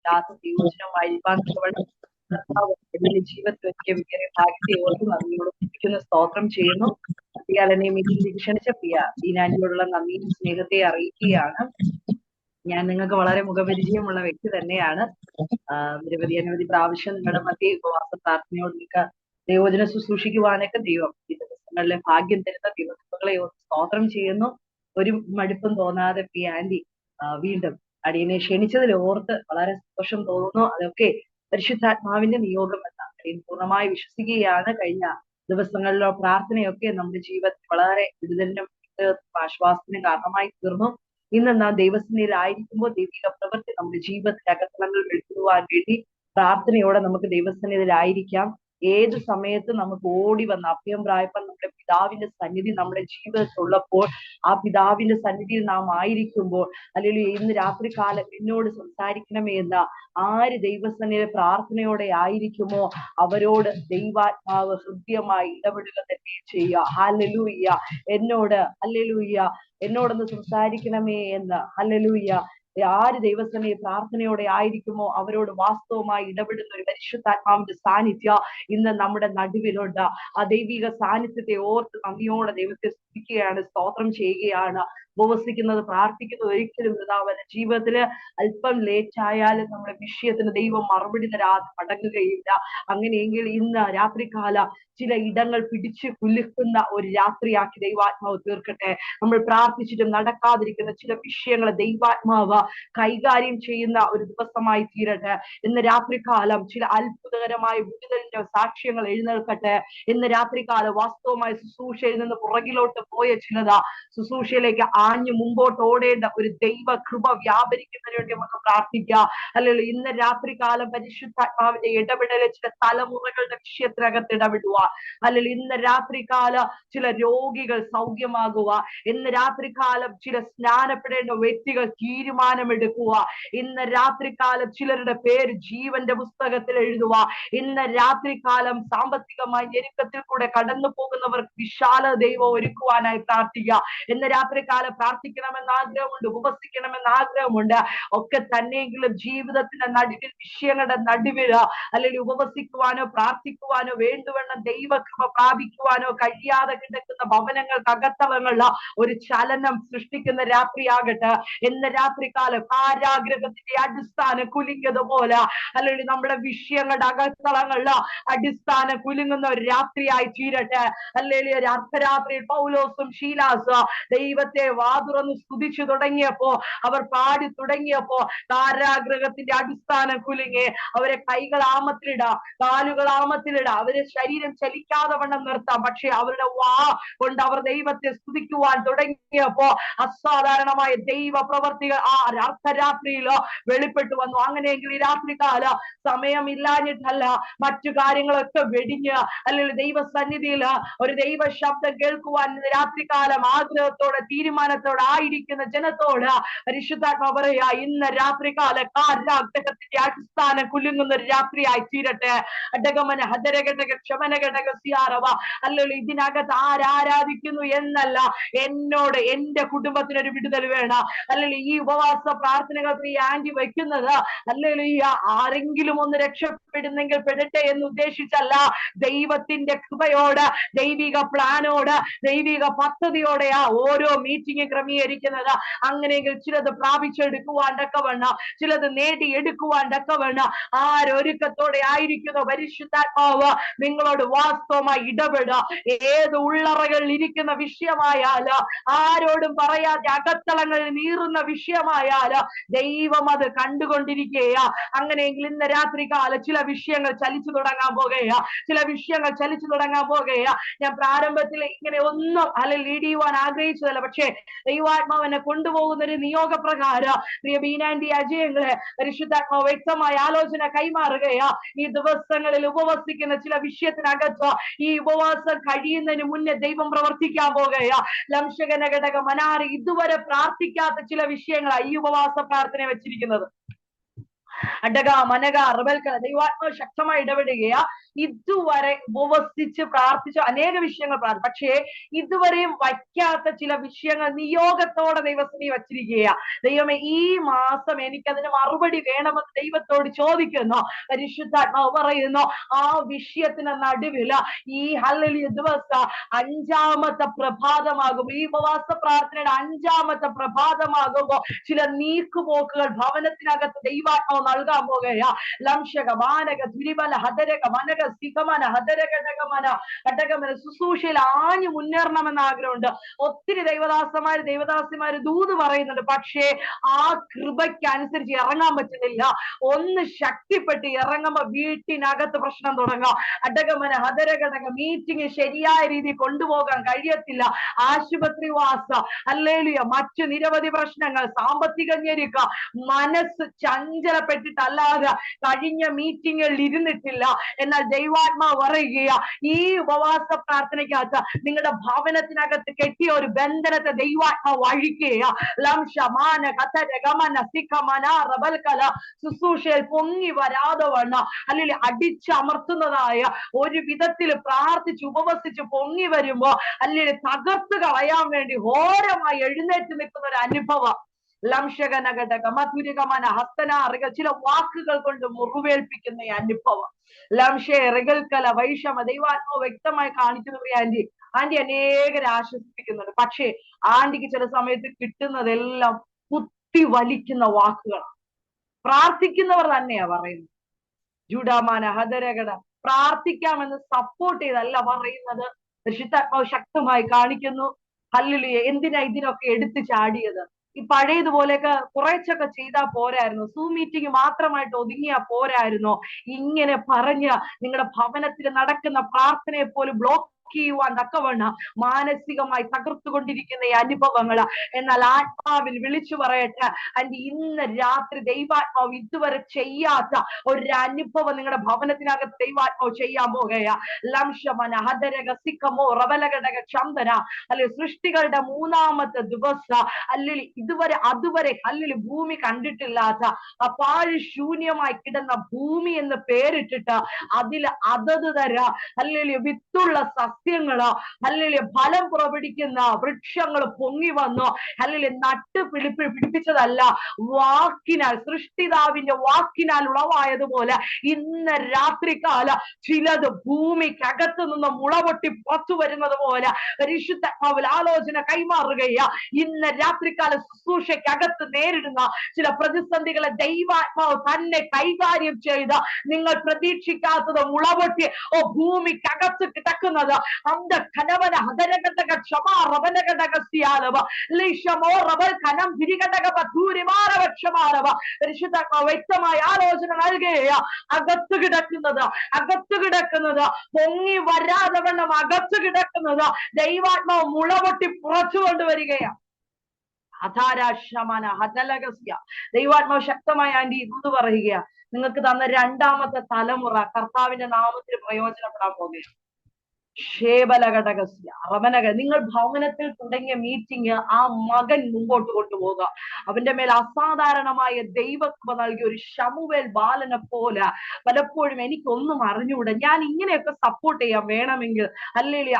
ഇല്ലാത്ത ദൈവജനമായിരിക്കാൻ ജീവിതത്തിൽ ഒരിക്കൽ വിജയ ഭാഗ്യത്തെ ഓർത്ത് നന്ദിയോട് സ്തോത്രം ചെയ്യുന്നു. പ്രിയാലനെ മീറ്റിംഗിലേക്ക് ക്ഷണിച്ച പ്രിയ ദീനാന്റിയോടുള്ള നന്ദിയും സ്നേഹത്തെ അറിയിക്കുകയാണ്. ഞാൻ നിങ്ങൾക്ക് വളരെ മുഖപരിചയമുള്ള വ്യക്തി തന്നെയാണ്. നിരവധി അനവധി പ്രാവശ്യം നിങ്ങളുടെ മധ്യ ഉപവാസ പ്രാർത്ഥനയോട് നിങ്ങൾക്ക് ദൈവജനം ശുശ്രൂഷിക്കുവാനൊക്കെ ദൈവം ഈ ദിവസങ്ങളിലെ ഭാഗ്യം തരുന്ന ദിവസങ്ങളെ സ്തോത്രം ചെയ്യുന്നു. ഒരു മടുപ്പും തോന്നാതെ പ്രിയ ആന്റി വീണ്ടും അടിയനെ ക്ഷണിച്ചതിൽ ഓർത്ത് വളരെ സന്തോഷം തോന്നുന്നു. അതൊക്കെ പരിശുദ്ധാത്മാവിന്റെ നിയോഗം എന്ന അടിയൻ പൂർണ്ണമായി വിശ്വസിക്കുകയാണ്. കഴിഞ്ഞ ദിവസങ്ങളിലോ പ്രാർത്ഥനയൊക്കെ നമ്മുടെ ജീവിതത്തിൽ വളരെ വിടുതലിനും ആശ്വാസത്തിനും കാരണമായി തീർന്നു. ഇന്ന് നാം ദൈവസന്നിധിയിലായിരിക്കുമ്പോൾ ദൈവിക പ്രവൃത്തി നമ്മുടെ ജീവിതത്തിൽ അകത്തളങ്ങൾ വെളിപ്പെടുവാൻ വേണ്ടി പ്രാർത്ഥനയോടെ നമുക്ക് ദൈവസന്നിധിയിലായിരിക്കാം. ഏത് സമയത്ത് നമുക്ക് ഓടി വന്ന് അഭയം പ്രായപ്പാൻ നമ്മുടെ പിതാവിന്റെ സന്നിധി നമ്മുടെ ജീവിതത്തിലുള്ളപ്പോൾ, ആ പിതാവിന്റെ സന്നിധിയിൽ നാം ആയിരിക്കുമ്പോൾ, അല്ലെങ്കിൽ ഇന്ന് രാത്രി കാലം എന്നോട് സംസാരിക്കണമേ എന്ന ആര് ദൈവസന്നിധിയിൽ പ്രാർത്ഥനയോടെ ആയിരിക്കുമോ അവരോട് ദൈവാത്മാവ് ഹൃദ്യമായി ഇടപെടുക തന്നെ ചെയ്യുക. ഹല്ലേലൂയ. എന്നോടൊന്ന് സംസാരിക്കണമേ എന്ന്. ഹല്ലേലൂയ. ആര് ദൈവസന്നിധിയിൽ പ്രാർത്ഥനയോടെ ആയിരിക്കുമോ അവരോട് വാസ്തവമായി ഇടപെടുന്ന ഒരു പരിശുദ്ധാത്മാവിന്റെ സാന്നിധ്യം ഇന്ന് നമ്മുടെ നടുവിലുണ്ട്. ആ ദൈവിക സാന്നിധ്യത്തെ ഓർത്ത് നന്ദിയോടെ ദൈവത്തെ സ്തുതിക്കുകയാണ്, സ്തോത്രം ചെയ്യുകയാണ്. ഉപവസിക്കുന്നത് പ്രാർത്ഥിക്കുന്നത് ഒരിക്കലും വൃഥാവല്ല. ജീവിതത്തില് അല്പം ലേറ്റ് ആയാലും നമ്മുടെ വിഷയത്തിന് ദൈവം മറുപടി തരാതെ മടങ്ങുകയില്ല. അങ്ങനെയെങ്കിൽ ഇന്ന് രാത്രികാല ചില ഇടങ്ങൾ പിടിച്ചു കുലുക്കുന്ന ഒരു രാത്രിയാക്കി ദൈവാത്മാവ് തീർക്കട്ടെ. നമ്മൾ പ്രാർത്ഥിച്ചിട്ടും നടക്കാതിരിക്കുന്ന ചില വിഷയങ്ങളെ ദൈവാത്മാവ് കൈകാര്യം ചെയ്യുന്ന ഒരു ദിവസമായി തീരട്ടെ. ഇന്ന് രാത്രികാലം ചില അത്ഭുതകരമായ വിടുതലിന്റെ സാക്ഷ്യങ്ങൾ എഴുന്നേൽക്കട്ടെ. ഇന്ന് രാത്രികാലം വാസ്തവമായ ശുശ്രൂഷയിൽ നിന്ന് പുറകിലോട്ട് പോയ ചിലത ശുശ്രൂഷയിലേക്ക് ആഞ്ഞു മുമ്പോട്ട് ഓടേണ്ട ഒരു ദൈവ കൃപ വ്യാപരിക്കുന്നതിന് വേണ്ടി നമുക്ക് പ്രാർത്ഥിക്കാം. അല്ലെങ്കിൽ ഇന്ന് രാത്രികാലം പരിശുദ്ധാത്മാവിന്റെ ഇടപെടൽ ചില തലമുറകളുടെ വിഷയത്തിനകത്ത് ഇടപെടുക. അല്ലെങ്കിൽ ഇന്ന് രാത്രികാല ചില രോഗികൾ സൗഖ്യമാകുക. ഇന്ന് രാത്രികാലം ചില സ്നാനപ്പെടേണ്ട വ്യക്തികൾ തീരുമാനമെടുക്കുക. ഇന്ന് രാത്രികാലം ചിലരുടെ പേര് ജീവന്റെ പുസ്തകത്തിൽ എഴുതുക. ഇന്ന് രാത്രികാലം സാമ്പത്തികമായി ഞെരുക്കത്തിൽ കൂടെ കടന്നു പോകുന്നവർക്ക് വിശാല ദൈവം ഒരുക്കുവാനായി പ്രാർത്ഥിക്കുക. ഇന്ന് രാത്രികാലം പ്രാർത്ഥിക്കണമെന്ന് ആഗ്രഹമുണ്ട്, ഉപവസിക്കണമെന്ന് ആഗ്രഹമുണ്ട്. ഒക്കെ തന്നെയെങ്കിലും ജീവിതത്തിന്റെ നടുവിൽ, വിഷയങ്ങളുടെ നടുവിൽ അല്ലെങ്കിൽ ഉപവസിക്കുവാനോ പ്രാർത്ഥിക്കുവാനോ വേണ്ടുവണ്ണം ദൈവകൃപ പ്രാപിക്കുവാനോ കഴിയാതെ കിടക്കുന്ന ഭവനങ്ങൾക്കകത്തളങ്ങളിൽ ഒരു ചലനം സൃഷ്ടിക്കുന്ന രാത്രിയാകട്ടെ. ഇന്ന് രാത്രികാലം കാരാഗ്രഹത്തിന്റെ അടിസ്ഥാനം കുലുങ്ങിയതുപോലെ അല്ലെങ്കിൽ നമ്മുടെ വിഷയങ്ങളുടെ അകത്തളങ്ങളിൽ അടിസ്ഥാനം കുലുങ്ങുന്ന ഒരു രാത്രിയായി തീരട്ടെ. അല്ലെങ്കിൽ ഒരു അർദ്ധരാത്രിയിൽ പൗലോസും ശീലാസ് ദൈവത്തെ വാതുറന്ന് സ്തുതിച്ചു തുടങ്ങിയപ്പോ, അവർ പാടി തുടങ്ങിയപ്പോ കാരാഗ്രഹത്തിന്റെ അടിസ്ഥാനം കുലുങ്ങി. അവരെ കൈകൾ ആമത്തിലിടാം, കാലുകൾ ആമത്തിലിടാം, അവരെ ശരീരം ചലിക്കാതെ വണ്ണം നിർത്താം. പക്ഷെ അവരുടെ വാ കൊണ്ട് അവർ ദൈവത്തെ സ്തുതിക്കുവാൻ തുടങ്ങിയപ്പോ അസാധാരണമായ ദൈവ പ്രവർത്തികൾ ആ അർദ്ധരാത്രിയിലോ വെളിപ്പെട്ടു വന്നു. അങ്ങനെയെങ്കിൽ ഈ രാത്രികാല സമയമില്ലാഞ്ഞിട്ടല്ല, മറ്റു കാര്യങ്ങളൊക്കെ വെടിഞ്ഞ് അല്ലെങ്കിൽ ദൈവസന്നിധിയിൽ ഒരു ദൈവ ശബ്ദം കേൾക്കുവാൻ രാത്രികാലം ആഗ്രഹത്തോടെ തീരുമാനത്തോടെ ആയിരിക്കുന്ന ജനത്തോട് പരിശുദ്ധാത്മാവ് പറയാ, ഇന്ന് രാത്രികാല കാരാഗ്രഹത്തിന്റെ അടിസ്ഥാനം കുലുങ്ങുന്ന ഒരു രാത്രിയായി തീരട്ടെ. അടകമന ഹദരഘടക ക്ഷമനഘടക സിയാറവ. അല്ലെങ്കിൽ ഇതിനകത്ത് ആരാധിക്കുന്നു എന്നല്ല, എന്നോട് എന്റെ കുടുംബത്തിനൊരു വിടുതൽ വേണം. അല്ലെങ്കിൽ ഈ ഉപവാസ പ്രാർത്ഥനകൾക്ക് ഈ ആന്റി വയ്ക്കുന്നത് അല്ലെങ്കിൽ ആരെങ്കിലും ഒന്ന് രക്ഷപ്പെടുന്നെങ്കിൽ പെടട്ടെ എന്ന് ഉദ്ദേശിച്ചല്ല, ദൈവത്തിന്റെ കൃപയോട്, ദൈവിക പ്ലാനോട്, ദൈവിക പദ്ധതിയോടെയാ ഓരോ മീറ്റിംഗ് ക്രമീകരിക്കുന്നത്. അങ്ങനെയെങ്കിൽ ചിലത് പ്രാപിച്ചെടുക്കുവാൻ തക്കവണ്ണം, ചിലത് നേടിയെടുക്കുവാൻ തക്കവണ്ണം ആരൊരുക്കത്തോടെ ആയിരിക്കുന്നു പരിശുദ്ധാത്മാവ് നിങ്ങളോട് വാസ്തവമായി ഇടപെടുക. ഏത് ഉള്ളറകളിൽ ഇരിക്കുന്ന വിഷയമായാല്, ആരോടും പറയാതെ അകത്തളങ്ങളിൽ നീറുന്ന വിഷയമായാല് ദൈവം അത് കണ്ടുകൊണ്ടിരിക്കുകയാ. അങ്ങനെയെങ്കിൽ ഇന്ന് രാത്രികാലം ചില വിഷയങ്ങൾ ചലിച്ചു തുടങ്ങാൻ പോകുകയാ, ചില വിഷയങ്ങൾ ചലിച്ചു തുടങ്ങാൻ പോകുകയാ. ഞാൻ പ്രാരംഭത്തിൽ ഇങ്ങനെ ഒന്നും ലീഡ് ചെയ്യുവാൻ ആഗ്രഹിച്ചതല്ല, പക്ഷേ ദൈവാത്മാവിനെ കൊണ്ടുപോകുന്ന ഒരു നിയോഗപ്രകാരം പ്രിയ ബീനാന്റി അജയങ്ങളെ പരിശുദ്ധാത്മാവ് വ്യക്തമായ ആലോചന കൈമാറുകയാ. ഈ ദിവസങ്ങളിൽ ഉപവസിക്കുന്ന ചില വിഷയത്തിനകത്ത് ഈ ഉപവാസം കഴിയുന്നതിന് മുന്നേ ദൈവം പ്രവർത്തിക്കാൻ പോകുകയാ. ലംശകന ഘടക മനാറി ഇതുവരെ പ്രാർത്ഥിക്കാത്ത ചില വിഷയങ്ങളാണ് ഈ ഉപവാസ പ്രാർത്ഥന വെച്ചിരിക്കുന്നത്. അടക മനക റബൽക്ക ദൈവാത്മാവ് ശക്തമായി ഇടപെടുകയാ. ഇതുവരെ ഉപവസിച്ച് പ്രാർത്ഥിച്ച അനേക വിഷയങ്ങൾ പ്രാർത്ഥിച്ചു, പക്ഷേ ഇതുവരെയും വയ്ക്കാത്ത ചില വിഷയങ്ങൾ നിയോഗത്തോടെ ദൈവസ്ഥിതി വച്ചിരിക്കുക. ദൈവമേ, ഈ മാസം എനിക്കതിന് മറുപടി വേണമെന്ന് ദൈവത്തോട് ചോദിക്കുന്നു. പരിശുദ്ധാത്മാവ് പറയുന്നു, ആ വിഷയത്തിന് നടുവില് ഈ ഹല്ലേലൂയ ദിവസം 5ാമത്തെ പ്രഭാതമാകും. ഈ ഉപവാസ പ്രാർത്ഥനയുടെ 5ാമത്തെ പ്രഭാതമാകുമ്പോ ചില നീക്കുപോക്കുകൾ ഭവനത്തിനകത്ത് ദൈവാത്മാവ് നൽകാൻ പോകുകയാ. ലംശക മാനക ദുരിബല ഹതരക മനക സികമന ഹതരകടകമന ഘടകമന ശുശ്രൂഷയിൽ ആഞ്ഞു മുന്നേറണമെന്ന് ആഗ്രഹമുണ്ട്. ഒത്തിരി ദൈവദാസിമാര് ദൂത് പറയുന്നുണ്ട്, പക്ഷേ ആ കൃപയ്ക്ക് അനുസരിച്ച് ഇറങ്ങാൻ പറ്റുന്നില്ല. ഒന്ന് ശക്തിപ്പെട്ട് ഇറങ്ങുമ്പോ വീട്ടിനകത്ത് പ്രശ്നം തുടങ്ങാം. അടകമന ഹതരഘടക മീറ്റിംഗ് ശരിയായ രീതിയിൽ കൊണ്ടുപോകാൻ കഴിയത്തില്ല. ആശുപത്രി വാസ, ഹല്ലേലൂയ, മറ്റു നിരവധി പ്രശ്നങ്ങൾ, സാമ്പത്തിക ഞെരുക്ക, മനസ്സ് ചഞ്ചലപ്പെട്ടിട്ടല്ലാതെ കഴിഞ്ഞ മീറ്റിംഗുകളിൽ ഇരുന്നിട്ടില്ല. എന്നാൽ ദൈവാത്മാവ് പറയുക, ഈ ഉപവാസ പ്രാർത്ഥനയ്ക്കകത്ത് നിങ്ങളുടെ ഭവനത്തിനകത്ത് കെട്ടിയ ഒരു ബന്ധനത്തെ ദൈവാത്മാവ് അഴിക്കുക. ലംശമാന കഥരകമന സിഖമന റബൽകല ശുശ്രൂഷയിൽ പൊങ്ങി വരാതെ വണ്ണം അല്ലെങ്കിൽ അടിച്ചമർത്തുന്നതായ ഒരു വിധത്തിൽ പ്രാർത്ഥിച്ച് ഉപവസിച്ച് പൊങ്ങി വരുമ്പോ അല്ലെങ്കിൽ തകർത്ത് കളയാൻ വേണ്ടി ഘോരമായി എഴുന്നേറ്റ് നിൽക്കുന്ന ഒരു അനുഭവം. ലംശകനഘടക മധുരികമന ഹസ്തന അറികൾ ചില വാക്കുകൾ കൊണ്ട് മുറിവേൽപ്പിക്കുന്ന ഈ അനുഭവം. ലംശ റികൽക്കല വൈഷമ ദൈവാത്മാവ് വ്യക്തമായി കാണിക്കുന്നു. ആന്റി അനേകരെ ആശ്വസിപ്പിക്കുന്നുണ്ട്, പക്ഷേ ആന്റിക്ക് ചില സമയത്ത് കിട്ടുന്നതെല്ലാം കുത്തി വലിക്കുന്ന വാക്കുകളാണ്. പ്രാർത്ഥിക്കുന്നവർ തന്നെയാ പറയുന്നത്. ജുഡാമാന ഹദരകട പ്രാർത്ഥിക്കാമെന്ന് സപ്പോർട്ട് ചെയ്തല്ല പറയുന്നത്. പരിശുദ്ധാത്മാവ് ശക്തമായി കാണിക്കുന്നു. ഹല്ലേലൂയ, എന്തിനാ ഇതിനൊക്കെ എടുത്തു ചാടിയത്? ഈ പഴയതുപോലെയൊക്കെ കുറച്ചൊക്കെ ചെയ്താൽ പോരായിരുന്നു? സൂം മീറ്റിംഗ് മാത്രമായിട്ട് ഒതുങ്ങിയാ പോരായിരുന്നോ? ഇങ്ങനെ പറഞ്ഞ് നിങ്ങളുടെ ഭവനത്തിൽ നടക്കുന്ന പ്രാർത്ഥനയെ പോലും ബ്ലോക്ക് ചെയ്യുവാൻ തക്കവണ്ണം മാനസികമായി തകർത്തുകൊണ്ടിരിക്കുന്ന ഈ അനുഭവങ്ങള്. എന്നാൽ ആത്മാവിൽ വിളിച്ചു പറയട്ടെ, ആൻഡ് ഇന്ന് രാത്രി ദൈവാത്മാവ് ഇതുവരെ ചെയ്യാത്ത ഒരു അനുഭവം നിങ്ങളുടെ ഭവനത്തിനകത്ത് ദൈവാത്മാവ് ചെയ്യാൻ പോകുകയാ. ലംശമന ഹദരക സിക്കമോ റവലഘടക ചന്ദന അല്ലെ സൃഷ്ടികളുടെ 3ാമത്തെ ദിവസം അല്ലെങ്കിൽ അതുവരെ അല്ലെങ്കിൽ ഭൂമി കണ്ടിട്ടില്ലാത്ത അപാഴ് ശൂന്യമായി കിടന്ന ഭൂമി എന്ന് പേരിട്ടിട്ട് അതിൽ അതത് തര അല്ലെങ്കിൽ വിത്തുള്ള സസ്യങ്ങള് അല്ലെങ്കിൽ ഫലം പുറപ്പെടുവിക്കുന്ന വൃക്ഷങ്ങൾ പൊങ്ങി വന്നു. അല്ലെങ്കിൽ പിടിപ്പിച്ചതല്ല, വാക്കിനാൽ, സൃഷ്ടിതാവിന്റെ വാക്കിനാൽ ഉളവായതുപോലെ ഇന്ന് രാത്രികാല ചിലത് ഭൂമിക്കകത്ത് നിന്ന് മുളപൊട്ടി പുറത്തു വരുന്നത് പോലെ പരിശുദ്ധാത്മാവിൽ ആലോചന കൈമാറുകയാ. ഇന്ന് രാത്രികാല ശുശ്രൂഷയ്ക്കകത്ത് നേരിടുന്ന ചില പ്രതിസന്ധികളെ ദൈവാത്മാവ് തന്നെ കൈകാര്യം ചെയ്ത് നിങ്ങൾ പ്രതീക്ഷിക്കാത്തത് മുളപൊട്ടി ഭൂമിക്കകത്ത് കിടക്കുന്നത് അന്ത ഖനവന ഹദരഘടക ക്ഷമാ റവനഘടക സിയാലവ ലിഷമോ റവൽ ഖനം തിരിഘടക പധൂരിമാരവ ക്ഷമാരവ പരിശുദ്ധാത്മാവ് വ്യക്തമായ ആലോചന നൽകുകയാ. അകത്ത് കിടക്കുന്നത് പൊങ്ങി വരാതെ വണ്ണം അകത്ത് കിടക്കുന്നത് ദൈവാത്മാവ് മുളപൊട്ടി പുറത്തു കൊണ്ടുവരികയാണ്. അധാരാശമന ഹതലകസ്യ ദൈവാത്മാവ് ശക്തമായ ആന്റി ഇത് പറയുക, നിങ്ങൾക്ക് തന്ന 2ാമത്തെ തലമുറ കർത്താവിന്റെ നാമത്തിൽ പ്രയോജനപ്പെടാൻ പോകുകയാണ്. ക്ഷേബലഘടകസ്യ റമനക നിങ്ങൾ ഭവനത്തിൽ തുടങ്ങിയ മീറ്റിംഗ് ആ മകൻ മുമ്പോട്ട് കൊണ്ടുപോകുക. അവന്റെ മേൽ അസാധാരണമായ ദൈവകൃപ നൽകിയ ഒരു ശമൂവേൽ ബാലനെ പോലെ പലപ്പോഴും എനിക്കൊന്നും അറിഞ്ഞുകൂടാ, ഞാൻ ഇങ്ങനെയൊക്കെ സപ്പോർട്ട് ചെയ്യാൻ വേണമെങ്കിൽ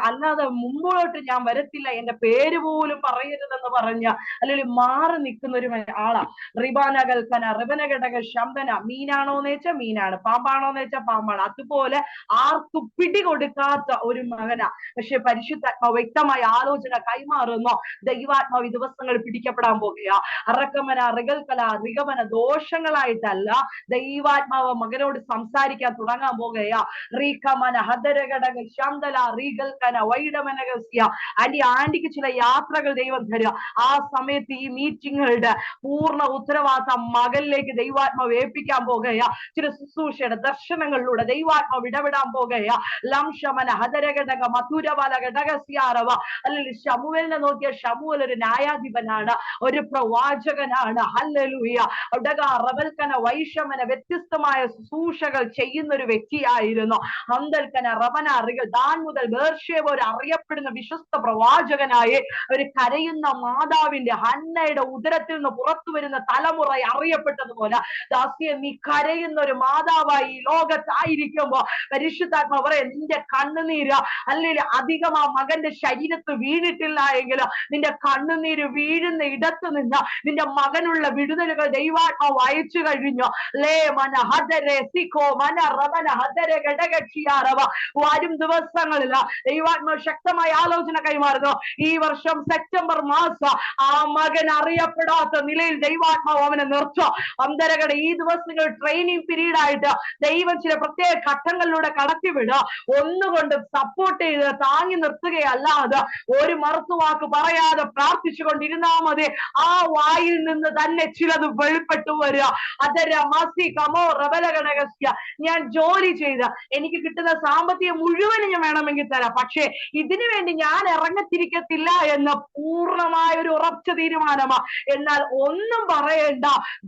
അല്ലാതെ മുമ്പോട്ട് ഞാൻ വരത്തില്ല, എന്റെ പേര് പോലും പറയരുതെന്ന് പറഞ്ഞ അല്ലെങ്കിൽ മാറി നിൽക്കുന്ന ഒരു ആളാ. റിബാനകൽക്കന റിബനഘടക ശബ്ദന മീനാണോന്ന് വെച്ചാൽ മീനാണ്, പാമ്പാണോന്ന് വെച്ചാൽ പാമ്പാണ്. അതുപോലെ ആർക്കും പിടികൊടുക്കാത്ത ഒരു മകനാ. പക്ഷെ പരിശുദ്ധാത്മാവ് വ്യക്തമായ ആലോചന കൈമാറുന്നു. ദൈവാത്മാവ് ഈ ദിവസങ്ങൾ പിടിക്കപ്പെടാൻ പോകുക. അറക്കമന റികൽക്കല റികമന ദോഷങ്ങളായിട്ടല്ല, ദൈവാത്മാവ് മകനോട് സംസാരിക്കാൻ തുടങ്ങാൻ പോകുകയാ. റീകമന ഹദരഘടക ശാന്തല റീകൽക്കന വൈഡമനകസ്യ ആന്റിക്ക് ചില യാത്രകൾ ദൈവം തരിക. ആ സമയത്ത് ഈ മീറ്റിങ്ങുകളുടെ പൂർണ്ണ ഉത്തരവാദിത്തം മകനിലേക്ക് ദൈവാത്മാവ് ഏൽപ്പിക്കാൻ പോകുകയാ. ചില ശുശ്രൂഷയുടെ ദർശനങ്ങളിലൂടെ ദൈവാത്മാവ് ഇടപെടാൻ പോകുകയാ. ലംശമന ഹദര ഘടക മധുരബല ഘടകസ്യാരവ. അല്ലെങ്കിൽ ശമൂവേലിനെ നോക്കിയ ശമൂവേൽ ഒരു ന്യായാധിപനാണ്, ഒരു പ്രവാചകനാണ്. ഹല്ലേലൂയ. റബൽക്കന വൈഷമന വ്യത്യസ്തമായ ശുശ്രൂഷകൾ ചെയ്യുന്ന ഒരു വ്യക്തിയായിരുന്നു. ഹന്തൽക്കന റവന അറികൾ ദാൻ മുതൽ ബേർഷേബ ഒരു അറിയപ്പെടുന്ന വിശ്വസ്ത പ്രവാചകനായി ഒരു കരയുന്ന മാതാവിന്റെ ഹന്നയുടെ ഉദരത്തിൽ നിന്ന് പുറത്തു വരുന്ന തലമുറ അറിയപ്പെട്ടതുപോലെ ദാസിയെ നീ കരയുന്ന ഒരു മാതാവായി ഈ ലോകത്തായിരിക്കുമ്പോ പരിശുദ്ധാത്മ പറയാം, നിന്റെ കണ്ണുനീര് അല്ലെങ്കിൽ അധികം ആ മകന്റെ ശരീരത്ത് വീണിട്ടില്ല എങ്കിൽ നിന്റെ കണ്ണുനീര് വീഴുന്ന ഇടത്ത് നിന്ന് നിന്റെ മകനുള്ള വിടുതലുകൾ ദൈവാത്മാവ് അയച്ചു കഴിഞ്ഞു. ലേ മന ഹദരെ സിഖോ മന റവന ഹദരെ ഘടകക്ഷിയാറവ. വരും ദിവസങ്ങളിൽ ദൈവാത്മാവ് ശക്തമായ ആലോചന കൈമാറുന്നു. ഈ വർഷം സെപ്റ്റംബർ മാസം ആ മകൻ അറിയപ്പെടാത്ത നിലയിൽ ദൈവാത്മാവ് അവനെ നിർത്തും. അന്തരകട ഈ ദിവസങ്ങൾ ട്രെയിനിങ് പീരീഡ് ആയിട്ട് ദൈവം ചില പ്രത്യേക ഘട്ടങ്ങളിലൂടെ കടത്തിവിടുക. ഒന്നുകൊണ്ട് സപ്പോർട്ട് ചെയ്ത് താങ്ങി നിർത്തുകയല്ലാതെ ഒരു മറുത്തുവാക്ക് പറയാതെ പ്രാർത്ഥിച്ചുകൊണ്ടിരുന്നാ മതി. ആ വായിൽ നിന്ന് തന്നെ ചിലത് വെളിപ്പെട്ടു വരിക. അതര മസി കമോ റബലഗണകസ്യ. ഞാൻ ജോലി ചെയ്ത് എനിക്ക് കിട്ടുന്ന സാമ്പത്തികം മുഴുവനും ഞാൻ വേണമെങ്കിൽ തരാം, പക്ഷേ ഇതിനു വേണ്ടി ഞാൻ ഇറങ്ങത്തിരിക്കത്തില്ല എന്ന് പൂർണ്ണമായ ഒരു ഉറച്ച തീരുമാനമാ. എന്നാൽ ഒന്നും പറയേണ്ട,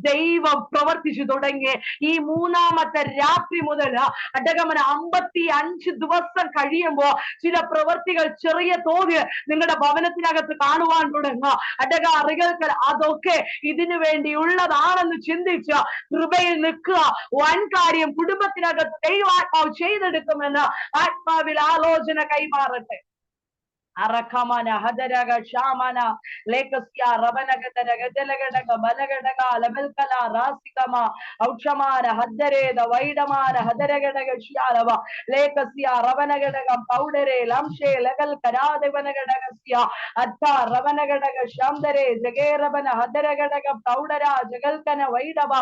ദൈവം പ്രവർത്തിച്ചു തുടങ്ങി. ഈ മൂന്നാമത്തെ രാത്രി മുതൽ അടകമന 55 ദിവസം കഴിയുമ്പോ ചില പ്രവൃത്തികൾ ചെറിയ തോതിൽ നിങ്ങളുടെ ഭവനത്തിനകത്ത് കാണുവാൻ തുടങ്ങുക. അടക അറികൾക്ക് അതൊക്കെ ഇതിനു വേണ്ടിയുള്ളതാണെന്ന് ചിന്തിച്ച് കൃപയിൽ നിൽക്കുക. വൻ കാര്യം കുടുംബത്തിനകത്ത് ദൈവാത്മാവ് ചെയ്തെടുക്കുമെന്ന് ആത്മാവിൽ ആലോചന കൈമാറട്ടെ. അറഖമന ഹദരഗ ഷാമന ലേകസ്യ റബനഗദര ഗദലഗഡക ബലഗഡക ലബൽകല റാസികമ ഔക്ഷമാന ഹദ്ദരേദ വൈഡമാന ഹദരഗഡക ഷിയാലവ ലേകസ്യ റബനഗഡകം പൗഡരെ ലംഷേ ലഗൽ കരാദവനഗഡകസ്യ അത്ത റബനഗഡക ശാംദരെ ജഗേരബന ഹദരഗഡക പൗഡര ജഗൽകന വൈഡബ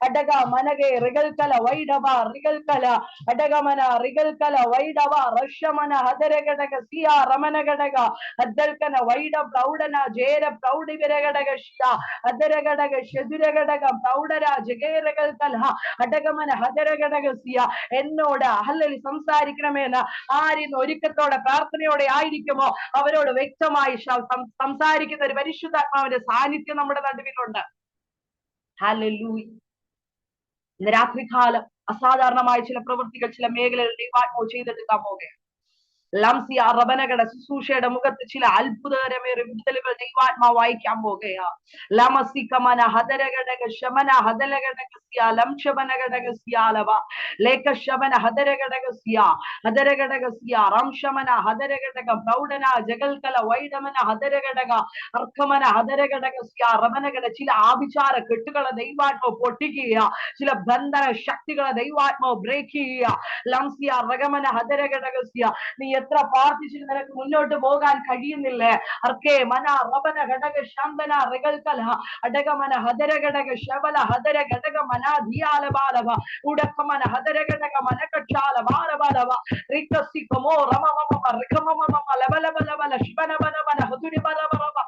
അഡക മനഗെ റിഗൽകല വൈഡബ റിഗൽകല അഡഗമന റിഗൽകല വൈഡബ റഷമന ഹദരഗഡക സിയ റമനഗഡ ಅದ್ದಲ್ಕನ ವೈಡ ಪ್ರೌಢನ ಜೇರ ಪ್ರೌಢಿ ವಿರಗಡಗಶ್ಯ ಅದರಗಡಗ ಶದುರಗಡಗ ಪ್ರೌಢರ ജഗേരകൽക്കല അടകമന ഹദരഗടകസ്യ. എന്നോട് ഹല്ലേലൂയ സംസാരിക്കണമെന്ന് ആരിന്ന് ഒരുക്കത്തോടെ പ്രാർത്ഥനയോടെ ആയിരിക്കുമോ അവരോട് വ്യക്തമായി സംസാരിക്കുന്ന ഒരു പരിശുദ്ധാത്മാവിന്റെ സാന്നിധ്യം നമ്മുടെ നടുവിലുണ്ട്. ഹല്ലേലൂയ. ഇന്ന് രാത്രികാലം അസാധാരണമായ ചില പ്രവൃത്തികൾ ചില മേഖലകളിൽ ദൈവാത്മാവ് ചെയ്തെടുക്കാൻ പോവുകയാണ്. ലംസിയ റബനഗട ശുശ്രൂഷയുടെ മുഖത്ത് ചില അത്ഭുതകരമേറിയ വിടുതലുകൾ ദൈവാത്മാവ് വായിക്കാൻ പോകുകയാ. ലമസികമന ഹദരഗടക ശമന ഹദലഗടകസ്യ ലംശമനഗടകസ്യാലവ ലേകശമന ഹദരഗടകസ്യ ഹദരഗടകസ്യ റംശമന ഹദരഗടക പ്രൗഢന ജഗൽകല വൈഡമന ഹദരഗടക അർക്കമന ഹദരഗടകസ്യ റബനഗട. ചില ആഭിചാര കെട്ടുകളെ ദൈവാത്മാവ് പൊട്ടിക്കുക, ചില ബന്ധന ശക്തികളെ ദൈവാത്മാവ് ബ്രേക്ക് ചെയ്യുക. ലംസിയ റഗമന ഹദരഗടകസ്യ. നീ എത്ര പ്രാർത്ഥിച്ചിട്ട് നിനക്ക് മുന്നോട്ട് പോകാൻ കഴിയുന്നില്ലേ? അർക്കേ മന റബന ഘടക ശാന്തന റിഗൽകല അടകമന ഹദര ഘടക ശവല ഹദര ഘടക മന ധിയാല ബാലവ ഉടക്കമന ഹദര ഘടക മനകക്ഷാല ബാലബാലവ റികസികമോ റമമമ റികമമമ ലബലബലബല ശിവനബനബന ഹദുരി ബലബലബ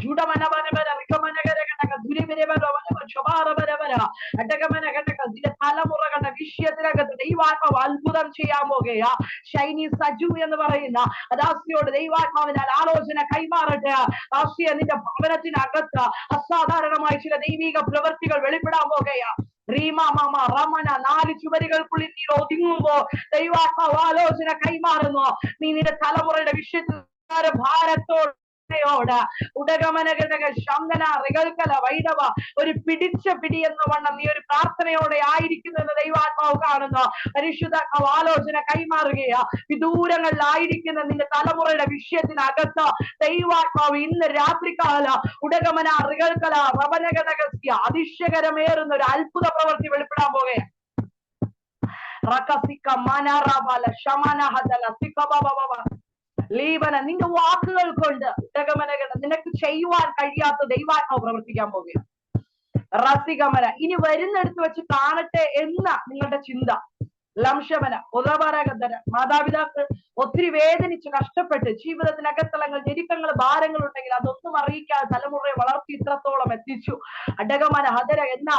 ചൂടമനബനബന റികമനഗരഘടക ദുരിബിരബലബല ശബാരബലബല അടകമന ഘടക ഇതിന്റെ തലമുറകളുടെ വിഷയത്തിനകത്ത് ദൈവാത്മാവ് അത്ഭുതം ചെയ്യാൻ പോകുകയാ. ഷൈനി സജു എന്ന് പറയുന്ന ദാസിയോട് ദൈവാത്മാവിനാൽ ആലോചന കൈമാറട്ടെ. ദാസിയെ നിന്റെ ഭവനത്തിനകത്ത് അസാധാരണമായ ചില ദൈവിക പ്രവൃത്തികൾ വെളിപ്പെടാൻ പോകുകയാ. റീമാമ റമന 4 ചുവരുകൾക്കുള്ളിൽ നീ ഒതുങ്ങുമ്പോ ദൈവാത്മാവ് ആലോചന കൈമാറുന്നു. നീ നിന്റെ തലമുറയുടെ വിഷയത്തിൽ ഭാരത്തോട് ഉടകമനഘടക ശാന്തന റിഗൽക്കല വൈഡവ ഒരു പിടിച്ച പിടി എന്ന വണ്ണം നീ ഒരു പ്രാർത്ഥനയോടെ ആയിരിക്കുന്നു എന്ന് ദൈവാത്മാവ് കാണുന്നു. പരിശുദ്ധാത്മാവ് ആലോചന കൈമാറുകയാ. വിദൂരങ്ങളിലായിരിക്കുന്ന നിന്റെ തലമുറയുടെ വിഷയത്തിനകത്ത് ദൈവാത്മാവ് ഇന്ന് രാത്രികാല ഉടകമന റിഗൽക്കല റവനഘടകസ്യ അതിശയകരമേറുന്ന ഒരു അത്ഭുത പ്രവൃത്തി വെളിപ്പെടാൻ പോകുകയാണ്. ലീബന നിന്റെ വാക്കുകൾ കൊണ്ട് നിനക്ക് ചെയ്യുവാൻ കഴിയാത്ത ദൈവാത്മാവ് പ്രവർത്തിക്കാൻ പോവുകയാണ്. റസികമന ഇനി വരുന്നെടുത്ത് വെച്ച് കാണട്ടെ എന്ന നിങ്ങളുടെ ചിന്ത. ലംശമന ഉദപരകധര മാതാപിതാക്കൾ ഒത്തിരി വേദനിച്ച് കഷ്ടപ്പെട്ട് ജീവിതത്തിനകത്തളങ്ങൾ ഞെരുക്കങ്ങൾ ഭാരങ്ങൾ ഉണ്ടെങ്കിൽ അതൊന്നും അറിയിക്കാതെ തലമുറയെ വളർത്തി ഇത്രത്തോളം എത്തിച്ചു. അടകമന ഹദര എന്ന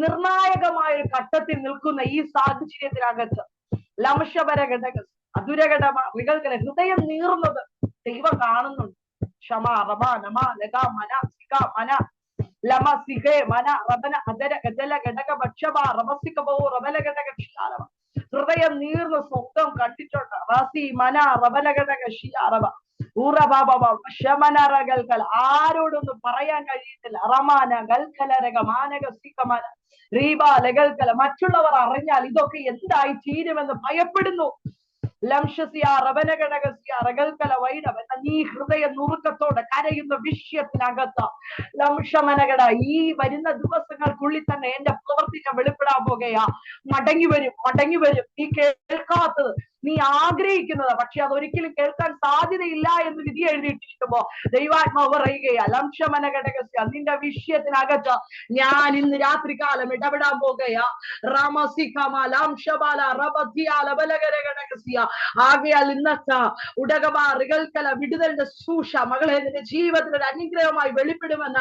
നിർണായകമായ ഒരു ഘട്ടത്തിൽ നിൽക്കുന്ന ഈ സാഹചര്യത്തിനകത്ത് ലംശപര ഘടക അതുരകടകൾ ഹൃദയം നീറുന്നത് ദൈവം കാണുന്നുണ്ട്. ക്ഷമ റമ നമ ലഗ മന സിക മന ലമ സിഗെ മന റബന അതര ഗജല ഘടക ഭക്ഷമ റമസികബോ റബല ഘടക ക്ഷാരവ. ഹൃദയം നീർന്ന് സ്വന്തം കണ്ടിട്ടുണ്ട്. റാസി മന റബല ഘടക ഷിയാറവ ഊറബാബ ആരോടൊന്നും പറയാൻ കഴിയത്തില്ല. റമാന ഗൽഖലരക മാനക സികമന റീബ ലഗൽക്കല. മറ്റുള്ളവർ അറിഞ്ഞാൽ ഇതൊക്കെ എന്തായി തീരുമെന്ന് ഭയപ്പെടുന്നു. ലംശസിയ റബനഘടകസിയ റഗൽക്കല വൈഡവ. നീ ഹൃദയ നുറുക്കത്തോടെ കരയുന്ന വിഷയത്തിനകത്ത് ലംശമനകട ഈ വരുന്ന ദിവസങ്ങൾക്കുള്ളിൽ തന്നെ എന്റെ പ്രവൃത്തി ഞാൻ വെളിപ്പെടാൻ പോകുകയാ. മടങ്ങി വരും. നീ കേൾക്കാത്തത്, നീ ആഗ്രഹിക്കുന്നത്, പക്ഷെ അതൊരിക്കലും കേൾക്കാൻ സാധ്യതയില്ല എന്ന് വിധി എഴുതിയിട്ടിരിക്കുമ്പോ ദൈവാത്മാവ് പറയുകയാ ലംശമനഘടകസ്യ നിന്റെ വിഷയത്തിനകത്ത് ഞാൻ ഇന്ന് രാത്രികാലം ഇടപെടാൻ പോകുകയാ. ആകയാൽ ഇന്നത്തെ ഉടകമാറുകൾക്കല വിടുതലിന്റെ സൂഷ മകളെ നിന്റെ ജീവിതത്തിൽ ഒരു അനുഗ്രഹമായി വെളിപ്പെടുമെന്ന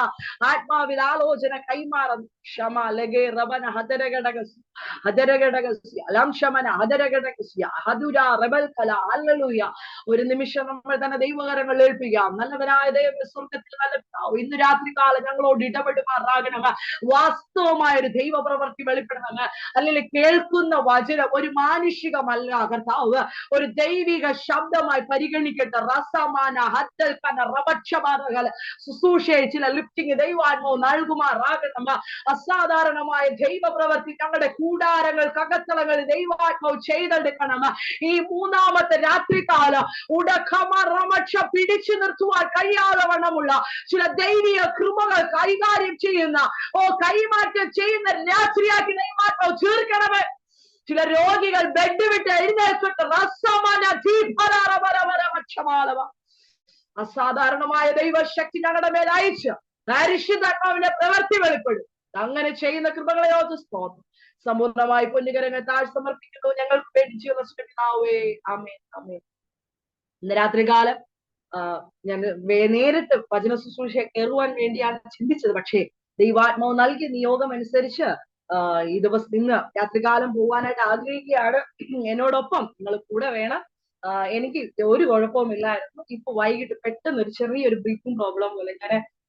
ആത്മാവിൽ ആലോചന കൈമാറും. ക്ഷമ ലഗേ റബന ഹദരഘടകസ്യ ഹദരഘടകസ്യ ലംശമന ഹദരഘടകസ്യ ഹദുര റബൽക്കല. ഹല്ലേലൂയ. ഒരു നിമിഷം നമ്മൾ തന്നെ ദൈവകരങ്ങൾ ഏൽപ്പിക്കാം. നല്ലവനായ ദൈവം സ്വർഗ്ഗത്തിൽ നല്ല ഇന്ന് രാത്രികാലം ഞങ്ങളോട് ഇടപെടുമാറാകണമേ. വാസ്തവമായ ഒരു ദൈവ പ്രവൃത്തി വെളിപ്പെടണമേ. അല്ലെങ്കിൽ കേൾക്കുന്ന വചനം ഒരു മാനുഷികമല്ല കർത്താവ്, ഒരു ദൈവിക ശബ്ദമായി പരിഗണിക്കട്ടെ. റസമാന ഹദ്ദൽക്കന റബക്ഷമാരകൾ ശുശ്രൂഷയെ ചില ലിഫ്റ്റിംഗ് ദൈവാത്മാവ് നൽകുമാറാകണമേ. അസാധാരണമായ ദൈവ പ്രവൃത്തി ഞങ്ങളുടെ കൂടാരങ്ങൾക്കകത്തളങ്ങളിൽ ദൈവാത്മാവ് ചെയ്തെടുക്കണമേ. ഈ മൂന്നാമത്തെ രാത്രികാലം ഉടഖമറമക്ഷ പിടിച്ചു നിർത്തുവാൻ കഴിയാതെ വണ്ണമുള്ള ചില ദൈവിക കൃപകൾ കൈകാര്യം ചെയ്യുന്ന കൈമാറ്റം ചെയ്യുന്ന രാത്രിയാക്കി ദൈവാത്മാവ് തീർക്കണമേ. ചില രോഗികൾ ബെഡ് വിട്ട് എഴുന്നേൽക്കട്ടെ. അസാധാരണമായ ദൈവശക്തി ഞങ്ങളുടെ മേൽ അയച്ച് പരിശുദ്ധാത്മാവിന്റെ പ്രവൃത്തി വെളിപ്പെടും. അങ്ങനെ ചെയ്യുന്ന കൃപകളെ ഓർത്ത് സ്തോത്രം. സമ്പൂർണ്ണമായി പൊന്നുകരങ്ങൾ താഴ് സമർപ്പിക്കുന്നു. ഞങ്ങൾക്ക് വേണ്ടി ചെയ്യുന്ന ആമേൻ ആമേൻ. ഇന്ന് രാത്രികാലം ഞാൻ നേരിട്ട് വചന ശുശ്രൂഷ കയറുവാൻ വേണ്ടിയാണ് ചിന്തിച്ചത്. പക്ഷേ ദൈവാത്മാവ് നൽകിയ നിയോഗം അനുസരിച്ച് ഈ ദിവസം ഇന്ന് രാത്രികാലം പോകാനായിട്ട് ആഗ്രഹിക്കുകയാണ്. എന്നോടൊപ്പം നിങ്ങൾ കൂടെ വേണം. എനിക്ക് ഒരു കുഴപ്പവുമില്ലായിരുന്നു. ഇപ്പൊ വൈകിട്ട് പെട്ടെന്ന് ഒരു ചെറിയൊരു ബ്രീത്തിങ് പ്രോബ്ലം പോലെ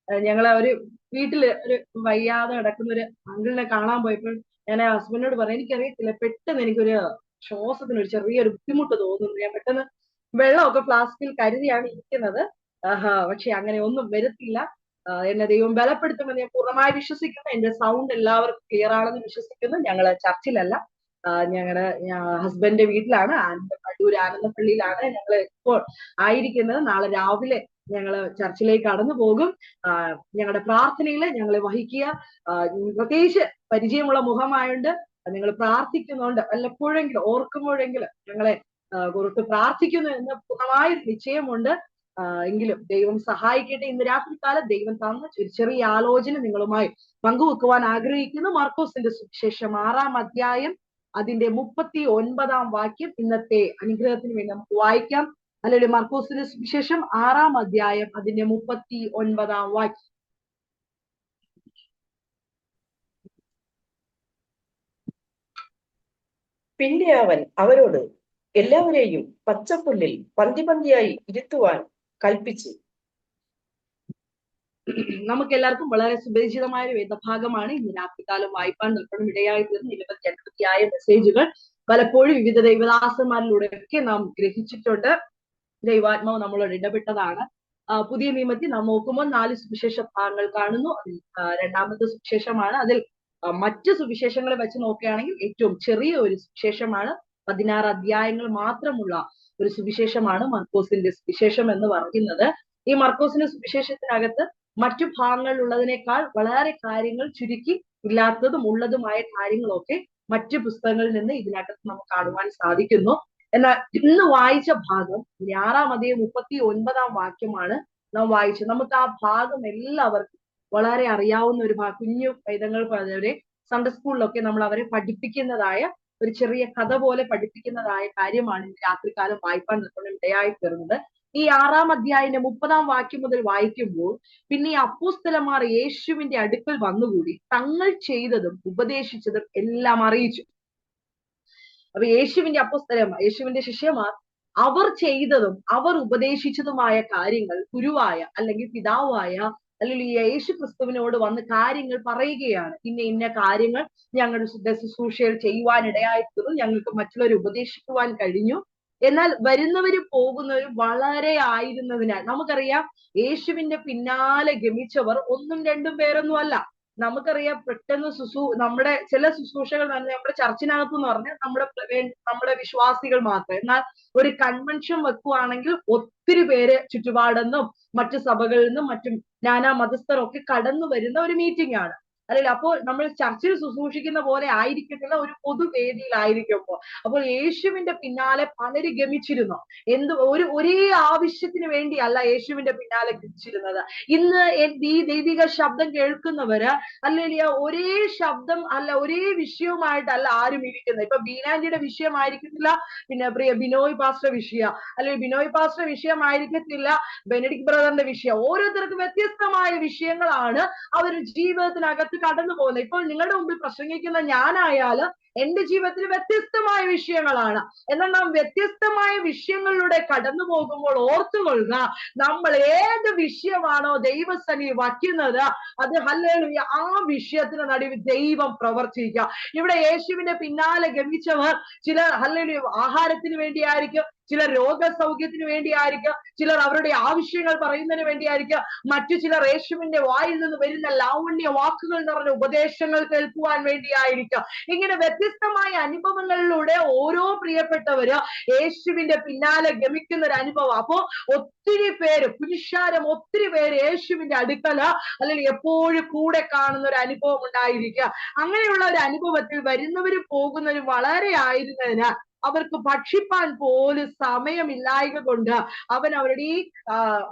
ഞങ്ങളെ ഒരു വീട്ടില് ഒരു വയ്യാതെ കിടക്കുന്ന ഒരു അങ്കിളിനെ കാണാൻ പോയപ്പോൾ ഞാൻ ഹസ്ബൻഡിനോട് പറഞ്ഞു, എനിക്കറിയത്തില്ല, പെട്ടെന്ന് എനിക്കൊരു ശ്വാസത്തിന് ഒരു ചെറിയൊരു ബുദ്ധിമുട്ട് തോന്നുന്നു. ഞാൻ പെട്ടെന്ന് വെള്ളമൊക്കെ ഫ്ലാസ്കിൽ കരുതിയാണ് ഇരിക്കുന്നത്. പക്ഷെ അങ്ങനെ ഒന്നും വരത്തില്ല. എന്നെ ദൈവം ബലപ്പെടുത്തുമെന്ന് ഞാൻ പൂർണ്ണമായി വിശ്വസിക്കുന്നു. എന്റെ സൗണ്ട് എല്ലാവർക്കും ക്ലിയർ ആണെന്ന് വിശ്വസിക്കുന്നു. ഞങ്ങള് ചർച്ചിലല്ല, ഞങ്ങളുടെ ഹസ്ബൻഡിന്റെ വീട്ടിലാണ്, അടൂർ ആനന്ദപ്പള്ളിയിലാണ് ഞങ്ങൾ ഇപ്പോൾ ആയിരിക്കുന്നത്. നാളെ രാവിലെ ഞങ്ങള് ചർച്ചിലേക്ക് കടന്നു പോകും. ഞങ്ങളുടെ പ്രാർത്ഥനയില് ഞങ്ങളെ വഹിക്കുക. പ്രത്യേകിച്ച് പരിചയമുള്ള മുഖമായോണ്ട് നിങ്ങൾ പ്രാർത്ഥിക്കുന്നുണ്ട്, വല്ലപ്പോഴെങ്കിലും ഓർക്കുമ്പോഴെങ്കിലും ഞങ്ങളെ കുറിച്ച് പ്രാർത്ഥിക്കുന്നു എന്ന് പൂർണ്ണമായ നിശ്ചയമുണ്ട്. എങ്കിലും ദൈവം സഹായിക്കട്ടെ. ഇന്ന് രാത്രികാലം ദൈവം തന്ന ഒരു ചെറിയ ആലോചന നിങ്ങളുമായി പങ്കുവെക്കുവാൻ ആഗ്രഹിക്കുന്നു. മാർക്കോസിന്റെ സുവിശേഷം 6-ാം അധ്യായം അതിന്റെ 39-ാം വാക്യം ഇന്നത്തെ അനുഗ്രഹത്തിന് വേണ്ടി നമുക്ക് വായിക്കാം. അല്ലെങ്കിൽ മാർക്കോസിന്റെ സുവിശേഷം 6-ാം അധ്യായം അതിന്റെ 39-ാം വാക്യം. പിന്നെ അവൻ അവരോട് എല്ലാവരെയും പച്ചപ്പുല്ലിൽ പന്തിയായി ഇരുത്തുവാൻ കൽപ്പിച്ചു. നമുക്ക് എല്ലാവർക്കും വളരെ സുപരിചിതമായ ഒരു വേദഭാഗമാണ്. ഇന്ന് രാത്രികാലം വായിപ്പാൻ നിൽക്കണം ഇടയായി തീർന്ന 20-80 മെസ്സേജുകൾ പലപ്പോഴും വിവിധ ദൈവദാസന്മാരിലൂടെയൊക്കെ നാം ഗ്രഹിച്ചിട്ടുണ്ട്. ദൈവാത്മാവ് നമ്മളോട് ഇടപെട്ടതാണ്. പുതിയ നിയമത്തിൽ നാം നോക്കുമ്പോൾ 4 സുവിശേഷ ഭാഗങ്ങൾ കാണുന്നു. അതിൽ രണ്ടാമത്തെ സുവിശേഷമാണ്. അതിൽ മറ്റു സുവിശേഷങ്ങളെ വെച്ച് നോക്കുകയാണെങ്കിൽ ഏറ്റവും ചെറിയ ഒരു സുവിശേഷമാണ്. 16 അധ്യായങ്ങൾ മാത്രമുള്ള ഒരു സുവിശേഷമാണ് മർക്കോസിന്റെ സുവിശേഷം എന്ന് പറയുന്നത്. ഈ മർക്കോസിന്റെ സുവിശേഷത്തിനകത്ത് മറ്റു ഭാഗങ്ങളിലുള്ളതിനേക്കാൾ വളരെ കാര്യങ്ങൾ ചുരുക്കി ഇല്ലാത്തതും ഉള്ളതുമായ കാര്യങ്ങളൊക്കെ മറ്റു പുസ്തകങ്ങളിൽ നിന്ന് ഇതിനകത്ത് നമുക്ക് കാണുവാൻ സാധിക്കുന്നു. എന്നാൽ ഇന്ന് വായിച്ച ഭാഗം 6-ാം അധ്യായം 39-ാം വാക്യമാണ് നാം വായിച്ചത്. നമുക്ക് ആ ഭാഗം എല്ലാവർക്കും വളരെ അറിയാവുന്ന ഒരു ഭാഗം. കുഞ്ഞു പൈതങ്ങൾ പറഞ്ഞവരെ സൺഡേ സ്കൂളിലൊക്കെ നമ്മൾ അവരെ പഠിപ്പിക്കുന്നതായ ഒരു ചെറിയ കഥ പോലെ പഠിപ്പിക്കുന്നതായ കാര്യമാണ് ഇന്ന് രാത്രികാലം വായിപ്പാൻ നിൽക്കുന്ന ഇടയായി തീർന്നത്. ഈ 6-ാം അധ്യായം 30-ാം വാക്യം മുതൽ വായിക്കുമ്പോൾ പിന്നെ ഈ അപ്പോസ്തലന്മാർ യേശുവിന്റെ അടുക്കൽ വന്നുകൂടി തങ്ങൾ ചെയ്തതും ഉപദേശിച്ചതും എല്ലാം അറിയിച്ചു. അപ്പൊ യേശുവിന്റെ ശിഷ്യന്മാർ അവർ ചെയ്തതും അവർ ഉപദേശിച്ചതുമായ കാര്യങ്ങൾ ഗുരുവായ അല്ലെങ്കിൽ പിതാവായ അല്ലെങ്കിൽ ഈ യേശു ക്രിസ്തുവിനോട് വന്ന് കാര്യങ്ങൾ പറയുകയാണ്. ഇന്ന ഇന്ന കാര്യങ്ങൾ ഞങ്ങളുടെ ശുശ്രൂഷയിൽ ചെയ്യുവാനിടയായിത്തീർന്നു, ഞങ്ങൾക്ക് മറ്റുള്ളവരെ ഉപദേശിക്കുവാൻ കഴിഞ്ഞു. എന്നാൽ വരുന്നവരും പോകുന്നവരും വളരെ ആയിരുന്നതിനാൽ നമുക്കറിയാം യേശുവിന്റെ പിന്നാലെ ഗമിച്ചവർ ഒന്നും രണ്ടും പേരൊന്നും അല്ല. നമുക്കറിയാം പെട്ടെന്ന് നമ്മുടെ ചില ശുശ്രൂഷകൾ തന്നെ നമ്മുടെ ചർച്ചിനകത്ത് എന്ന് പറഞ്ഞാൽ നമ്മുടെ വിശ്വാസികൾ മാത്രം. എന്നാൽ ഒരു കൺവെൻഷൻ വെക്കുവാണെങ്കിൽ ഒത്തിരി പേര് ചുറ്റുപാടെന്നും മറ്റു സഭകളിൽ നിന്നും മറ്റും നാനാ മതസ്ഥരൊക്കെ കടന്നു വരുന്ന ഒരു മീറ്റിംഗ് ആണ്. അല്ലല്ലോ. അപ്പോൾ നമ്മൾ ചർച്ചിൽ ശുശ്രൂഷിക്കുന്ന പോലെ ആയിരിക്കത്തില്ല ഒരു പൊതുവേദിയിലായിരിക്കുമ്പോൾ. അപ്പോൾ യേശുവിന്റെ പിന്നാലെ പലര് ഗമിച്ചിരുന്നു. ഒരേ ആവശ്യത്തിന് വേണ്ടിയല്ല യേശുവിന്റെ പിന്നാലെ ഗമിച്ചിരുന്നത്. ഇന്ന് ഈ ദൈവിക ശബ്ദം കേൾക്കുന്നവര് അല്ലെങ്കിൽ ഒരേ ശബ്ദം അല്ല, ഒരേ വിഷയവുമായിട്ടല്ല ആരും ഇരിക്കുന്നത്. ഇപ്പൊ ബീനാൻഡിയുടെ വിഷയമായിരിക്കത്തില്ല പിന്നെ പ്രിയ ബിനോയ് പാസ്റ്റർ വിഷയം, അല്ലെങ്കിൽ ബിനോയ് പാസ്റ്റർ വിഷയമായിരിക്കത്തില്ല ബെനഡിക്ട് ബ്രദറിന്റെ വിഷയം. ഓരോരുത്തർക്കും വ്യത്യസ്തമായ വിഷയങ്ങളാണ് അവർ ജീവിതത്തിനകത്ത് കടന്നു പോകുന്നത്. ഇപ്പോൾ നിങ്ങളുടെ മുമ്പിൽ പ്രസംഗിക്കുന്ന ഞാനായാലും എന്റെ ജീവിതത്തിൽ വ്യത്യസ്തമായ വിഷയങ്ങളാണ്. എന്നാൽ നാം വ്യത്യസ്തമായ വിഷയങ്ങളിലൂടെ കടന്നു പോകുമ്പോൾ ഓർത്തുകൊള്ളുക, നമ്മൾ ഏത് വിഷയമാണോ ദൈവസന്നിധി വയ്ക്കുന്നത് അത് ഹല്ലേലൂയ ആ വിഷയത്തിന് നടുവിൽ ദൈവം പ്രവർത്തിക്കുക. ഇവിടെ യേശുവിന്റെ പിന്നാലെ ഗമിച്ചവർ ചിലർ ഹല്ലേലൂയ ആഹാരത്തിന് വേണ്ടിയായിരിക്കും, ചിലർ രോഗസൗഖ്യത്തിന് വേണ്ടിയായിരിക്കും, ചിലർ അവരുടെ ആവശ്യങ്ങൾ പറയുന്നതിന് വേണ്ടിയായിരിക്കും, മറ്റു ചിലർ യേശുവിന്റെ വായിൽ നിന്ന് വരുന്ന ലാവണ്യ വാക്കുകൾ നിറഞ്ഞ ഉപദേശങ്ങൾ കേൾക്കുവാൻ വേണ്ടിയായിരിക്കും. ഇങ്ങനെ വ്യത്യസ്തമായ അനുഭവങ്ങളിലൂടെ ഓരോ പ്രിയപ്പെട്ടവര് യേശുവിന്റെ പിന്നാലെ ഗമിക്കുന്ന ഒരു അനുഭവം. അപ്പോ ഒത്തിരി പേര് പുരുഷാരം ഒത്തിരി പേര് യേശുവിന്റെ അടുക്കല അല്ലെങ്കിൽ എപ്പോഴും കൂടെ കാണുന്ന ഒരു അനുഭവം ഉണ്ടായിരിക്കുക. അങ്ങനെയുള്ള ഒരു അനുഭവത്തിൽ വരുന്നവരും പോകുന്നവരും വളരെ ആയിരുന്നതിനാൽ അവർക്ക് ഭക്ഷിപ്പാൻ പോലും സമയമില്ലായ്ക കൊണ്ട് അവൻ അവരുടെ ഈ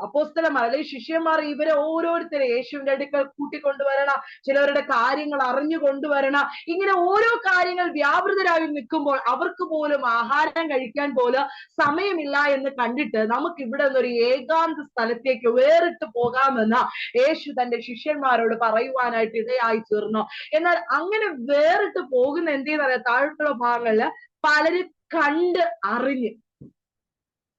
അപ്പോസ്തലന്മാർ അല്ലെങ്കിൽ ശിഷ്യന്മാർ ഇവരെ ഓരോരുത്തരെ യേശുവിന്റെ അടുക്കൽ കൂട്ടിക്കൊണ്ടുവരണം, ചിലവരുടെ കാര്യങ്ങൾ അറിഞ്ഞു കൊണ്ടുവരണം. ഇങ്ങനെ ഓരോ കാര്യങ്ങൾ വ്യാപൃതരായി നിൽക്കുമ്പോൾ അവർക്ക് പോലും ആഹാരം കഴിക്കാൻ പോലും സമയമില്ല എന്ന് കണ്ടിട്ട് നമുക്ക് ഇവിടെ നിന്നൊരു ഏകാന്ത സ്ഥലത്തേക്ക് വേറിട്ട് പോകാമെന്ന് യേശു തന്റെ ശിഷ്യന്മാരോട് പറയുവാനായിട്ട് ഇടയായി തീർന്നു. എന്നാൽ അങ്ങനെ വേറിട്ട് പോകുന്ന എന്തെന്നറിയാം, താഴോട്ടുള്ള ഭാഗങ്ങളില് പലരും കണ്ട് അറിഞ്ഞ്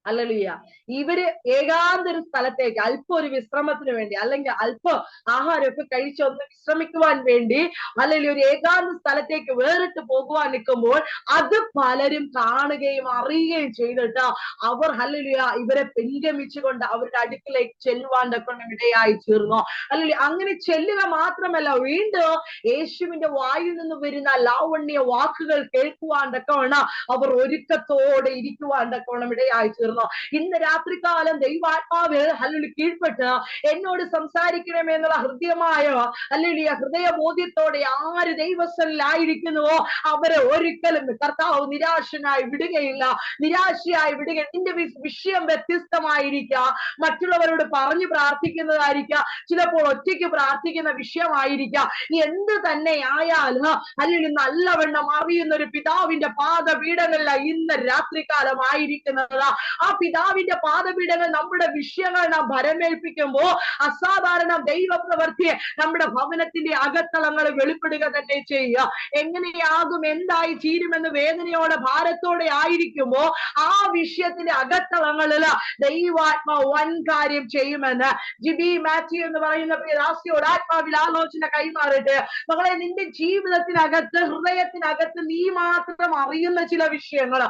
ഹല്ലേലൂയ ഇവര് ഏകാന്ത ഒരു സ്ഥലത്തേക്ക് അല്പം ഒരു വിശ്രമത്തിന് വേണ്ടി അല്ലെങ്കിൽ അല്പം ആഹാരമൊക്കെ കഴിച്ചൊന്ന് വിശ്രമിക്കുവാൻ വേണ്ടി അല്ലെങ്കിൽ ഒരു ഏകാന്ത സ്ഥലത്തേക്ക് വേറിട്ട് പോകുവാൻ നിൽക്കുമ്പോൾ അത് പലരും കാണുകയും അറിയുകയും ചെയ്തിട്ട് അവർ ഹല്ലേലൂയ ഇവരെ പിൻഗമിച്ചുകൊണ്ട് അവരുടെ അടുക്കിലേക്ക് ചെല്ലുവാൻ കൊണ്ട് ഇടയായി തീർന്നു. അല്ലെങ്കിൽ അങ്ങനെ ചെല്ലുക മാത്രമല്ല, വീണ്ടും യേശുവിന്റെ വായിൽ നിന്ന് വരുന്ന ലാവണ്യ വാക്കുകൾ കേൾക്കുവാൻ തക്കവണ്ണം അവർ ഒരുക്കത്തോടെ ഇരിക്കുവാൻ തക്കവണ്ണം ഇടയായി തീർന്നു. ഇന്ന് രാത്രികാലം ദൈവാത്മാവിൽ ഹല്ലേലൂയ കീഴ്പ്പെട്ട് എന്നോട് സംസാരിക്കണമേ എന്നുള്ള ഹൃദയമായ ഹല്ലേലൂയ ഹൃദയബോധ്യത്തോടെ ആര് ദൈവസ്ഥനിലായിരിക്കുന്നുവോ അവരെ ഒരിക്കലും കർത്താവ് നിരാശനായി വിടുകയില്ല, നിരാശയായി വിടുക. നിന്റെ വിഷയം വ്യത്യസ്തമായിരിക്കാം, മറ്റുള്ളവരോട് പറഞ്ഞു പ്രാർത്ഥിക്കുന്നതായിരിക്കാം, ചിലപ്പോൾ ഒറ്റയ്ക്ക് പ്രാർത്ഥിക്കുന്ന വിഷയമായിരിക്കാം. എന്ത് തന്നെ ആയാലും അല്ലെങ്കിൽ നല്ലവണ്ണം അറിയുന്ന ഒരു പിതാവിന്റെ പാദപീഠങ്ങളില ഇന്ന് രാത്രികാലം ആയിരിക്കുന്നത്. ആ പിതാവിന്റെ പാദപീഠങ്ങൾ നമ്മുടെ വിഷയങ്ങൾ നാം ഭരമേൽപ്പിക്കുമ്പോ അസാധാരണ ദൈവപ്രവൃത്തിയെ നമ്മുടെ ഭവനത്തിന്റെ അകത്തളങ്ങൾ വെളിപ്പെടുക തന്നെ ചെയ്യുക. എങ്ങനെയാകും എന്തായി തീരുമെന്ന് വേദനയോടെ ഭാരത്തോടെ ആയിരിക്കുമ്പോ ആ വിഷയത്തിന്റെ അകത്തളങ്ങളിൽ ദൈവാത്മാവ് വൻ കാര്യം ചെയ്യുമെന്ന് ജിബി മാത്യു എന്ന് പറയുന്ന ദാസിയോട് ആത്മാവിൽ ആലോചന കൈമാറിട്ട്, മകളെ നിന്റെ ജീവിതത്തിനകത്ത് ഹൃദയത്തിനകത്ത് നീ മാത്രം അറിയുന്ന ചില വിഷയങ്ങൾ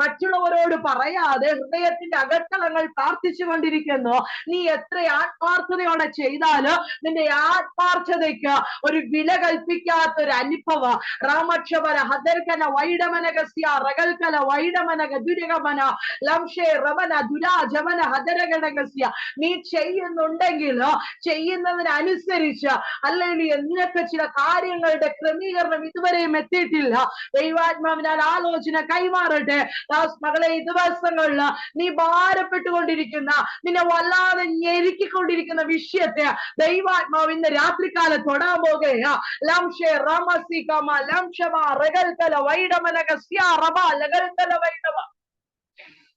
മറ്റുള്ളവരോട് പറയാതെ ഹൃദയത്തിന്റെ അകത്തളങ്ങൾ പ്രാർത്ഥിച്ചു കൊണ്ടിരിക്കുന്നു. നീ എത്ര ആത്മാർത്ഥതയോടെ ചെയ്താലും നിന്റെ ആത്മാർത്ഥതയ്ക്ക് ഒരു വില കൽപ്പിക്കാത്ത ഒരു അനുഭവം. രാമക്ഷവര ഹദർകന വൈഡമനകസ്യ റകൽകല വൈഡമനക ദുരകമന ലംഷേ റമന ദുരാജമന ഹദരകടകസ്യ നീ ചെയ്യുന്നുണ്ടെങ്കിൽ ചെയ്യുന്നതിനനുസരിച്ച് അല്ലെങ്കിൽ നിനക്ക് ചില കാര്യങ്ങളുടെ ക്രമീകരണം ഇതുവരെയും എത്തിയിട്ടില്ല. ദൈവാത്മാവിനാൽ ആലോചന കൈമാറട്ടെ. മകളെ ഈ ദിവസങ്ങളിൽ നീ ഭാരപ്പെട്ടുകൊണ്ടിരിക്കുന്ന, നിന്നെ വല്ലാതെ ഞെരുക്കിക്കൊണ്ടിരിക്കുന്ന വിഷയത്തെ ദൈവാത്മാവ് ഇന്ന് രാത്രികാലം തൊടാൻ പോകുകയാ. ലംഷേ റമസി കമ ലംഷമ റഗൽകല വൈഡമനക സ്യാ റബ ലഗൽകല വൈഡമ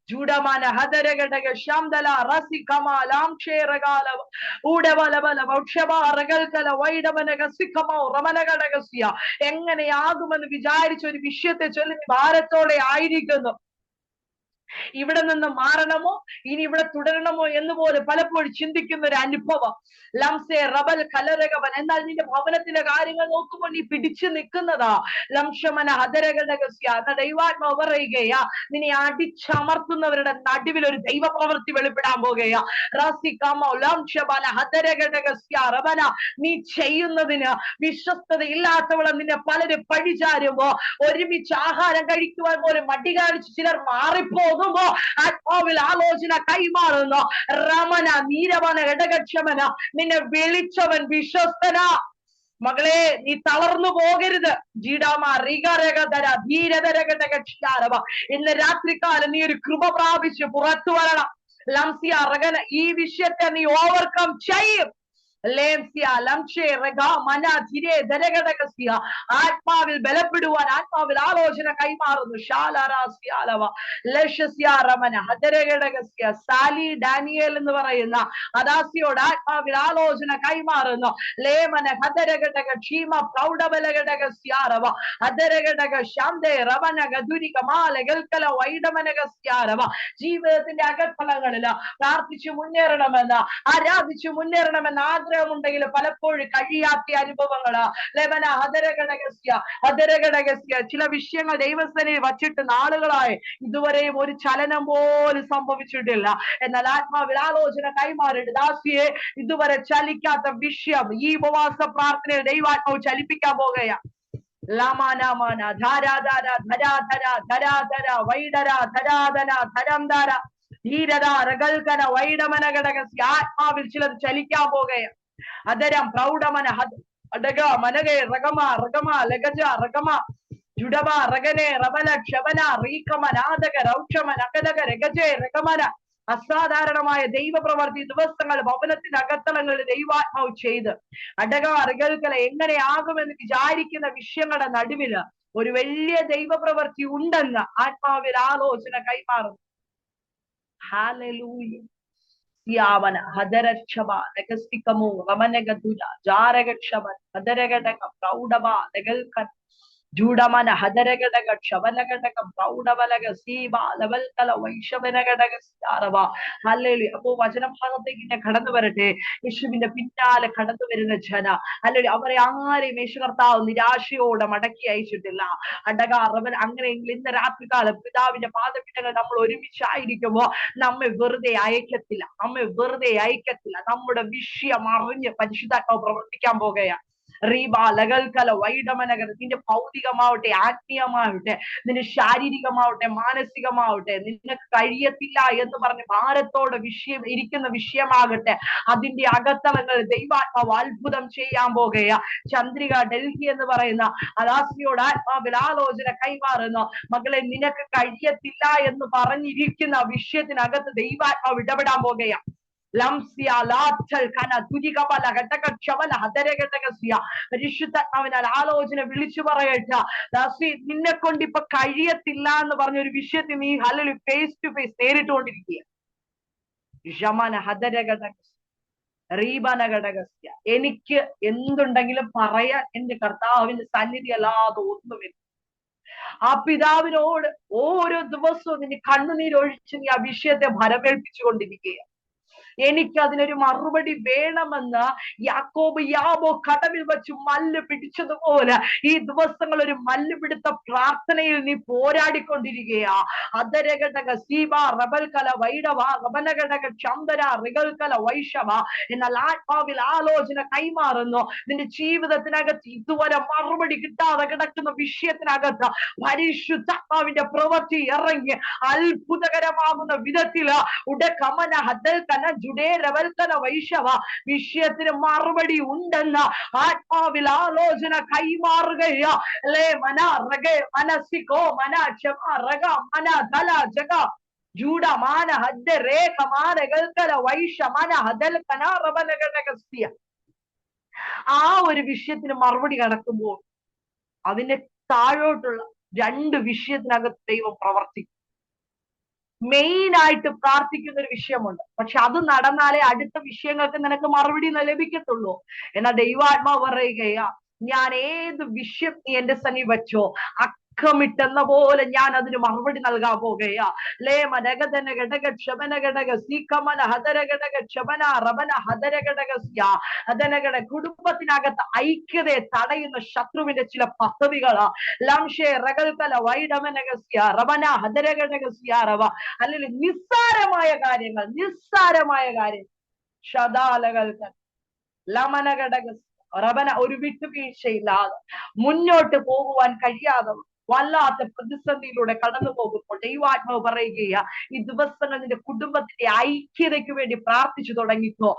ജൂഡമാന ഹദരഗടക ശംദല റസികമ ലാംഷേരഗാല ഊടബലബല വക്ഷബ റഗൽകല വൈഡമനക സികമ റമനഗടകസ്യ എങ്ങനെയാകുമെന്ന് വിചാരിച്ച ഒരു വിഷയത്തെ ചൊല്ലി ഭാരത്തോടെ ആയിരിക്കുന്നു. ഇവിടെ നിന്ന് മാറണമോ ഇനി ഇവിടെ തുടരണമോ എന്ന് പോലെ പലപ്പോഴും ചിന്തിക്കുന്ന ഒരു അനുഭവം. ലംസെ റബൽ കലരകവൻ. എന്നാൽ നിന്റെ ഭവനത്തിലെ കാര്യങ്ങൾ നോക്കുമ്പോൾ നീ പിടിച്ചു നിൽക്കുന്നതാ. ലംശമന ഹതരകടകസ്യ. എന്ന ദൈവാത്മാവ് പറയുകയാ, നിന്നെ അടിച്ചമർത്തുന്നവരുടെ നടുവിൽ ഒരു ദൈവ പ്രവൃത്തി വെളിപ്പെടാൻ പോകുകയാ. റബന, നീ ചെയ്യുന്നതിന് വിശ്വസ്തത ഇല്ലാത്തവളെ നിന്നെ പലരും പഴിചാരുമ്പോ, ഒരുമിച്ച് ആഹാരം കഴിക്കുവാൻ പോലും മടി കാണിച്ച് ചിലർ മാറിപ്പോകുമ്പോ ആത്മാവിൽ ആലോചന കൈമാറുന്നു. രമന നീരവന ഇടകക്ഷമന, നിന്നെ വിളിച്ചവൻ വിശ്വസ്തന. മകളെ, നീ തളർന്നു പോകരുത്. ഇന്ന് രാത്രികാലം നീ ഒരു കൃപ പ്രാപിച്ച് പുറത്തു വരണം. ലംസിയ റഗന, ഈ വിഷയത്തെ നീ ഓവർകം ചെയ്യും. ആത്മാവിൽ ബലപ്പെടുവാൻ ആത്മാവിൽ ആലോചന കൈമാറുന്നു. സാലി ഡാനിയേൽ എന്ന് പറയുന്ന അദാസിയോട് ആത്മാവിൽ ആലോചന കൈമാറുന്നു. ലേമന ഹദരഘടക ക്ഷീമ പ്രൗഢബലഘടക സ്യാരവ ഹദരഘടക ശാന്തേ റവന ഗതുരിക മാലകൽക്കല വൈഡമനക സ്യാരവ. ജീവിതത്തിന്റെ അകത്തളങ്ങളില് പ്രാർത്ഥിച്ചു മുന്നേറണമെന്ന്, ആരാധിച്ചു മുന്നേറണമെന്ന് ആഗ്രഹമുണ്ടെങ്കിൽ പലപ്പോഴും കഴിയാത്ത അനുഭവങ്ങള്. ലെവന ഹദരഘടകസ്യ ഹദരഘടകസ്യ. ചില വിഷയങ്ങൾ ദൈവസേനയിൽ വച്ചിട്ട് നാളുകളായി ഇതുവരെയും ഒരു ചലനം പോലും സംഭവിച്ചിട്ടില്ല. എന്നാൽ ആത്മാവിൽ ആലോചന കൈമാറിയിട്ട് ദാസിയെ, ഇതുവരെ ചലിക്കാത്ത വിഷയം ഈ ഉപവാസ പ്രാർത്ഥനയിൽ ദൈവാത്മാവ് ചലിപ്പിക്കാൻ പോകുകയാണ്. ലമാനമാന ധാരാധാര ധരാധര ധരാധര വൈഡര ധരാധന ധരംധാര ധീരത രകൽക്കന വൈഡമന ഘടകസ്യ. ആത്മാവിൽ ചിലർ ചലിക്കാൻ പോകുകയാണ്. അതരം പ്രൗഢമന അടക മനകെ റഗമ റഗമ ലഗജ റഗമ ജുഡമ റഗനെ റബല ക്ഷമന റീകമനാദക രൗക്ഷമ നഗദക രഗജെ രഗമന. അസാധാരണമായ ദൈവപ്രവർത്തി ദിവസങ്ങൾ ഭവനത്തിന്റെ അകത്തളങ്ങളിൽ ദൈവാത്മാവ് ചെയ്ത് അടക റികൽക്കല എങ്ങനെയാകുമെന്ന് വിചാരിക്കുന്ന വിഷയങ്ങളുടെ നടുവില് ഒരു വലിയ ദൈവപ്രവർത്തി ഉണ്ടെന്ന് ആത്മാവിൽ ആലോചന കൈമാറുന്നു. ഹല്ലേലൂയ. യാവന ഹദരക്ഷമ ലഗസ്തികമോ റമനഗതുല ജാരഗക്ഷമ ഹദരഗടക പ്രൗഢമ ലഗൽകൻ ജൂഡമന ഹദരഘടക ക്ഷവനഘടക പ്രൗഢവലക സീബ ലവൽക്കല വൈഷവനഘടക സ്യാരവ. ഹല്ലേലൂയ. അപ്പോ വചനഭാഗത്തേക്ക് ഇങ്ങനെ കടന്നു വരട്ടെ. യേശുവിന്റെ പിന്നാലെ കടന്നു വരുന്ന ജന, ഹല്ലേലൂയ, അവരെ ആരെയും യേശു കർത്താവ് നിരാശയോടെ മടക്കി അയച്ചിട്ടില്ല. അടക റവൻ. അങ്ങനെയെങ്കിൽ ഇന്ന് രാത്രികാലം പിതാവിന്റെ പാദപീഠങ്ങൾ നമ്മൾ ഒരുമിച്ചായിരിക്കുമ്പോ നമ്മെ വെറുതെ അയക്കത്തില്ല, നമ്മെ വെറുതെ അയക്കത്തില്ല. നമ്മുടെ വിഷയം അറിഞ്ഞ് പരിശുദ്ധാത്മാവ് പ്രവർത്തിക്കാൻ പോകുകയാണ്. റീബ ലകൽക്കല വൈഡമനകർ. നിന്റെ ഭൗതികമാവട്ടെ, ആത്മീയമാവട്ടെ, നിന്റെ ശാരീരികമാവട്ടെ, മാനസികമാവട്ടെ, നിനക്ക് കഴിയത്തില്ല എന്ന് പറഞ്ഞ് ഭാരത്തോടെ ഇരിക്കുന്ന വിഷയമാകട്ടെ, അതിന്റെ അകത്തളങ്ങൾ ദൈവാത്മാവ് അത്ഭുതം ചെയ്യാൻ പോകുകയാ. ചന്ദ്രിക ഡൽഹി എന്ന് പറയുന്ന അദാസിയോട് ആത്മാവിൽ ആലോചന കൈമാറുന്നു. മകളെ, നിനക്ക് കഴിയത്തില്ല എന്ന് പറഞ്ഞിരിക്കുന്ന വിഷയത്തിനകത്ത് ദൈവാത്മാവ് ഇടപെടാൻ പോകുകയാ. പരിശുദ്ധാത്മാവിനാൽ ആലോചന വിളിച്ചു പറയട്ടെ. ദാസി, നിന്നെ കൊണ്ട് ഇപ്പൊ കഴിയത്തില്ല എന്ന് പറഞ്ഞ ഒരു വിഷയത്തിൽ നീ ഹല്ലേലൂയ ഫേസ് ടു ഫേസ് നേരിട്ടുകൊണ്ടിരിക്കുക. എനിക്ക് എന്തുണ്ടെങ്കിലും പറയാൻ എന്റെ കർത്താവിന്റെ സന്നിധി അല്ലാതെ ഒന്നുമില്ല. ആ പിതാവിനോട് ഓരോ ദിവസവും നിന്റെ കണ്ണുനീരൊഴിച്ച് നീ ആ വിഷയത്തെ ഭരമേൽപ്പിച്ചുകൊണ്ടിരിക്കുക. എനിക്ക് അതിനൊരു മറുപടി വേണമെന്ന് യാക്കോബ് കടവിൽ വെച്ച് മല്ല് പിടിച്ചതുപോലെ ഈ ദിവസങ്ങൾ ഒരു മല്ലുപിടുത്ത പ്രാർത്ഥനയിൽ നീ പോരാടിക്കൊണ്ടിരിക്കുകയാ. അതരഘടക സീബ റബൽക്കല വൈഡവ റബനഘടക ചന്ദര റികൽക്കല വൈഷവ. എന്നാൽ ആത്മാവിൽ ആലോചന കൈമാറുന്നു. നിന്റെ ജീവിതത്തിനകത്ത് ഇതുവരെ മറുപടി കിട്ടാതെ കിടക്കുന്ന വിഷയത്തിനകത്ത് പരിശുദ്ധാത്മാവിന്റെ പ്രവൃത്തി ഇറങ്ങി അത്ഭുതകരമാകുന്ന വിധത്തില് ഉടകമന ഹദൽക്കന ജുഡേ രവൽക്കന വൈഷവ. വിഷയത്തിന് മറുപടി ഉണ്ടെന്ന് ആത്മാവിൽ ആലോചന കൈമാറുകയാ. ലേ മന റഗേ മനസിക്കോ മന ക്ഷമ റഗ മന ദല ജഗ ജൂഡ മാന ഹദ്ദ രേഖ മാനകൽക്കല വൈഷ മന ഹദൽ കനാറബനകസ്യ. ആ ഒരു വിഷയത്തിന് മറുപടി കടക്കുമ്പോൾ അതിന്റെ താഴോട്ടുള്ള രണ്ട് വിഷയത്തിനകത്ത് ദൈവം പ്രവർത്തിക്കും. മെയിൻ ആയിട്ട് പ്രാർത്ഥിക്കുന്ന ഒരു വിഷയമുണ്ട്. പക്ഷെ അത് നടന്നാലേ അടുത്ത വിഷയങ്ങൾക്ക് നിനക്ക് മറുപടി ലഭിക്കത്തുള്ളൂ. എന്നാൽ ദൈവാത്മാവ് പറയുകയാ, ഞാൻ ഏത് വിഷയം നീ എന്റെ സന്നി വെച്ചോ തിക്കമിട്ടെന്ന പോലെ ഞാൻ അതിന് മറുപടി നൽകാൻ പോകുകയാ. ലേമനഗതന ഘടക ക്ഷമന ഘടക സീക്കമന ഹതര ഘടക ക്ഷമന റബന ഹതര ഘടക അതനഘട. കുടുംബത്തിനകത്ത് ഐക്യതയെ തടയുന്ന ശത്രുവിന്റെ ചില പദ്ധതികളാ. ലംഷേ റകൽകല വൈഡമനഗസ്യ റബന ഹതര ഘടകസ്യ റവ. അല്ലെങ്കിൽ നിസ്സാരമായ കാര്യങ്ങൾ ഷദാലകൾക്ക് ലമനഘടക റബന ഒരു വിട്ടുവീഴ്ചയില്ലാതെ മുന്നോട്ട് പോകുവാൻ കഴിയാതെ വല്ലാത്ത പ്രതിസന്ധിയിലൂടെ കടന്നു പോകുമ്പോൾ ദൈവാത്മാവ് പറയുകയാ, ഈ ദിവസങ്ങൾ നിന്റെ കുടുംബത്തിന്റെ ഐക്യതയ്ക്ക് വേണ്ടി പ്രാർത്ഥിച്ചു തുടങ്ങിക്കോ.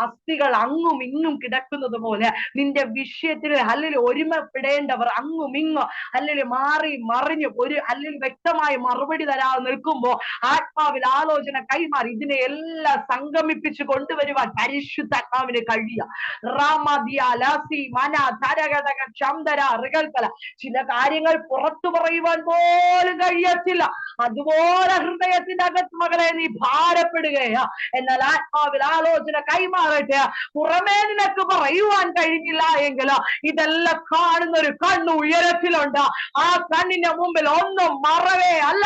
അസ്ഥികൾ അങ്ങും ഇങ്ങും കിടക്കുന്നത് പോലെ നിന്റെ വിഷയത്തിൽ അല്ലെങ്കിൽ ഒരുമപ്പെടേണ്ടവർ അങ്ങും ഇങ്ങും അല്ലെങ്കിൽ മാറി മറിഞ്ഞു അല്ലെങ്കിൽ വ്യക്തമായ മറുപടി തരാതെ നിൽക്കുമ്പോ ആത്മാവിൽ ആലോചന കൈമാറി ഇതിനെ എല്ലാം സംഗമിപ്പിച്ചു കൊണ്ടുവരുവാൻ പരിശുദ്ധാത്മാവിന് കഴിയുക. ചില കാര്യങ്ങൾ പുറത്തു പറയുവാൻ പോലും കഴിയത്തില്ല. അതുപോലെ ഹൃദയത്തിന്റെ അകത്ത് മകളെ നീ ഭാരപ്പെടുകയാ. എന്നാൽ ആത്മാവിൽ ആലോചന കൈമാറട്ടെ. പുറമേ നിനക്ക് പറയുവാൻ കഴിഞ്ഞില്ല എങ്കിൽ ഇതെല്ലാം കാണുന്ന ഒരു കണ്ണ് ഉയരത്തിലുണ്ട്. ആ കണ്ണിന്റെ മുമ്പിൽ ഒന്നും മറവേ അല്ല.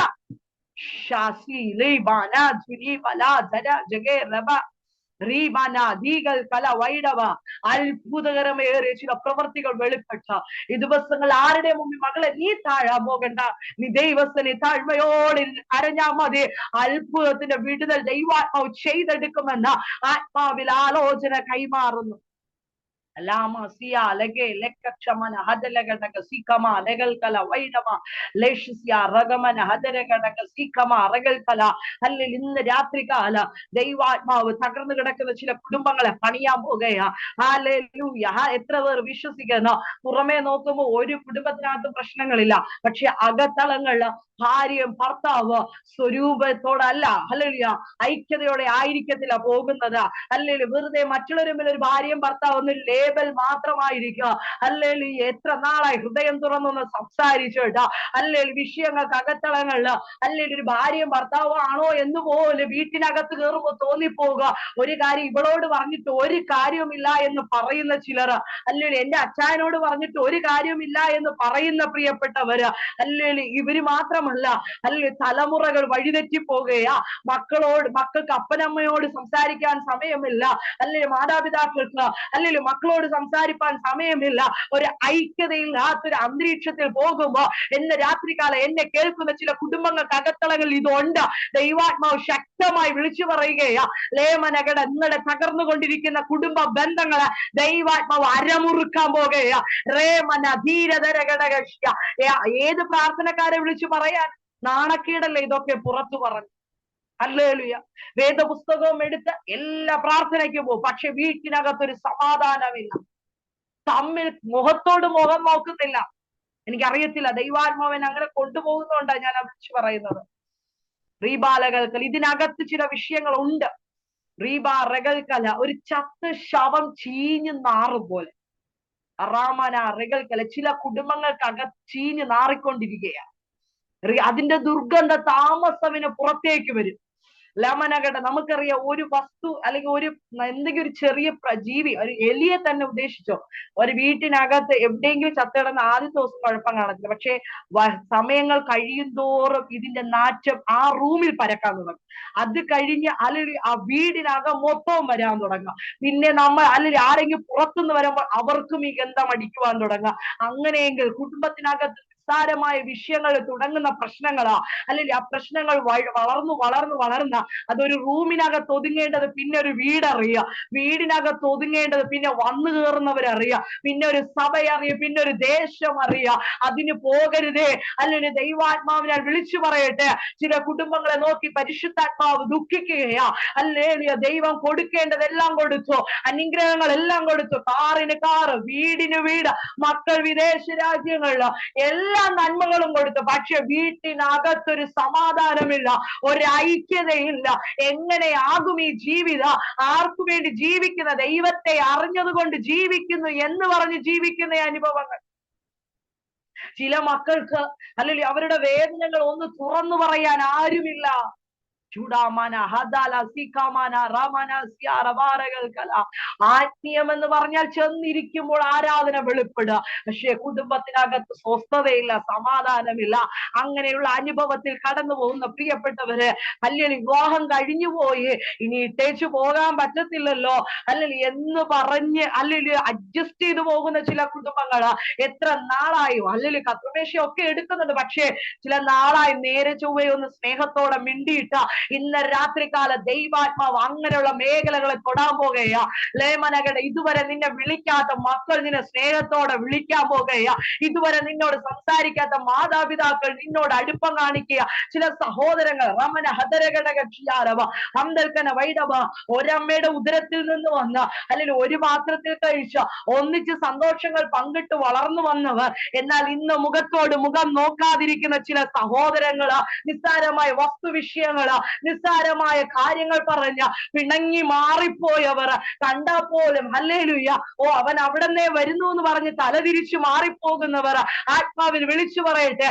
അത്ഭുതകരമേറിയ ചില പ്രവൃത്തികൾ വെളിപ്പെട്ട ഈ ദിവസങ്ങൾ ആരുടെ മുമ്പിൽ മകളെ നീ താഴാൻ പോകണ്ട. നീ ദൈവസ്ഥനെ താഴ്മയോടെ അരഞ്ഞാ മതി. അത്ഭുതത്തിന്റെ വിടുതൽ ദൈവാത്മാവ് ചെയ്തെടുക്കുമെന്ന് ആത്മാവിൽ ആലോചന കൈമാറുന്നു. ഇന്ന് രാത്രികാല ദൈവാത്മാവ് തകർന്നു കിടക്കുന്ന ചില കുടുംബങ്ങളെ പണിയാൻ പോകുകയാ. എത്ര പേർ വിശ്വസിക്കുന്നു? പുറമേ നോക്കുമ്പോൾ ഒരു കുടുംബത്തിനകത്ത് പ്രശ്നങ്ങളില്ല, പക്ഷെ അകത്തളങ്ങളില് ഭാര്യയും ഭർത്താവ് സ്വരൂപത്തോടല്ല, ഹല്ലേലൂയ, ഐക്യതയോടെ ആയിരിക്കത്തില്ല പോകുന്നത്. അല്ലെങ്കിൽ വെറുതെ മറ്റുള്ളവരുടെ മുമ്പിൽ ഒരു ഭാര്യയും ഭർത്താവ് ഒന്ന് ലേബൽ മാത്രമായിരിക്കുക. അല്ലെങ്കിൽ എത്ര നാളായി ഹൃദയം തുറന്നൊന്ന് സംസാരിച്ചിട്ട് അല്ലെങ്കിൽ വിഷയങ്ങൾക്ക് അകത്തളങ്ങളില് അല്ലെങ്കിൽ ഒരു ഭാര്യയും ഭർത്താവും ആണോ എന്ന് പോലെ വീട്ടിനകത്ത് കയറുമ്പോൾ തോന്നിപ്പോവുക. ഒരു കാര്യം ഇവളോട് പറഞ്ഞിട്ട് ഒരു കാര്യവുമില്ല എന്ന് പറയുന്ന ചിലർ, അല്ലെങ്കിൽ എന്റെ അച്ചായനോട് പറഞ്ഞിട്ട് ഒരു കാര്യവുമില്ല എന്ന് പറയുന്ന പ്രിയപ്പെട്ടവര്, അല്ലെങ്കിൽ ഇവര് മാത്രമല്ല, അല്ലെങ്കിൽ തലമുറകൾ വഴിതെറ്റി പോകുകയാ. മക്കൾക്ക് അപ്പനമ്മയോട് സംസാരിക്കാൻ സമയമില്ല, അല്ലെങ്കിൽ മാതാപിതാക്കൾക്ക് അല്ലെങ്കിൽ മക്കളോട് സംസാരിക്കാൻ സമയമില്ല. ഒരു ഐക്യതയില്ലാത്തൊരു അന്തരീക്ഷത്തിൽ പോകുമ്പോ എന്നെ രാത്രികാലം എന്നെ കേൾക്കുന്ന ചില കുടുംബങ്ങൾക്ക് അകത്തളങ്ങളിൽ ഇതുണ്ട്. ദൈവാത്മാവ് ശക്തമായി വിളിച്ചു പറയുകയാ, ലേമനകട നിങ്ങളുടെ തകർന്നുകൊണ്ടിരിക്കുന്ന കുടുംബ ബന്ധങ്ങളെ ദൈവാത്മാവ് അരമുറുക്കാൻ പോകുകയാ. റേമന ധീരതരകടക. ഏത് പ്രാർത്ഥനക്കാരെ വിളിച്ചു പറയാൻ? നാണക്കേടല്ലേ ഇതൊക്കെ പുറത്തു പറഞ്ഞു? ഹല്ലേലൂയ. വേദപുസ്തകവും എടുത്ത് എല്ലാ പ്രാർത്ഥനയ്ക്കും പോകും, പക്ഷെ വീട്ടിനകത്തൊരു സമാധാനമില്ല. തമ്മിൽ മുഖത്തോട് മുഖം നോക്കുന്നില്ല. എനിക്കറിയത്തില്ല, ദൈവാത്മാവൻ അങ്ങനെ കൊണ്ടുപോകുന്നതുകൊണ്ടാണ് ഞാൻ വിളിച്ചു പറയുന്നത്. റീബാലകൽക്കൽ ഇതിനകത്ത് ചില വിഷയങ്ങൾ ഉണ്ട്. റീബാറകൽക്കല ഒരു ചത്ത് ശവം ചീഞ്ഞു നാറും പോലെ. അറാമന റകൽക്കല ചില കുടുംബങ്ങൾക്കകത്ത് ചീഞ്ഞു നാറിക്കൊണ്ടിരിക്കുകയാണ്. അതിന്റെ ദുർഗന്ധ താമസവിന് പുറത്തേക്ക് വരും. ലമനകട നമുക്കറിയാം, ഒരു വസ്തു അല്ലെങ്കിൽ ഒരു എന്തെങ്കിലും ഒരു ചെറിയ ജീവി, ഒരു എലിയെ തന്നെ ഉദ്ദേശിച്ചോ, ഒരു വീട്ടിനകത്ത് എവിടെയെങ്കിലും ചത്തിടന്ന് ആദ്യത്തെ ദിവസം കുഴപ്പം കാണത്തില്ല, പക്ഷെ സമയങ്ങൾ കഴിയും തോറും ഇതിന്റെ നാറ്റം ആ റൂമിൽ പരക്കാൻ തുടങ്ങും. അത് കഴിഞ്ഞ് അല്ലെങ്കിൽ ആ വീടിനകം മൊത്തവും വരാൻ തുടങ്ങുക. പിന്നെ അല്ലെങ്കിൽ ആരെങ്കിലും പുറത്തുനിന്ന് വരുമ്പോൾ അവർക്കും ഈ ഗന്ധം അടിക്കുവാൻ തുടങ്ങുക. അങ്ങനെയെങ്കിൽ കുടുംബത്തിനകത്ത് നിസ്സാരമായ വിഷയങ്ങൾ തുടങ്ങുന്ന പ്രശ്നങ്ങളാ, അല്ലെങ്കിൽ ആ പ്രശ്നങ്ങൾ വളർന്ന് അതൊരു റൂമിനകത്ത് ഒതുങ്ങേണ്ടത് പിന്നെ ഒരു വീടറിയുക, വീടിനകത്ത് ഒതുങ്ങേണ്ടത് പിന്നെ വന്നു കയറുന്നവരറിയുക, പിന്നെ ഒരു സഭ അറിയുക, പിന്നെ ഒരു ദേശം അറിയുക. അതിന് പോകരുതേ. അല്ലെങ്കിൽ ദൈവാത്മാവിനെ വിളിച്ചു പറയട്ടെ, ചില കുടുംബങ്ങളെ നോക്കി പരിശുദ്ധാത്മാവ് ദുഃഖിക്കുകയാ. അല്ലെങ്കിൽ ദൈവം കൊടുക്കേണ്ടതെല്ലാം കൊടുത്തു, അനുഗ്രഹങ്ങളെല്ലാം കൊടുത്തു, കാറിന് കാറ്, വീടിന് വീട്, മക്കൾ വിദേശ രാജ്യങ്ങളില് എല്ലാ നന്മകളും കൊടുത്തു, പക്ഷെ വീട്ടിനകത്തൊരു സമാധാനമില്ല, ഒരു ഐക്യതയില്ല. എങ്ങനെയാകും ഈ ജീവിതം? ആർക്കു വേണ്ടി ജീവിക്കുന്ന? ദൈവത്തെ അറിഞ്ഞതുകൊണ്ട് ജീവിക്കുന്നു എന്ന് പറഞ്ഞ് ജീവിക്കുന്ന അനുഭവങ്ങൾ. ചില മക്കൾക്ക് അല്ലെങ്കിൽ അവരുടെ വേദനകൾ ഒന്ന് തുറന്നു പറയാൻ ആരുമില്ല. ആത്മീയം എന്ന് പറഞ്ഞാൽ ചെന്നിരിക്കുമ്പോൾ ആരാധന വെളിപ്പെടുക, പക്ഷെ കുടുംബത്തിനകത്ത് സ്വസ്ഥതയില്ല, സമാധാനമില്ല. അങ്ങനെയുള്ള അനുഭവത്തിൽ കടന്നു പോകുന്ന പ്രിയപ്പെട്ടവര്, അല്ലെങ്കിൽ വിവാഹം കഴിഞ്ഞുപോയി ഇനി ഇട്ടേച്ചു പോകാൻ പറ്റത്തില്ലല്ലോ, അല്ലെങ്കിൽ എന്ന് പറഞ്ഞ് അല്ലെങ്കിൽ അഡ്ജസ്റ്റ് ചെയ്തു പോകുന്ന ചില കുടുംബങ്ങള് എത്ര നാളായും അല്ലെങ്കിൽ കർമ്മേശയൊക്കെ എടുക്കുന്നുണ്ട്, പക്ഷേ ചില നാളായി നേരെ ചൊവ്വയൊന്ന് സ്നേഹത്തോടെ മിണ്ടിയിട്ട ഇന്ന് രാത്രികാല ദൈവാത്മാവ് അങ്ങനെയുള്ള മേഖലകളെ തൊടാൻ പോകുകയാ. ലേമനകട ഇതുവരെ നിന്നെ വിളിക്കാത്ത മക്കൾ നിന്നെ സ്നേഹത്തോടെ വിളിക്കാൻ പോകുകയാ. ഇതുവരെ നിന്നോട് സംസാരിക്കാത്ത മാതാപിതാക്കൾ നിന്നോട് അടുപ്പം കാണിക്കുക. ചില സഹോദരങ്ങൾ റമന ഹദരഘടക ക്ഷാരവ അന്തൽക്കന വൈഡവ ഒരമ്മയുടെ ഉദരത്തിൽ നിന്ന് വന്ന അല്ലെങ്കിൽ ഒരു പാത്രത്തിൽ കഴിച്ച ഒന്നിച്ച് സന്തോഷങ്ങൾ പങ്കിട്ട് വളർന്നു വന്നവർ, എന്നാൽ ഇന്ന് മുഖത്തോട് മുഖം നോക്കാതിരിക്കുന്ന ചില സഹോദരങ്ങള്, നിസ്സാരമായ വസ്തുവിഷയങ്ങള്, നിസ്സാരമായ കാര്യങ്ങൾ പറഞ്ഞ പിണങ്ങി മാറിപ്പോയവർ, കണ്ടാ പോലും ഹല്ലേലൂയ അവൻ അവിടെന്നേ വരുന്നു എന്ന് പറഞ്ഞ് തലതിരിച്ചു മാറിപ്പോകുന്നവർ, ആത്മാവിൽ വിളിച്ചു പറയട്ടെ,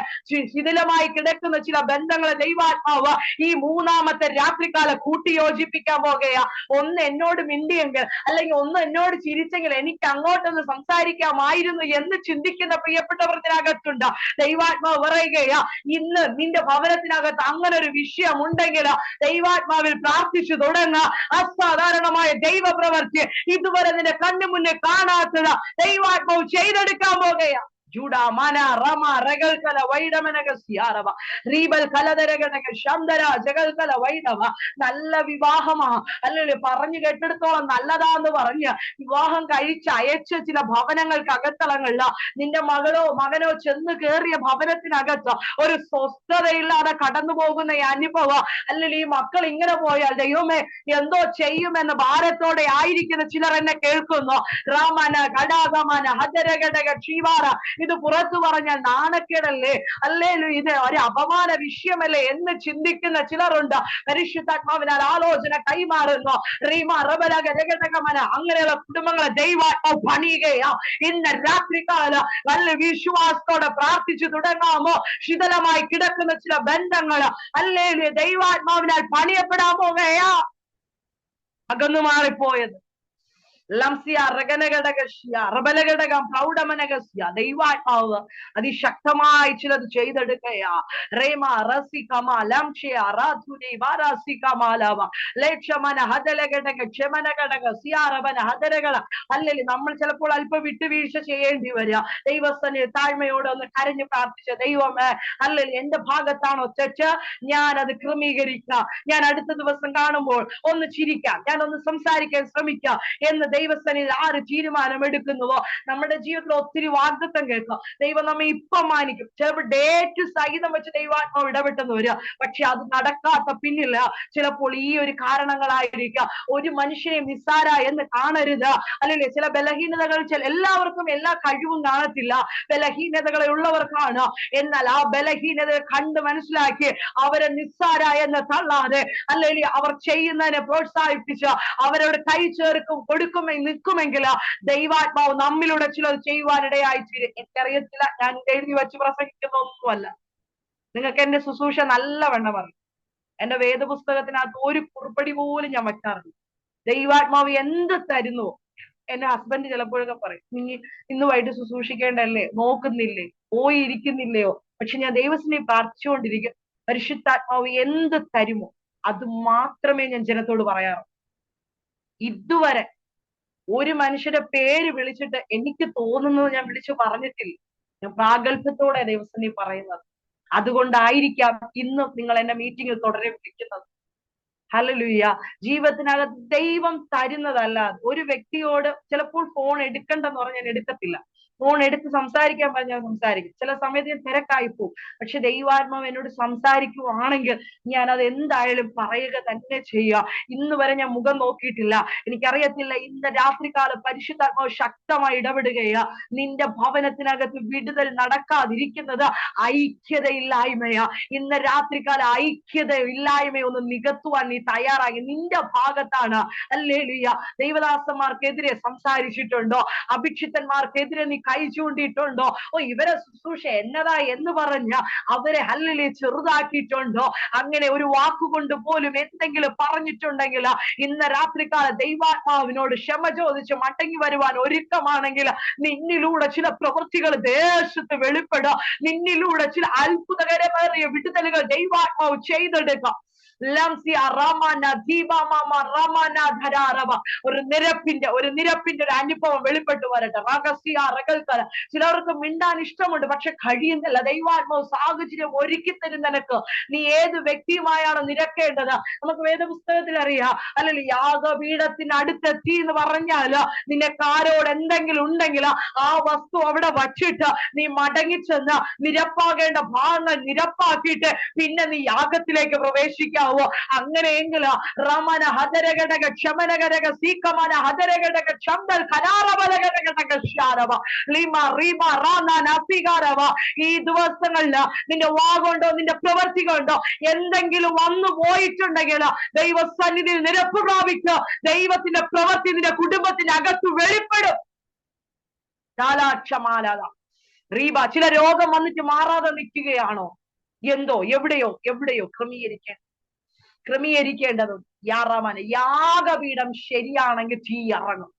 ശിഥിലമായി കിടക്കുന്ന ചില ബന്ധങ്ങളെ ദൈവാത്മാവ് ഈ മൂന്നാമത്തെ രാത്രികാല കൂട്ടിയോജിപ്പിക്കാൻ പോകുകയാ. ഒന്ന് എന്നോട് മിണ്ടിയെങ്കിൽ അല്ലെങ്കിൽ ഒന്ന് എന്നോട് ചിരിച്ചെങ്കിൽ എനിക്ക് അങ്ങോട്ടൊന്ന് സംസാരിക്കാമായിരുന്നു എന്ന് ചിന്തിക്കുന്ന പ്രിയപ്പെട്ടവർക്കകത്തുണ്ട്. ദൈവാത്മാവ് പറയുകയാ, ഇന്ന് നിന്റെ ഭവനത്തിനകത്ത് അങ്ങനെ ഒരു വിഷയം ഉണ്ടെങ്കിൽ ദൈവാത്മാവിൽ പ്രാർത്ഥിച്ചു തുടങ്ങുക. അസാധാരണമായ ദൈവപ്രവൃത്തി ഇതുവരെ നിന്റെ കണ്ണു മുന്നേ കാണാത്തത് ദൈവാത്മാവ് ചെയ്തെടുക്കാൻ പോകുകയാ. ജൂഡാമന റമ റഗൽകല വൈഡമനക സിയാറവ റീബൽ കലദരഗണക ശംദര ജഗൽകല വൈഡവ. നല്ല വിവാഹമാ അല്ലെങ്കിൽ പറഞ്ഞു കേട്ടെടുത്തോളം നല്ലതാന്ന് പറഞ്ഞ് വിവാഹം കഴിച്ച് അയച്ച ചില ഭവനങ്ങൾക്ക് അകത്തളങ്ങളില നിന്റെ മകളോ മകനോ ചെന്ന് കയറിയ ഭവനത്തിനകത്ത് ഒരു സ്വസ്ഥതയില്ലാതെ കടന്നു പോകുന്ന ഈ അനുഭവം, അല്ലെങ്കിൽ ഈ മക്കൾ ഇങ്ങനെ പോയാൽ ദൈവമേ എന്തോ ചെയ്യുമെന്ന് ഭാരത്തോടെ ആയിരിക്കുന്ന ചിലർ എന്നെ കേൾക്കുന്നു. രാമന ഘടാകമന ഹദരഘടക ക്ഷീവാറ, ഇത് പുറത്തു പറഞ്ഞാൽ നാണക്കേടല്ലേ, അല്ലേലും ഇത് ഒരു അപമാന വിഷയമല്ലേ എന്ന് ചിന്തിക്കുന്ന ചിലരുണ്ട്. പരിശുദ്ധാത്മാവിനാൽ ആലോചന കൈമാറുന്നു. റീമ റബലഗരകടകമന അങ്ങനെയുള്ള കുടുംബങ്ങളെ ദൈവാത്മാവ് പണിയുകയാ. ഇന്ന് രാത്രികാല നല്ല വിശ്വാസത്തോടെ പ്രാർത്ഥിച്ചു തുടങ്ങാമോ? ശിഥിലമായി കിടക്കുന്ന ചില ബന്ധങ്ങള് അല്ലേലും ദൈവാത്മാവിനാൽ പണിയപ്പെടാൻ പോകുകയാ. അകന്നു മാറിപ്പോയത് ദൈവാത്മാവ് അതിശക്തമായി ചിലത് ചെയ്തെടുക്കയാ. അല്ലെങ്കിൽ നമ്മൾ ചിലപ്പോൾ അല്പം വിട്ടുവീഴ്ച ചെയ്യേണ്ടി വരിക. ദൈവസ്ഥനെ താഴ്മയോടെ ഒന്ന് കരഞ്ഞു പ്രാർത്ഥിച്ച ദൈവമേ, അല്ലെങ്കിൽ എന്റെ ഭാഗത്താണോ തെറ്റ്, ഞാൻ അത് ക്രമീകരിക്കാം, ഞാൻ അടുത്ത ദിവസം കാണുമ്പോൾ ഒന്ന് ചിരിക്കാം, ഞാൻ ഒന്ന് സംസാരിക്കാൻ ശ്രമിക്കാം എന്ന് ദൈവസ്ഥനിൽ ആര് തീരുമാനം എടുക്കുന്നുവോ, നമ്മുടെ ജീവിതത്തിൽ ഒത്തിരി വാഗ്ദത്തം കേൾക്കാം. ദൈവം നമ്മെ ഇപ്പം മാനിക്കും. ചിലപ്പോൾ ഡേറ്റ് സഹിതം വെച്ച് ദൈവാത്മാവ് ഇടപെട്ടെന്ന് വരിക, പക്ഷെ അത് നടക്കാത്ത പിന്നില്ല ചിലപ്പോൾ ഈ ഒരു കാരണങ്ങളായിരിക്കാം. ഒരു മനുഷ്യനെ നിസ്സാര എന്ന് കാണരുത്. അല്ലെങ്കിൽ ചില ബലഹീനതകൾ എല്ലാവർക്കും എല്ലാ കഴിവും കാണത്തില്ല, ബലഹീനതകളെ ഉള്ളവർക്കാണ്. എന്നാൽ ആ ബലഹീനത കണ്ട് മനസ്സിലാക്കി അവരെ നിസ്സാര എന്ന് തള്ളാതെ, അല്ലെങ്കിൽ അവർ ചെയ്യുന്നതിനെ പ്രോത്സാഹിപ്പിച്ച് അവരോട് കൈ ചേർക്കും കൊടുക്കുമെങ്കിൽ നിൽക്കുമെങ്കിൽ ദൈവാത്മാവ് നമ്മിലൂടെ ചിലത് ചെയ്യുവാനിടയായി തീരും. എനിക്കറിയത്തില്ല, ഞാൻ എഴുതി വെച്ച് പ്രസംഗിക്കുന്ന ഒന്നുമല്ല. നിങ്ങൾക്ക് എന്റെ ശുശ്രൂഷ നല്ലവണ്ണം അറിയും. എന്റെ വേദപുസ്തകത്തിനകത്ത് ഒരു കുറിപ്പടി പോലും ഞാൻ വെക്കാറില്ല. ദൈവാത്മാവ് എന്ത് തരുന്നു, എന്റെ ഹസ്ബൻഡ് ചിലപ്പോഴൊക്കെ പറയും, നീ ഇന്ന് വൈകിട്ട് ശുശ്രൂഷിക്കേണ്ടല്ലേ, നോക്കുന്നില്ലേ, പോയിരിക്കുന്നില്ലയോ? പക്ഷെ ഞാൻ ദൈവത്തിനെ പ്രാർത്ഥിച്ചുകൊണ്ടിരിക്കും. പരിശുദ്ധാത്മാവ് എന്ത് തരുമോ അത് മാത്രമേ ഞാൻ ജനത്തോട് പറയാറുള്ളൂ. ഇതുവരെ ഒരു മനുഷ്യന്റെ പേര് വിളിച്ചിട്ട് എനിക്ക് തോന്നുന്നത് ഞാൻ വിളിച്ചു പറഞ്ഞിട്ടില്ല. ഞാൻ പ്രാഗൽഭ്യത്തോടെ ദൈവസന്നിധി പറയുന്നത്. അതുകൊണ്ടായിരിക്കാം ഇന്ന് നിങ്ങൾ എന്നെ മീറ്റിംഗിൽ തുടരെ വിളിക്കുന്നത്. ഹല്ലേലൂയ. ജീവിതത്തിനകത്ത് ദൈവം തരുന്നതല്ല. ഒരു വ്യക്തിയോട് ചിലപ്പോൾ ഫോൺ എടുക്കണ്ടെന്ന് പറഞ്ഞാൽ ഞാൻ എടുക്കത്തില്ല. ഫോൺ എടുത്ത് സംസാരിക്കാൻ പറഞ്ഞാൽ സംസാരിക്കും. ചില സമയത്ത് ഞാൻ തിരക്കായി പോകും. പക്ഷെ ദൈവാത്മാവ് എന്നോട് സംസാരിക്കുവാണെങ്കിൽ ഞാൻ അത് എന്തായാലും പറയുക തന്നെ ചെയ്യുക. ഇന്ന് വരെ ഞാൻ മുഖം നോക്കിയിട്ടില്ല. എനിക്കറിയത്തില്ല, ഇന്ന് രാത്രികാലം പരിശുദ്ധാത്മാവ് ശക്തമായി ഇടപെടുകയാ. നിന്റെ ഭവനത്തിനകത്ത് വിടുതൽ നടക്കാതിരിക്കുന്നത് ഐക്യതയില്ലായ്മയാ. ഇന്ന് രാത്രികാല ഐക്യത ഇല്ലായ്മയൊന്ന് നികത്തുവാൻ നീ തയ്യാറായി. നിന്റെ ഭാഗത്താണ് ഹല്ലേലൂയ. ദൈവദാസന്മാർക്കെതിരെ സംസാരിച്ചിട്ടുണ്ടോ? അഭിഷിക്തന്മാർക്കെതിരെ നീ കൈ ചൂണ്ടിയിട്ടുണ്ടോ? ഓ, ഇവരെ ശുശ്രൂഷ എന്നതാ എന്ന് പറഞ്ഞ് അവരെ ഹല്ലേലൂയ ചെറുതാക്കിയിട്ടുണ്ടോ? അങ്ങനെ ഒരു വാക്കുകൊണ്ട് പോലും എന്തെങ്കിലും പറഞ്ഞിട്ടുണ്ടെങ്കിൽ ഇന്ന് രാത്രികാല ദൈവാത്മാവിനോട് ക്ഷമ ചോദിച്ച് മടങ്ങി വരുവാൻ ഒരുക്കമാണെങ്കിൽ നിന്നിലൂടെ ചില പ്രവൃത്തികൾ ദേശത്ത് വെളിപ്പെടുക, നിന്നിലൂടെ ചില അത്ഭുതകരമേറിയ വിടുതലുകൾ ദൈവാത്മാവ് ചെയ്തെടുക്കാം. ഒരു നിരപ്പിന്റെ ഒരു അനുഭവം വെളിപ്പെട്ടു വരട്ടെ. ചിലർക്ക് മിണ്ടാൻ ഇഷ്ടമുണ്ട്, പക്ഷെ കഴിയുന്നില്ല. ദൈവാത്മാവ് സാഹചര്യം ഒരുക്കി തരും നിനക്ക്. നീ ഏത് വ്യക്തിയുമായാണ് നിരക്കേണ്ടത്? നമുക്ക് വേദപുസ്തകത്തിൽ അറിയാം, അല്ലെങ്കിൽ യാഗപീഠത്തിന് അടുത്തെത്തി എന്ന് പറഞ്ഞാല് നിനക്കാരോട് എന്തെങ്കിലും ഉണ്ടെങ്കിൽ ആ വസ്തു അവിടെ വച്ചിട്ട് നീ മടങ്ങിച്ചെന്ന് നിരപ്പാകേണ്ട ഭാഗങ്ങൾ നിരപ്പാക്കിയിട്ട് പിന്നെ നീ യാഗത്തിലേക്ക് പ്രവേശിക്കാവോ? അങ്ങനെയെങ്കിൽ റമന ഹദരഘടക ക്ഷമനഘടക സീക്കമന ഹദരഘടക ക്ഷമൽ കരാറബലഘടക ശാരവ ലിമ റീമ റാന നസികാരവ. ഈ ദിവസങ്ങളിൽ നിന്റെ വാഗുണ്ടോ, നിന്റെ പ്രവൃത്തി കൊണ്ടോ എന്തെങ്കിലും വന്നു പോയിട്ടുണ്ടെങ്കിൽ ദൈവസന്നിധിയിൽ നിരപ്പ് പ്രാപിക്കുക. ദൈവത്തിന്റെ പ്രവൃത്തി നിന്റെ കുടുംബത്തിന്റെ അകത്ത് വെളിപ്പെടും. റീബ, ചില രോഗം വന്നിട്ട് മാറാതെ നിൽക്കുകയാണോ? എന്തോ എവിടെയോ ക്രമീകരിക്കേണ്ടതും. യാഗപീഠം ശരിയാണെങ്കിൽ തീ ഇറങ്ങും.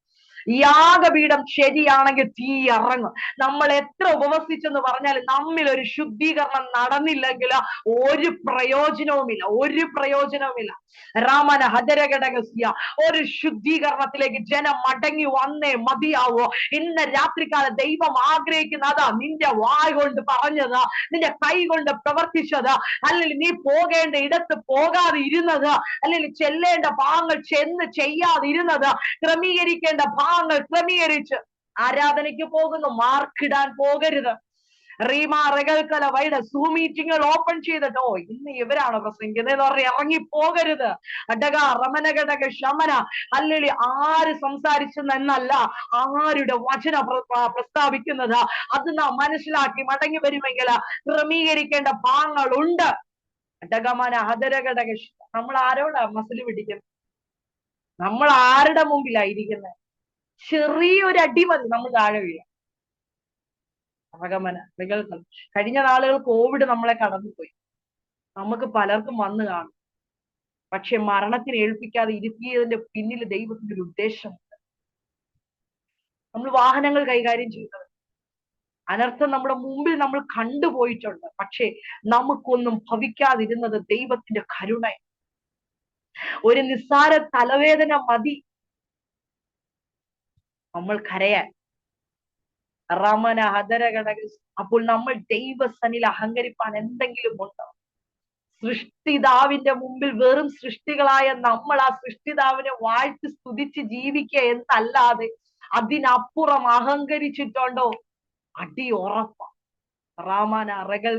യാഗപീഠം ശരിയാണെങ്കിൽ തീ ഇറങ്ങും. നമ്മൾ എത്ര ഉപവസിച്ചെന്ന് പറഞ്ഞാൽ നമ്മിൽ ഒരു ശുദ്ധീകരണം നടന്നില്ലെങ്കിൽ ഒരു പ്രയോജനവുമില്ല. രാമന ഹദരഘടകസ്യ ഒരു ശുദ്ധീകരണത്തിലേക്ക് ജനം മടങ്ങി വന്നേ മതിയാവോ. ഇന്ന് രാത്രികാല ദൈവം ആഗ്രഹിക്കുന്ന അതാ, നിന്റെ വായ് കൊണ്ട് പറഞ്ഞത്, നിന്റെ കൈ കൊണ്ട് പ്രവർത്തിച്ചത്, അല്ലെങ്കിൽ നീ പോകേണ്ട ഇടത്ത് പോകാതെ ഇരുന്നത്, അല്ലെങ്കിൽ ചെല്ലേണ്ട ഭാഗങ്ങൾ ചെന്ന് ചെയ്യാതെ ഇരുന്നത്, ക്രമീകരിക്കേണ്ട ഭാഗങ്ങൾ ക്രമീകരിച്ച് ആരാധനയ്ക്ക് പോകുന്നു, മാർക്കിടാൻ പോകരുത്. റീമാ റെഗൽക്കല വൈഡ സൂം മീറ്റിങ്ങൾ ഓപ്പൺ ചെയ്തിട്ടോ ഇന്ന് ഇവരാണ് പ്രസംഗിക്കുന്നത് പറഞ്ഞ് ഇറങ്ങി പോകരുത്. അടക റമനഘടക ശമന അല്ലെങ്കിൽ ആര് സംസാരിച്ചെന്നല്ല, ആരുടെ വചന പ്രസ്താവിക്കുന്നത് അത് നാം മനസ്സിലാക്കി മടങ്ങി വരുമെങ്കിൽ ക്രമീകരിക്കേണ്ട ഭാഗങ്ങളുണ്ട്. അടകമന ഹദരഘടക. നമ്മൾ ആരോടാ മസിൽ പിടിക്കുന്നത്? നമ്മൾ ആരുടെ മുമ്പിലായിരിക്കുന്നത്? ചെറിയൊരു അടി മതി നമ്മൾ താഴെ വീഴാം. കഴിഞ്ഞ നാളുകൾ കോവിഡ് നമ്മളെ കടന്നുപോയി. നമുക്ക് പലർക്കും വന്നു കാണും. പക്ഷെ മരണത്തിന് ഏൽപ്പിക്കാതെ ഇരുത്തിയതിന്റെ പിന്നിൽ ദൈവത്തിന്റെ ഒരു ഉദ്ദേശമുണ്ട്. നമ്മൾ വാഹനങ്ങൾ കൈകാര്യം ചെയ്യുന്നത്, അനർത്ഥം നമ്മുടെ മുമ്പിൽ നമ്മൾ കണ്ടുപോയിട്ടുണ്ട്. പക്ഷെ നമുക്കൊന്നും ഭവിക്കാതിരുന്നത് ദൈവത്തിന്റെ കരുണ. ഒരു നിസ്സാര തലവേദന മതി നമ്മൾ കരയാൻ. റമന ഹദരഘടക. അപ്പോൾ നമ്മൾ ദൈവസനിൽ അഹങ്കരിപ്പാൻ എന്തെങ്കിലും ഉണ്ടോ? സൃഷ്ടിതാവിന്റെ മുമ്പിൽ വെറും സൃഷ്ടികളായ നമ്മൾ ആ സൃഷ്ടിതാവിനെ വാഴ്ത്തി സ്തുതിച്ച് ജീവിക്കുക എന്നല്ലാതെ അതിനപ്പുറം അഹങ്കരിച്ചിട്ടുണ്ടോ? അടി ഉറപ്പാ. റാമാന റഗൽ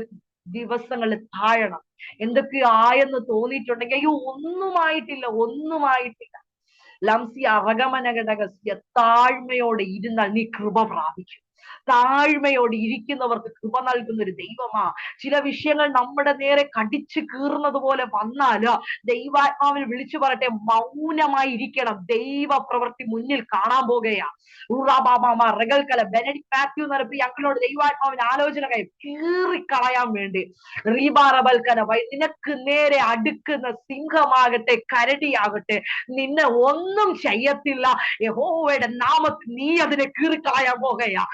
ദിവസങ്ങൾ താഴണം. എന്തൊക്കെയോ ആയെന്ന് തോന്നിയിട്ടുണ്ടെങ്കിൽ അയ്യോ ഒന്നുമായിട്ടില്ല. ലംസി അറകമനഘടകസ്യ. താഴ്മയോടെ ഇരുന്നാൽ നീ കൃപ പ്രാപിക്കും. താഴ്മയോട് ഇരിക്കുന്നവർക്ക് കൃപ നൽകുന്ന ഒരു ദൈവമാ. ചില വിഷയങ്ങൾ നമ്മുടെ നേരെ കടിച്ചു കീറുന്നത് പോലെ വന്നാല് ദൈവാത്മാവിൽ വിളിച്ചു പറയട്ടെ, മൗനമായി ഇരിക്കണം. ദൈവ പ്രവൃത്തി മുന്നിൽ കാണാൻ പോകുകയാ. റഗൽക്കല ബെനഡിക്ട് മാത്യു നടപ്പി ഞങ്ങളോട് ദൈവാത്മാവിന് ആലോചന കീറിക്കളയാൻ വേണ്ടി റീബാറബൽക്കല നിനക്ക് നേരെ അടുക്കുന്ന സിംഹമാകട്ടെ കരടിയാകട്ടെ നിന്നെ ഒന്നും ചെയ്യത്തില്ല. യഹോവയുടെ നാമത്തിൽ നീ അതിനെ കീറിക്കളയാൻ പോകുകയാ.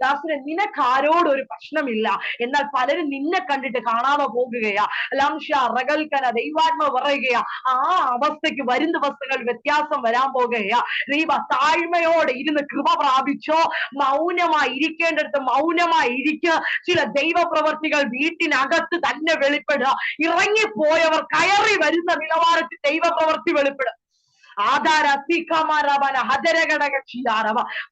ദാസിനെ നിനക്ക് ആരോടും ഒരു പ്രശ്നമില്ല, എന്നാൽ പലരും നിന്നെ കണ്ടിട്ട് കാണാതെ പോകുകയാ. ലംഷ ദൈവാത്മ പറയുകയാ, ആ അവസ്ഥയ്ക്ക് വരും ദിവസങ്ങൾ വ്യത്യാസം വരാൻ പോകുകയാ. ദൈവ താഴ്മയോടെ ഇരുന്ന് കൃപ പ്രാപിച്ചോ. മൗനമായി ഇരിക്കേണ്ടടുത്ത് മൗനമായി ഇരിക്കുക. ചില ദൈവ പ്രവർത്തികൾ വീട്ടിനകത്ത് തന്നെ വെളിപ്പെടുക. ഇറങ്ങിപ്പോയവർ കയറി വരുന്ന നിലവാരത്തിൽ ദൈവ പ്രവർത്തി വെളിപ്പെടുക.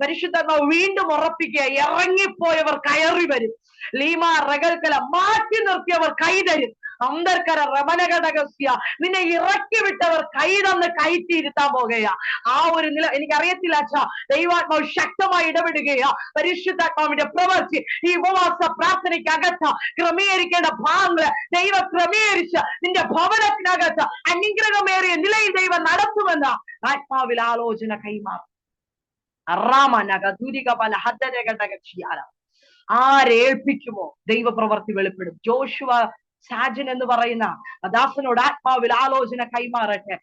പരിശുദ്ധ വീണ്ടും ഉറപ്പിക്കുക, ഇറങ്ങിപ്പോയവർ കയറി വരും. ലീമാ റഗൽക്കല മാറ്റി നിർത്തിയവർ കൈതരും. അന്തർക്കര റമനഘടകസ്യ നിന്നെ ഇറക്കി വിട്ടവർ കൈ തന്ന് കയറ്റിയിരുത്താൻ പോകുകയാ. ആ ഒരു നില എനിക്കറിയത്തില്ല അച്ഛാ. ദൈവാത്മാവ് ശക്തമായി ഇടപെടുകയാ. പരിശുദ്ധാത്മാവിന്റെ പ്രവൃത്തി ഈ ഉപവാസ പ്രാർത്ഥനയ്ക്കകത്ത് ക്രമീകരിക്കേണ്ട ഭാഗങ്ങള് ദൈവം ക്രമീകരിച്ച് നിന്റെ ഭവനത്തിനകത്ത് അനുഗ്രഹമേറിയ നിലയിൽ ദൈവം നടത്തുമെന്ന് ആത്മാവിൽ ആലോചന കൈമാറും. ആരേൽപ്പിക്കുമോ ദൈവപ്രവർത്തി വെളിപ്പെടും. ജോഷുവ സാജൻ എന്ന് പറയുന്ന ദാസനോട് ആത്മാവിൽ ആലോചന കൈമാറട്ടെ.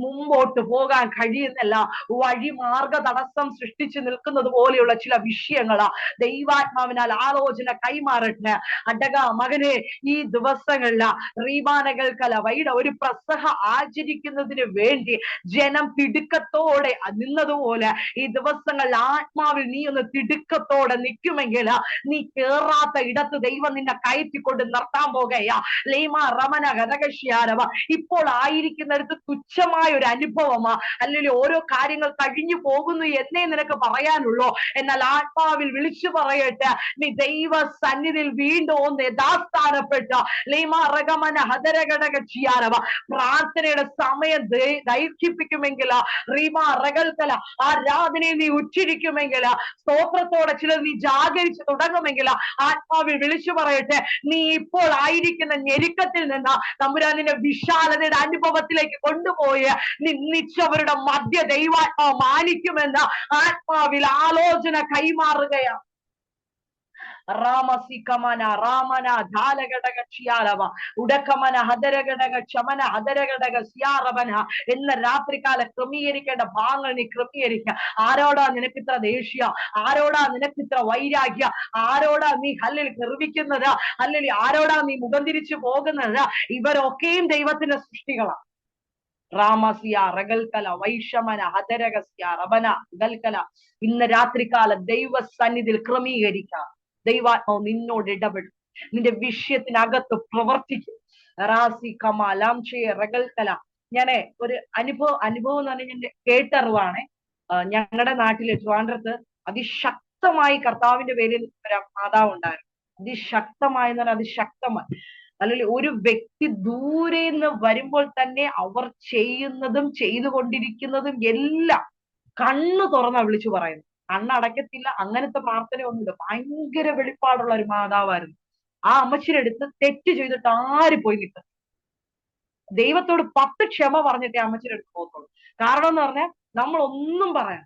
മുമ്പോട്ട് പോകാൻ കഴിയുന്നില്ല, വഴിമാർഗ തടസ്സം സൃഷ്ടിച്ചു നിൽക്കുന്നത് പോലെയുള്ള ചില വിഷയങ്ങളാ ദൈവാത്മാവിനാൽ ആലോചന കൈമാറട്ടെ. മകനെ, ഈ ദിവസങ്ങളില് റീമാനകൾക്കല വൈഡ ഒരു പ്രസഹ ആചരിക്കുന്നതിന് വേണ്ടി ജനം തിടുക്കത്തോടെ നിന്നതുപോലെ ഈ ദിവസങ്ങളിൽ ആത്മാവിൽ നീ ഒന്ന് തിടുക്കത്തോടെ നിൽക്കുമെങ്കിൽ നീ കേറാത്ത ഇടത്ത് ദൈവം നിന്നെ കയറ്റിക്കൊണ്ട് നിർത്താൻ പോകുകയാ. ലീമ റമന ഗതകശ്യാരവ ഇപ്പോൾ ആയിരിക്കുന്നിടത്ത് തുച്ഛമായ ഒരു അനുഭവമാ, അല്ലെങ്കിൽ ഓരോ കാര്യങ്ങൾ കഴിഞ്ഞു പോകുന്നു എന്നേ നിനക്ക് പറയാനുള്ളൂ. എന്നാൽ ആത്മാവിൽ വിളിച്ചു പറയട്ടെ, നീ ദൈവ സന്നിധിയിൽ വീണ്ടും ഒന്ന് യഥാസ്ഥാനപ്പെട്ട ലീമ റഗമന ഹതരഘടകശ്യാരവ പ്രാർത്ഥനയുടെ സമയം ദൈർഘിപ്പിക്കുമെങ്കിൽ, റീമ റഗൽക്കല ആരാധനയെ നീ ഉച്ചരിക്കുമെങ്കിൽ, സ്തോത്രത്തോടെ ചിലർ നീ ജാഗരിച്ച് തുടങ്ങുമെങ്കിൽ, ആത്മാവിൽ വിളിച്ചു പറയട്ടെ, നീ ഇപ്പോൾ ആയിരിക്കുന്ന ഞെരുക്കത്തിൽ നിന്ന് തമ്പുരാനിന്റെ വിശാലതയുടെ അനുഭവത്തിലേക്ക് കൊണ്ടുപോയി നിന്നിച്ചവരുടെ മധ്യ ദൈവാത്മാവ് മാനിക്കുമെന്ന് ആത്മാവിൽ ആലോചന കൈമാറുകയാണ്. രാമസികമന രാമന ധാലഘടകക്ഷിയാരവ ഉടക്കമന ഹദരഘടക ക്ഷമന ഹദരഘടക സിയാറവന എന്ന രാത്രികാല ക്രമീകരിക്കേണ്ട ഭാഗങ്ങൾ നീ ക്രമീകരിക്കുക. ആരോടാ നിനക്കിത്ര ദേഷ്യ, ആരോടാ നിനക്കിത്ര വൈരാഗ്യ, ആരോടാ നീ ഹല്ലിൽ ഗർവിക്കുന്നത്, അല്ലെങ്കിൽ ആരോടാ നീ മുഖം തിരിച്ചു പോകുന്നത്? ഇവരൊക്കെയും ദൈവത്തിന്റെ സൃഷ്ടികളാണ്. രാമസിയ റഗൽക്കല വൈഷമന ഹദരകസ്യ റബന ഗൽക്കല ഇന്ന് രാത്രികാല ദൈവ സന്നിധിയിൽ ക്രമീകരിക്കാം. ദൈവാത്മാവ് നിന്നോട് ഇടപെടും, നിന്റെ വിഷയത്തിനകത്ത് പ്രവർത്തിക്കും. റാസി കമാലാം ചെയ്യ റഗൽക്കല. ഞാന് ഒരു അനുഭവം എന്ന് പറഞ്ഞാൽ ഞാൻ കേട്ടറിവാണ്. ഞങ്ങളുടെ നാട്ടില് ട്രിവാൻഡ്രത്ത് അതിശക്തമായി കർത്താവിന്റെ പേരിൽ ഒരു മാതാവ് ഉണ്ടായിരുന്നു. അതിശക്തമായെന്ന് പറഞ്ഞാൽ അതിശക്തമായി, അല്ലെങ്കിൽ ഒരു വ്യക്തി ദൂരെ നിന്ന് വരുമ്പോൾ തന്നെ അവർ ചെയ്യുന്നതും ചെയ്തുകൊണ്ടിരിക്കുന്നതും എല്ലാം കണ്ണു തുറന്നാ വിളിച്ചു പറയുന്നു. കണ്ണടക്കത്തില്ല, അങ്ങനത്തെ പ്രാർത്ഥനയൊന്നുമില്ല. ഭയങ്കര വെളിപ്പാടുള്ള ഒരു മാതാവായിരുന്നു. ആ അമ്മച്ചിയുടെ അടുത്ത് തെറ്റ് ചെയ്തിട്ട് ആര് പോയി നിൽക്കും? ദൈവത്തോട് 10 ക്ഷമ പറഞ്ഞിട്ടേ അമ്മച്ചിയുടെ അടുത്ത് പോകത്തുള്ളൂ. കാരണം എന്ന് പറഞ്ഞാൽ നമ്മൾ ഒന്നും പറയാം,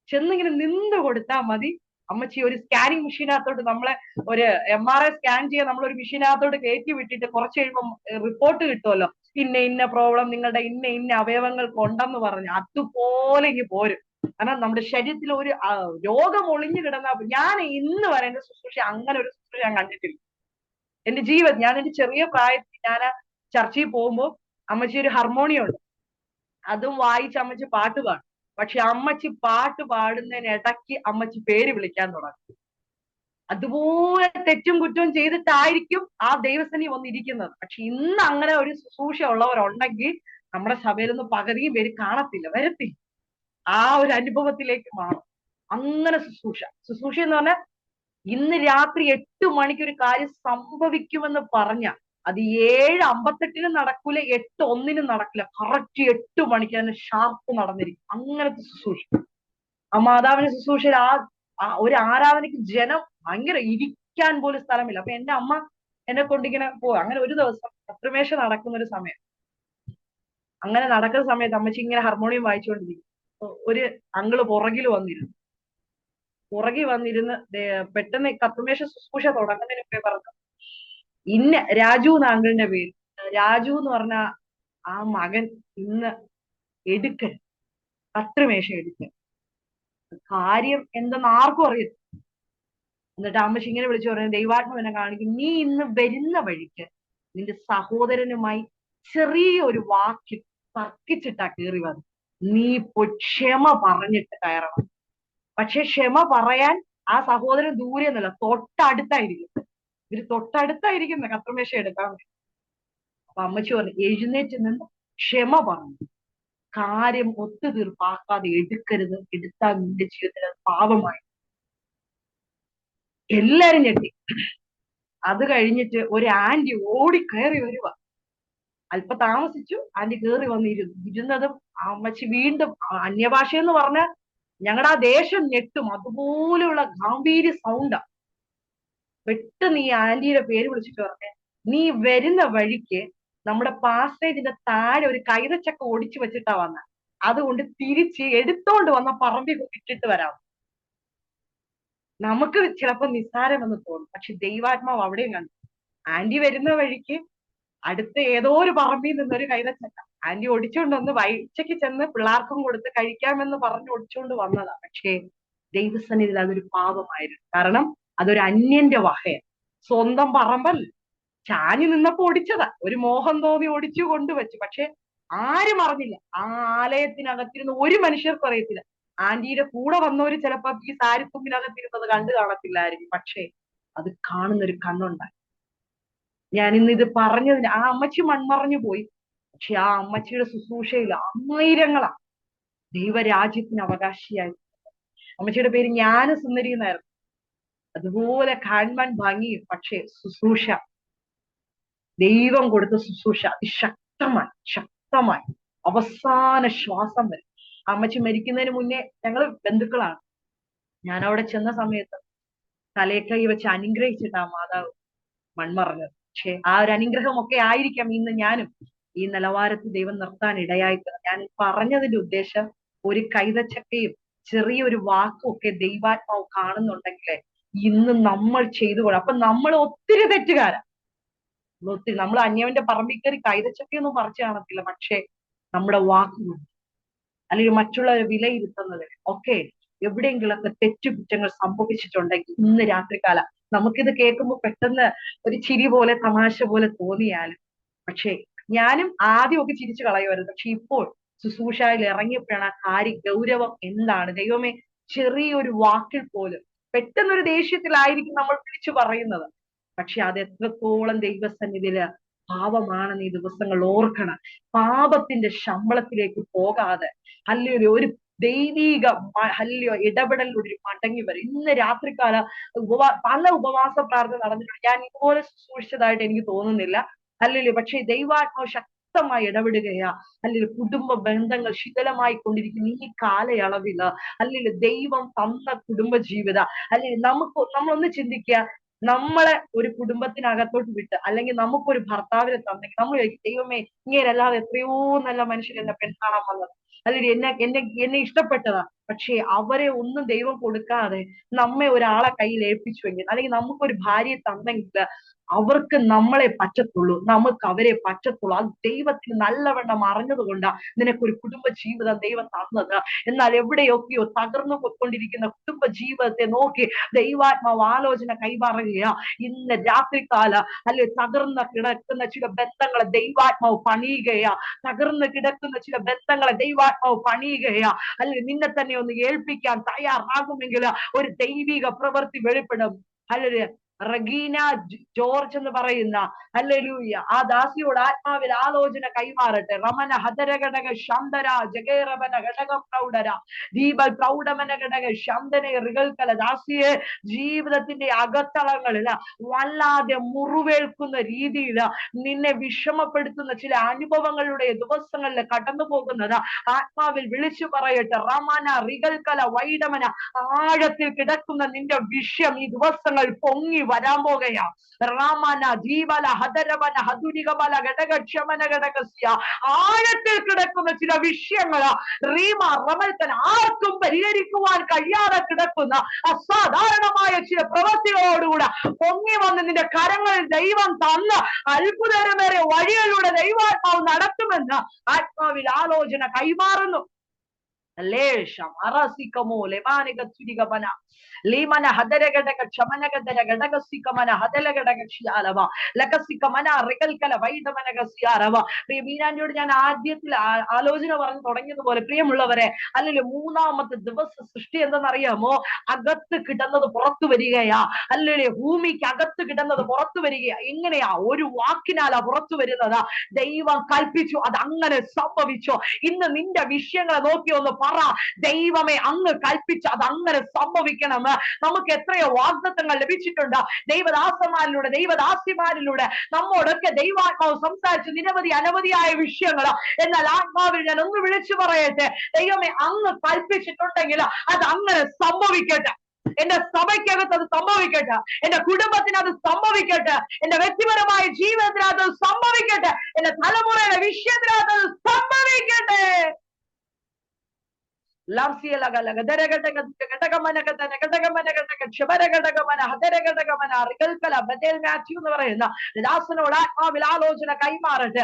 ചെന്നിങ്ങനെ നിന്ന് കൊടുത്താൽ മതി. അമ്മച്ചി ഒരു സ്കാനിങ് മെഷീനകത്തോട്ട് നമ്മളെ ഒരു MRI സ്കാൻ ചെയ്യാൻ നമ്മളൊരു മെഷീനകത്തോട്ട് കയറ്റി വിട്ടിട്ട് കുറച്ച് കഴിയുമ്പോൾ റിപ്പോർട്ട് കിട്ടുമല്ലോ, ഇന്ന പ്രോബ്ലം നിങ്ങളുടെ ഇന്ന അവയവങ്ങൾക്ക് ഉണ്ടെന്ന് പറഞ്ഞു. അതുപോലെ ഇങ്ങ് പോരും. കാരണം നമ്മുടെ ശരീരത്തിൽ ഒരു രോഗം ഒളിഞ്ഞു കിടന്ന ഞാൻ ഇന്ന് വരെ എന്റെ ശുശ്രൂഷ അങ്ങനെ ഒരു ശുശ്രൂഷ ഞാൻ കണ്ടിട്ടില്ല എന്റെ ജീവിതത്തിൽ. ഞാൻ എന്റെ ചെറിയ പ്രായത്തിൽ ഞാൻ ചർച്ചയിൽ പോകുമ്പോൾ അമ്മച്ചി ഒരു ഹാർമോണിയം ഉണ്ട്, അതും വായിച്ച് അമ്മച്ചി പാട്ട് പാടും. പക്ഷെ അമ്മച്ചി പാട്ട് പാടുന്നതിനിടയ്ക്ക് അമ്മച്ചി പേര് വിളിക്കാൻ തുടങ്ങി. അതുപോലെ തെറ്റും കുറ്റവും ചെയ്തിട്ടായിരിക്കും ആ ദൈവസേനി വന്നിരിക്കുന്നത്. പക്ഷെ ഇന്ന് അങ്ങനെ ഒരു ശുശ്രൂഷ ഉള്ളവരുണ്ടെങ്കിൽ നമ്മുടെ സഭയിലൊന്നും പകുതിയും പേര് കാണത്തില്ല, വരത്തില്ല. ആ ഒരു അനുഭവത്തിലേക്ക് മാറും. അങ്ങനെ ശുശ്രൂഷ എന്ന് പറഞ്ഞാൽ ഇന്ന് രാത്രി 8 മണിക്ക് ഒരു കാര്യം സംഭവിക്കുമെന്ന് പറഞ്ഞ അത് 7:58 നടക്കൂല, 8:01 നടക്കില്ല, കറക്റ്റ് 8 മണിക്ക് തന്നെ ഷാർപ്പ് നടന്നിരിക്കും. അങ്ങനത്തെ ശുശ്രൂഷ. ആ മാതാവിന്റെ ശുശ്രൂഷയിൽ ഒരു ആരാധനയ്ക്ക് ജനം ഭയങ്കര ഇരിക്കാൻ പോലും സ്ഥലമില്ല. അപ്പൊ എന്റെ അമ്മ എന്നെ കൊണ്ടിങ്ങനെ പോവാ. അങ്ങനെ ഒരു ദിവസം പത്രമേശ നടക്കുന്ന ഒരു സമയം, അങ്ങനെ നടക്കുന്ന സമയത്ത് അമ്മച്ചി ഇങ്ങനെ ഹാർമോണിയം വായിച്ചുകൊണ്ടിരിക്കും. ഒരു അങ്കിള് പുറകിൽ വന്നിരുന്നു പെട്ടെന്ന് കത്തുമേശ ശുശ്രൂഷ തുടങ്ങുന്നതിന് മുമ്പേ പറഞ്ഞു, ഇന്ന രാജു എന്ന അങ്കിളിന്റെ പേര്. രാജു എന്ന് പറഞ്ഞ ആ മകൻ ഇന്ന് എടുക്കൽ കട്ടുമേശ എടുക്കൽ. കാര്യം എന്തെന്ന് ആർക്കും അറിയത്തില്ല. എന്നിട്ട് അമ്മച്ചി ഇങ്ങനെ വിളിച്ചു പറഞ്ഞു, ദൈവാത്മാവ് എന്നെ കാണിക്കും, നീ ഇന്ന് വരുന്ന വഴിക്ക് നിന്റെ സഹോദരനുമായി ചെറിയൊരു വാക്കിൽ തർക്കിച്ചിട്ടാ കയറി വന്നു. നീ ഇപ്പോൾ ക്ഷമ പറഞ്ഞിട്ട് കയറണം. പക്ഷെ ക്ഷമ പറയാൻ ആ സഹോദരൻ ദൂരെ ഒന്നുമല്ല, തൊട്ടടുത്തായിരിക്കും. ഇവര് തൊട്ടടുത്തായിരിക്കുന്ന കത്രമേശ എടുക്കാൻ വേണ്ടി. അപ്പൊ അമ്മച്ചി പറഞ്ഞു, എഴുന്നേറ്റ് നിന്ന് ക്ഷമ പറഞ്ഞു, കാര്യം ഒത്തുതീർപ്പാക്കാതെ എടുക്കരുത്, എടുത്താൽ നിന്റെ ജീവിതത്തിൽ അത് പാപമായി. എല്ലാരും ഞെട്ടി. അത് കഴിഞ്ഞിട്ട് ഒരു ആന്റി ഓടി കയറി വരുക. അല്പ താമസിച്ചു, ആന്റി കയറി വന്നിരുന്നു. ഇരുന്നതും അമ്മച്ചി വീണ്ടും അന്യഭാഷ എന്ന് പറഞ്ഞാൽ ഞങ്ങളുടെ ആ ദേശം ഞെട്ടും, അതുപോലെയുള്ള ഗാംഭീര്യ സൗണ്ടാ. പെട്ടെന്ന് ഈ ആന്റിയുടെ പേര് വിളിച്ചിട്ട് പറഞ്ഞേ, നീ വരുന്ന വഴിക്ക് നമ്മുടെ പാസ്റ്റേജിന്റെ താഴെ ഒരു കൈതച്ചക്ക ഒടിച്ചു വെച്ചിട്ടാ വന്ന. അതുകൊണ്ട് തിരിച്ച് എടുത്തോണ്ട് വന്ന പറമ്പിൽ ഇട്ടിട്ട് വരാം. നമുക്ക് ചിലപ്പോ നിസ്സാരമെന്ന് തോന്നും, പക്ഷെ ദൈവാത്മാവ് അവിടെയും കണ്ടു. ആന്റി വരുന്ന വഴിക്ക് അടുത്ത ഏതോ ഒരു പറമ്പിൽ നിന്നൊരു കൈതച്ചക്ക ആന്റി ഒടിച്ചുകൊണ്ട് വന്ന് ഉച്ചയ്ക്ക് ചെന്ന് പിള്ളേർക്കും കൊടുത്ത് കഴിക്കാമെന്ന് പറഞ്ഞ് ഒടിച്ചുകൊണ്ട് വന്നതാ. പക്ഷേ ദൈവസന്നിധിയിൽ അതൊരു പാപമായിരുന്നു. കാരണം അതൊരു അന്യന്റെ വകയാണ്, സ്വന്തം പറമ്പല്ല. ചാഞ്ഞു നിന്നപ്പോ ഒടിച്ചതാ, ഒരു മോഹം തോന്നി ഒടിച്ചു കൊണ്ടുവച്ചു. പക്ഷെ ആരും അറിഞ്ഞില്ല. ആ ആലയത്തിനകത്തിരുന്ന് ഒരു മനുഷ്യർക്കും അറിയത്തില്ല. ആന്റിയുടെ കൂടെ വന്നവര് ചിലപ്പോ ഈ സാരിത്തുമ്പിനകത്തിരുന്നത് കണ്ടു കാണത്തില്ലായിരിക്കും, പക്ഷേ അത് കാണുന്നൊരു കണ്ണുണ്ടായി. ഞാൻ ഇന്ന് ഇത് പറഞ്ഞതിന് ആ അമ്മച്ചി മൺമറഞ്ഞു പോയി, പക്ഷെ ആ അമ്മച്ചിയുടെ ശുശ്രൂഷയിൽ ആയിരങ്ങളാ ദൈവരാജ്യത്തിന് അവകാശിയായി. അമ്മച്ചിയുടെ പേര് ജ്ഞാനസുന്ദരി എന്നായിരുന്നു. അതുപോലെ കാണാൻ ഭംഗിയും, പക്ഷെ ശുശ്രൂഷ, ദൈവം കൊടുത്ത ശുശ്രൂഷ ശക്തമായി അവസാന ശ്വാസം വരെ. അമ്മച്ചി മരിക്കുന്നതിന് മുന്നേ ഞങ്ങൾ ബന്ധുക്കളാണ്. ഞാൻ അവിടെ ചെന്ന സമയത്ത് തലക്കൈ വെച്ച് അനുഗ്രഹിച്ചിട്ടാ മാതാവ് മൺമറഞ്ഞത്. പക്ഷെ ആ ഒരു അനുഗ്രഹമൊക്കെ ആയിരിക്കാം ഇന്ന് ഞാനും ഈ നിലവാരത്തിൽ ദൈവം നിർത്താൻ ഇടയായിട്ട്. ഞാൻ പറഞ്ഞതിന്റെ ഉദ്ദേശം, ഒരു കൈതച്ചക്കയും ചെറിയൊരു വാക്കും ഒക്കെ ദൈവാത്മാവ് കാണുന്നുണ്ടെങ്കിൽ ഇന്ന് നമ്മൾ ചെയ്തു കൊള്ളാം. അപ്പൊ നമ്മൾ ഒത്തിരി തെറ്റുകാരാ, ഒത്തിരി. നമ്മൾ അന്യവന്റെ പറമ്പിൽ കയറി കൈതച്ചക്കയൊന്നും പറിച്ചു കാണത്തില്ല, പക്ഷെ നമ്മുടെ വാക്കുകൊണ്ട് അല്ലെങ്കിൽ മറ്റുള്ളവരെ വിലയിരുത്തുന്നത് ഒക്കെ എവിടെയെങ്കിലൊക്കെ തെറ്റുകുറ്റങ്ങൾ സംഭവിച്ചിട്ടുണ്ടെങ്കിൽ ഇന്ന് രാത്രികാലം നമുക്കിത് കേൾക്കുമ്പോൾ പെട്ടെന്ന് ഒരു ചിരി പോലെ തമാശ പോലെ തോന്നിയാലും, പക്ഷെ ഞാനും ആദ്യമൊക്കെ ചിരിച്ചു കളയുമായിരുന്നു. പക്ഷെ ഇപ്പോൾ ശുശ്രൂഷയിൽ ഇറങ്ങിയപ്പോഴാണ് ആ കാര്യ ഗൗരവം എന്താണ്. ദൈവമേ, ചെറിയൊരു വാക്കിൽ പോലും പെട്ടെന്നൊരു ദേഷ്യത്തിലായിരിക്കും നമ്മൾ വിളിച്ചു പറയുന്നത്, പക്ഷെ അത് എത്രത്തോളം ദൈവസന്നിധിയില് പാപമാണെന്ന് ഈ ദിവസങ്ങൾ ഓർക്കണം. പാപത്തിന്റെ ശമ്പളത്തിലേക്ക് പോകാതെ അല്ലെങ്കിൽ ഒരു ദൈവീക ഇടപെടലിലൂടെ മടങ്ങി വരും. ഇന്ന് രാത്രികാല പല ഉപവാസ പ്രാർത്ഥന നടന്നിട്ടുണ്ട്. ഞാൻ ഇതുപോലെ ശുശ്രൂഷിച്ചതായിട്ട് എനിക്ക് തോന്നുന്നില്ല, അല്ലെങ്കിൽ പക്ഷെ ദൈവാത്മാവ് ശക്തമായി ഇടപെടുകയാ. അല്ലെങ്കിൽ കുടുംബ ബന്ധങ്ങൾ ശിഥിലമായി കൊണ്ടിരിക്കുന്ന ഈ കാലയളവില്, അല്ലെങ്കിൽ ദൈവം തന്ന കുടുംബ ജീവിത, അല്ലെങ്കിൽ നമ്മളൊന്ന് ചിന്തിക്കുക, നമ്മളെ ഒരു കുടുംബത്തിനകത്തോട്ട് വിട്ട് അല്ലെങ്കിൽ നമുക്കൊരു ഭർത്താവിനെ തന്നെങ്കിൽ നമ്മൾ ദൈവമേ, ഇങ്ങനെയല്ലാതെ എത്രയോ നല്ല മനുഷ്യർ എന്നെ പെൺകാണാൻ വന്നത്, അല്ലെങ്കിൽ എന്നെ ഇഷ്ടപ്പെട്ടതാ, പക്ഷേ അവരെ ഒന്നും ദൈവം കൊടുക്കാതെ നമ്മെ ഒരാളെ കയ്യിൽ ഏൽപ്പിച്ചുവെങ്കിൽ, അല്ലെങ്കിൽ നമുക്കൊരു ഭാര്യയെ തന്നെങ്കിൽ അവർക്ക് നമ്മളെ പറ്റത്തുള്ളൂ, നമുക്ക് അവരെ പറ്റത്തുള്ളൂ. അത് ദൈവത്തിന് നല്ലവണ്ണം അറിഞ്ഞതുകൊണ്ടാ നിനക്കൊരു കുടുംബ ജീവിതം ദൈവം തന്നത്. എന്നാൽ എവിടെയൊക്കെയോ തകർന്നു പോയിക്കൊണ്ടിരിക്കുന്ന കുടുംബ ജീവിതത്തെ നോക്കി ദൈവാത്മാവ് ആലോചന കൈമാറുകയാ. ഇന്ന് രാത്രികാല അല്ലെ തകർന്ന് കിടക്കുന്ന ചില ബന്ധങ്ങളെ ദൈവാത്മാവ് പണിയുകയാ. തകർന്ന് കിടക്കുന്ന ചില ബന്ധങ്ങളെ ദൈവാത്മാവ് പണിയുകയാ. അല്ലെ നിന്നെ തന്നെ ഒന്ന് ഏൽപ്പിക്കാൻ തയ്യാറാകുമെങ്കിൽ ഒരു ദൈവിക പ്രവൃത്തി വെളിപ്പെടും. അല്ലെ റഗീന ജോർജ് എന്ന് പറയുന്ന ഹല്ലേലൂയ ആ ദാസിയോട് ആത്മാവിൽ ആലോചന കൈമാറട്ടെ. റമന ഹദരഘടക ശാന്തര ജഗേറവന ഘടക പ്രൗഢര ദീപൽ പ്രൗഢമന ഘടക ശാന്തനെ റികൽക്കല ദാസിയെ ജീവിതത്തിന്റെ അകത്തളങ്ങളിൽ വല്ലാതെ മുറിവേൽക്കുന്ന രീതിയിൽ നിന്നെ വിഷമപ്പെടുത്തുന്ന ചില അനുഭവങ്ങളുടെ ദിവസങ്ങളിൽ കടന്നു പോകുന്നത് ആത്മാവിൽ വിളിച്ചു പറയട്ടെ. റമന റികൽക്കല വൈഡമന ആഴത്തിൽ കിടക്കുന്ന നിന്റെ വിഷയം ഈ ദിവസങ്ങൾ പൊങ്ങി വരാൻ പോകുകയാ. റാമന ജീവല ഹദരവന ഹതുരികമല ഘടകക്ഷമന ഘടകസ്യ ആഴത്തിൽ കിടക്കുന്ന ചില വിഷയങ്ങള് റീമ റമൽക്കൻ ആർക്കും പരിഹരിക്കുവാൻ കഴിയാതെ കിടക്കുന്ന അസാധാരണമായ ചില പ്രവൃത്തികളോടുകൂടെ പൊങ്ങി വന്ന് നിന്റെ കരങ്ങളിൽ ദൈവം തന്ന് അത്ഭുതകരമേറെ വഴികളിലൂടെ ദൈവാത്മാവ് നടത്തുമെന്ന് ആത്മാവിൽ ആലോചന കൈമാറുന്നു. ലേശം അറസിക്കമോ ലെമാനിക ചുരികമന ലീമന ഹദരഘടക ക്ഷമനഗദര ഘടകസിക്കമന ഹദലഘടകക്ഷിയാലവ ലകസിക്കമന റികൽക്കല വൈദമനകസിയാരവ. പ്രിയ മീനാന്റിയോട് ഞാൻ ആദ്യത്തിൽ ആലോചന പറഞ്ഞു തുടങ്ങിയതുപോലെ, പ്രിയമുള്ളവരെ, അല്ലെങ്കിൽ മൂന്നാമത്തെ ദിവസ സൃഷ്ടി എന്തെന്നറിയാമോ? അകത്ത് കിടന്നത് പുറത്തു വരികയാ. അല്ലെങ്കിൽ ഭൂമിക്ക് അകത്ത് കിടന്നത് പുറത്തു വരികയാ. എങ്ങനെയാ? ഒരു വാക്കിനാലാ പുറത്തു വരുന്നത്. ദൈവം കൽപ്പിച്ചു, അത് അങ്ങനെ സംഭവിച്ചു. ഇന്ന് നിന്റെ വിഷയങ്ങളെ നോക്കി ഒന്ന് പറ, ദൈവമേ അങ്ങ് കൽപ്പിച്ചു, അത് അങ്ങനെ സംഭവിക്കണം. നമുക്ക് എത്രയോ വാഗ്ദത്തങ്ങൾ ലഭിച്ചിട്ടുണ്ട് ദൈവദാസന്മാരിലൂടെ, ദൈവദാസിമാരിലൂടെ. നമ്മോടൊക്കെ ദൈവാത്മാവ് സംസാരിച്ചു നിരവധി അനവധിയായ വിഷയങ്ങൾ. എന്നാൽ ആത്മാവിൽ ഞാൻ ഒന്ന് വിളിച്ചു പറയട്ടെ, ദൈവമേ അങ്ങ് കൽപ്പിച്ചിട്ടുണ്ടെങ്കിൽ അത് അങ്ങനെ സംഭവിക്കട്ടെ. എന്റെ സഭയ്ക്കകത്ത് അത് സംഭവിക്കട്ടെ, എന്റെ കുടുംബത്തിന് അത് സംഭവിക്കട്ടെ, എന്റെ വ്യക്തിപരമായ ജീവിതത്തിനകത്ത് അത് സംഭവിക്കട്ടെ, എന്റെ തലമുറയുടെ വിഷയത്തിനകത്ത് അത് സംഭവിക്കട്ടെ. എന്ന് പറയുന്ന ദാസനോട് ആത്മാവിൽ ആലോചന കൈമാറട്ടെ.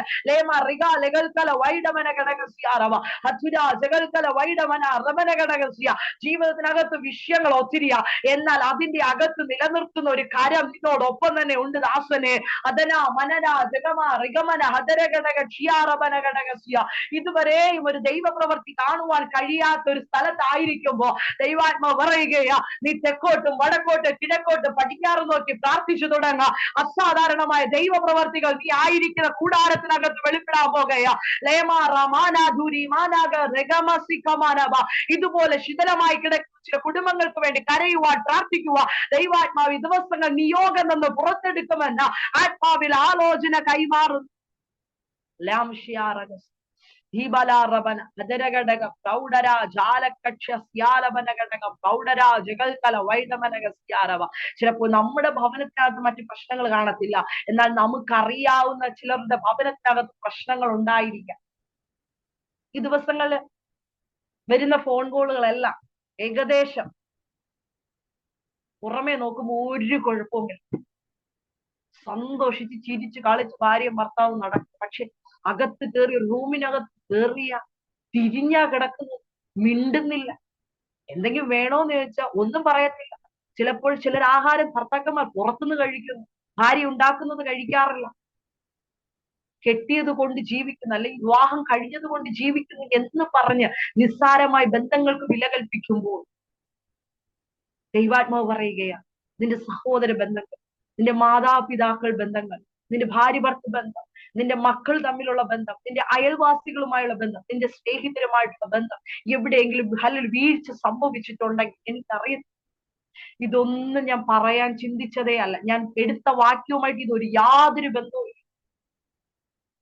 ജീവിതത്തിനകത്ത് വിഷയങ്ങൾ ഒത്തിരിയാ, എന്നാൽ അതിന്റെ അകത്ത് നിലനിർത്തുന്ന ഒരു കാര്യം നിന്നോടൊപ്പം തന്നെ ഉണ്ട് ദാസനെ. അതനാ മനന ജഗമ റിഗമന ഹദരഘടക ഷിയാറബനഘടകസ്യ. ഇതുവരെയും ഒരു ദൈവപ്രവൃത്തി കാണുവാൻ കഴിയാത്ത ഒരു സ്ഥലത്തായിരിക്കുമ്പോ ദൈവാത്മാവ് പറയുകയാ, നീ തെക്കോട്ടും വടക്കോട്ട് കിഴക്കോട്ട് പടിഞ്ഞാറ് നോക്കി പ്രാർത്ഥിച്ചു തുടങ്ങുക. അസാധാരണമായ ദൈവപ്രവർത്തികൾ നീ ആയിരിക്കുന്ന കൂടാരത്തിനകത്ത് വെളിപ്പെടാൻ പോകുകയാ. ഇതുപോലെ ശിഥിലമായി കിടക്കുന്ന ചില കുടുംബങ്ങൾക്ക് വേണ്ടി കരയുവാൻ പ്രാർത്ഥിക്കുക. ദൈവാത്മാവ് ദിവസങ്ങൾ നിയോഗം നിന്ന് പുറത്തെടുക്കുമെന്ന് ആത്മാവിൽ ആലോചന കൈമാറുന്നു. ചിലപ്പോൾ നമ്മുടെ ഭവനത്തിനകത്ത് മറ്റു പ്രശ്നങ്ങൾ കാണത്തില്ല, എന്നാൽ നമുക്കറിയാവുന്ന ചിലരുടെ ഭവനത്തിനകത്ത് പ്രശ്നങ്ങൾ ഉണ്ടായിരിക്കാം. ഈ ദിവസങ്ങളിൽ വരുന്ന ഫോൺ കോളുകളെല്ലാം ഏകദേശം പുറമെ നോക്കുമ്പോൾ ഒരു കുഴപ്പവുമില്ല, സന്തോഷിച്ച് ചിരിച്ച് കളിച്ച് ഭാര്യയും ഭർത്താവും നടക്കും. പക്ഷെ അകത്ത് കയറി റൂമിനകത്ത് കയറിയ തിരിഞ്ഞാ കിടക്കുന്നു, മിണ്ടുന്നില്ല. എന്തെങ്കിലും വേണോന്ന് ചോദിച്ചാൽ ഒന്നും പറയത്തില്ല. ചിലപ്പോൾ ചിലർ ആഹാരം ഭർത്താക്കന്മാർ പുറത്തുനിന്ന് കഴിക്കുന്നു, ഭാര്യ ഉണ്ടാക്കുന്നത് കഴിക്കാറില്ല. കെട്ടിയത് കൊണ്ട് ജീവിക്കുന്നു, അല്ലെങ്കിൽ വിവാഹം കഴിഞ്ഞത് കൊണ്ട് ജീവിക്കുന്നു എന്ന് പറഞ്ഞ് നിസ്സാരമായി ബന്ധങ്ങൾക്ക് വില കൽപ്പിക്കുമ്പോൾ ദൈവാത്മാവ് പറയുകയാ, നിന്റെ സഹോദര ബന്ധങ്ങൾ, നിന്റെ മാതാപിതാക്കൾ ബന്ധങ്ങൾ, നിന്റെ ഭാര്യ ഭർത്തൃ ബന്ധം, നിന്റെ മക്കൾ തമ്മിലുള്ള ബന്ധം, നിന്റെ അയൽവാസികളുമായുള്ള ബന്ധം, നിന്റെ സ്നേഹിതരുമായിട്ടുള്ള ബന്ധം എവിടെയെങ്കിലും വീഴ്ച സംഭവിച്ചിട്ടുണ്ടെങ്കിൽ എനിക്കറിയത്തില്ല. ഇതൊന്നും ഞാൻ പറയാൻ ചിന്തിച്ചതേ അല്ല, ഞാൻ എടുത്ത വാക്യവുമായിട്ട് ഇതൊരു യാതൊരു ബന്ധവും.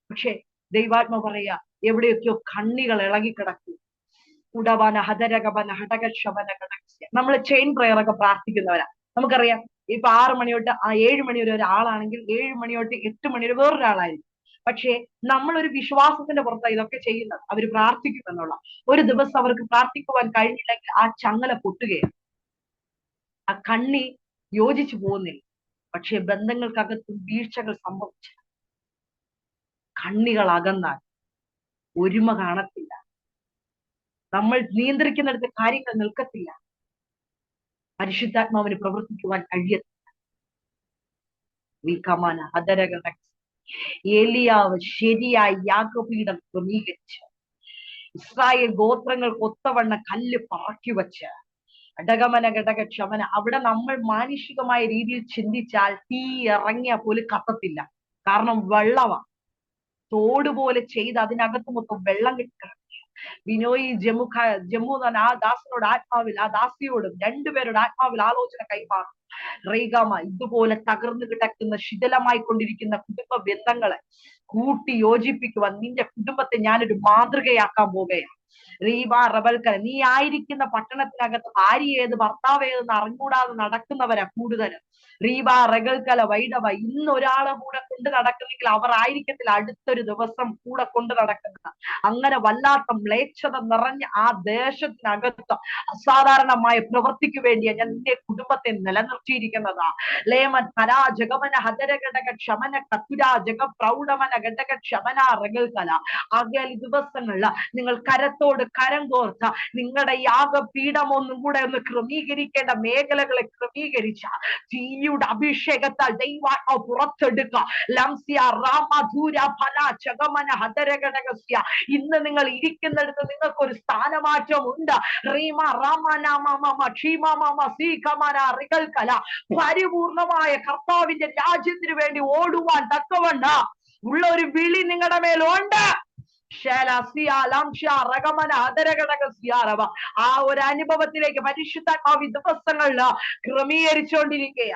പക്ഷെ ദൈവാത്മ പറയാ, എവിടെയൊക്കെയോ കണ്ണികൾ ഇളകിക്കിടക്കും. ഉടവന ഹതരകവന ഹടകക്ഷവന ഘടകസ്യ. നമ്മൾ ചെയിൻ പ്രയർ ഒക്കെ പ്രാർത്ഥിക്കുന്നവരാ. നമുക്കറിയാം, ഇപ്പൊ 6 മണി തൊട്ട് 7 മണി വരെ ഒരാളാണെങ്കിൽ 7 മണി തൊട്ട് 8 മണി വരെ വേറൊരാളായിരിക്കും. പക്ഷേ നമ്മളൊരു വിശ്വാസത്തിന്റെ പുറത്താണ് ഇതൊക്കെ ചെയ്യുന്നത്. അവർ പ്രാർത്ഥിക്കുമെന്നുള്ള ഒരു ദിവസം അവർക്ക് പ്രാർത്ഥിക്കുവാൻ കഴിഞ്ഞില്ലെങ്കിൽ ആ ചങ്ങല പൊട്ടുകയാണ്, ആ കണ്ണി യോജിച്ചു പോകുന്നില്ല. പക്ഷെ ബന്ധങ്ങൾക്കകത്തും വീഴ്ചകൾ സംഭവിച്ച കണ്ണികൾ അകന്നാൽ ഒരുമ കാണത്തില്ല, നമ്മൾ നിയന്ത്രിക്കുന്നിടത്ത് കാര്യങ്ങൾ നിൽക്കത്തില്ല, പരിശുദ്ധാത്മാവിന് പ്രവർത്തിക്കുവാൻ കഴിയത്തില്ല. ഏലിയാവ് ശരിയായി യാഗപീഠം ക്രമീകരിച്ച് ഇസ്രായേൽ ഗോത്രങ്ങൾക്ക് ഒത്തവണ്ണ കല്ല് പറക്കി വെച്ച് അടകമന ഘടക ക്ഷമന. അവിടെ നമ്മൾ മാനുഷികമായ രീതിയിൽ ചിന്തിച്ചാൽ തീ ഇറങ്ങിയ പോലും കത്തത്തില്ല, കാരണം വെള്ളമാണ്. തോടുപോലെ ചെയ്ത് അതിനകത്ത് മൊത്തം വെള്ളം കിട്ടുക. ബിനോയി ജമ്മു ആ ദാസനോട് ആത്മാവിൽ, ആ ദാസിയോടും രണ്ടുപേരുടെ ആത്മാവിൽ ആലോചന കൈമാറും. റീഗാമ, ഇതുപോലെ തകർന്നു കിടക്കുന്ന ശിഥിലമായി കൊണ്ടിരിക്കുന്ന കുടുംബ ബന്ധങ്ങളെ കൂട്ടി യോജിപ്പിക്കുവാൻ നിന്റെ കുടുംബത്തെ ഞാനൊരു മാതൃകയാക്കാൻ പോകുകയാണ്. റീബ റബൽക്കല, നീ ആയിരിക്കുന്ന പട്ടണത്തിനകത്ത് ഭാര്യ ഏത് ഭർത്താവ് ഏതെന്ന് അറിഞ്ഞൂടാതെ നടക്കുന്നവരാ കൂടുതലും. റീബ റഗൽക്കല വൈഡവ, ഇന്ന് ഒരാളെ കൂടെ കൊണ്ട് നടക്കുന്നെങ്കിൽ അവർ ആയിരിക്കത്തില്ല അടുത്തൊരു ദിവസം കൂടെ കൊണ്ട് നടക്കുന്നത്. അങ്ങനെ വല്ലാത്ത മ്ലേച്ഛത നിറഞ്ഞ ആ ദേശത്തിനകത്ത് അസാധാരണമായ പ്രവൃത്തിക്ക് വേണ്ടിയാ ഞാൻ നിന്റെ കുടുംബത്തെ നിലനിർത്തിയിരിക്കുന്നതാ. ലേമൻ പരാ ജഗമന ഹതരഘടക ക്ഷമന കത്തുരാ ജഗ പ്രൗഢമന ഘടക ക്ഷമന റഗൽക്കല. ആകയാൽ ഈ ദിവസങ്ങളിൽ നിങ്ങൾ കരത്തോട് കരം കോർത്ത നിങ്ങളുടെ യാഗപീഠം ഒന്നും കൂടെ ഒന്ന് ക്രമീകരിക്കേണ്ട മേഖലകളെ ക്രമീകരിച്ച തീയുടെ അഭിഷേകത്താൽ ദൈവാത്മാവ് പുറത്തെടുക്കുക. ലംസ്യ രാമധൂര ഫല ചഗമന ഹതരഘടകസ്യ. ഇന്ന് നിങ്ങൾ ഇരിക്കുന്നിടത്ത് നിങ്ങൾക്കൊരു സ്ഥാനമാറ്റം ഉണ്ട്. റീമ രാമനാമ ക്ഷീമ സീകമന റികൽക്കല. പരിപൂർണമായ കർത്താവിന്റെ രാജ്യത്തിന് വേണ്ടി ഓടുവാൻ തക്കവണ്ണ ഉള്ള ഒരു വിളി നിങ്ങളുടെ മേലുണ്ട്. ആ ഒരു അനുഭവത്തിലേക്ക് പരിശുദ്ധാത്മാവ് ദിവസങ്ങളിൽ ക്രമീകരിച്ചുകൊണ്ടിരിക്കുക.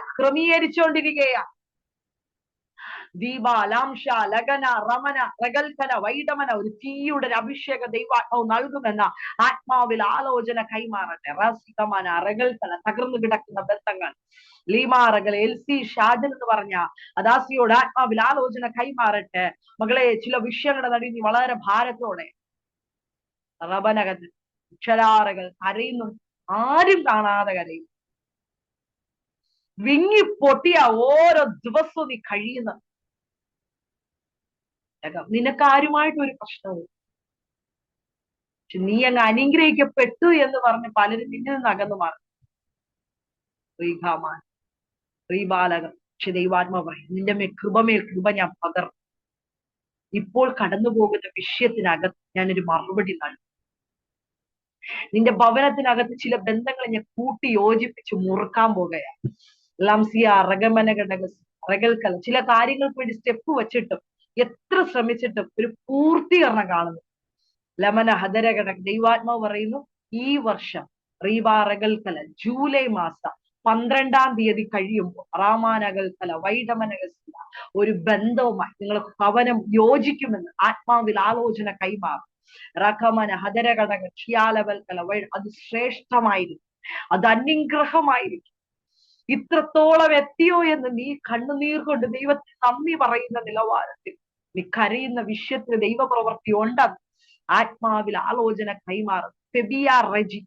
ദീപ ലാംശ ലഗന റമന റഗൽക്കന വൈഡമന ഒരു തീയുടെ ഒരു അഭിഷേക ദൈവാത്മാവ് നൽകുമെന്ന ആത്മാവിൽ ആലോചന കൈമാറട്ടെ. റസികമന റഗൽക്കന തകർന്നു കിടക്കുന്ന ബന്ധങ്ങൾ ലീമാറകൾ എൽസി ഷാജൻ എന്ന് പറഞ്ഞ അദാസിയോട് ആത്മാവിൽ ആലോചന കൈമാറട്ടെ. മകളെ, ചില വിഷയങ്ങളുടെ നടുവിൽ നീ വളരെ ഭാരത്തോടെ റബനകൾ അക്ഷരാറകൾ കരയുന്നു, ആരും കാണാതെ കരയും. വിങ്ങി പൊട്ടിയ ഓരോ ദിവസവും നീ കഴിയുന്ന നിനക്കാരുമായിട്ട് ഒരു പ്രശ്നവും, പക്ഷെ നീ അങ്ങ് അനുഗ്രഹിക്കപ്പെട്ടു എന്ന് പറഞ്ഞ് പലരും നിന്നിൽ നിന്ന് അകന്നു മാറും. ശ്രീകാമാൻ ശ്രീബാലകൻ. പക്ഷെ ദൈവാത്മാ പറയും, നിന്റെ കൃപമേൽ കൃപ ഞാൻ പകർന്നു. ഇപ്പോൾ കടന്നു പോകുന്ന വിഷയത്തിനകത്ത് ഞാനൊരു മറുപടി നൽകും. നിന്റെ ഭവനത്തിനകത്ത് ചില ബന്ധങ്ങളെ ഞാൻ കൂട്ടി യോജിപ്പിച്ച് മുറുക്കാൻ പോകുകയാണ്. ലംസിയ റഗൽക്കല ചില കാര്യങ്ങൾക്ക് വേണ്ടി സ്റ്റെപ്പ് വെച്ചിട്ടും എത്ര ശ്രമിച്ചിട്ടും ഒരു പൂർത്തീകരണം കാണുന്നു. ലമന ഹദരഘട ദൈവാത്മാവ് പറയുന്നു, ഈ വർഷം റീബാറകൽക്കല ജൂലൈ മാസം 12-ാം തീയതി കഴിയുമ്പോൾ റാമാനകൽക്കല വൈഡമനകൽക്കല ഒരു ബന്ധവുമായി നിങ്ങൾ ഭവനം യോജിക്കുമെന്ന് ആത്മാവിൽ ആലോചന കൈമാറും. റഖമന ഹദരഘടക ഷിയാലവൽക്കല അത് ശ്രേഷ്ഠമായിരിക്കും, അത് അനുഗ്രഹമായിരിക്കും. ഇത്രത്തോളം എത്തിയോ എന്ന് നീ കണ്ണുനീർ കൊണ്ട് ദൈവത്തിന് നന്ദി പറയുന്ന നിലവാരത്തിൽ നീ കരയുന്ന വിഷയത്തിന് ദൈവപ്രവൃത്തി ഉണ്ടെന്ന് ആത്മാവിൽ ആലോചന കൈമാറും. ഫെബിയ റജി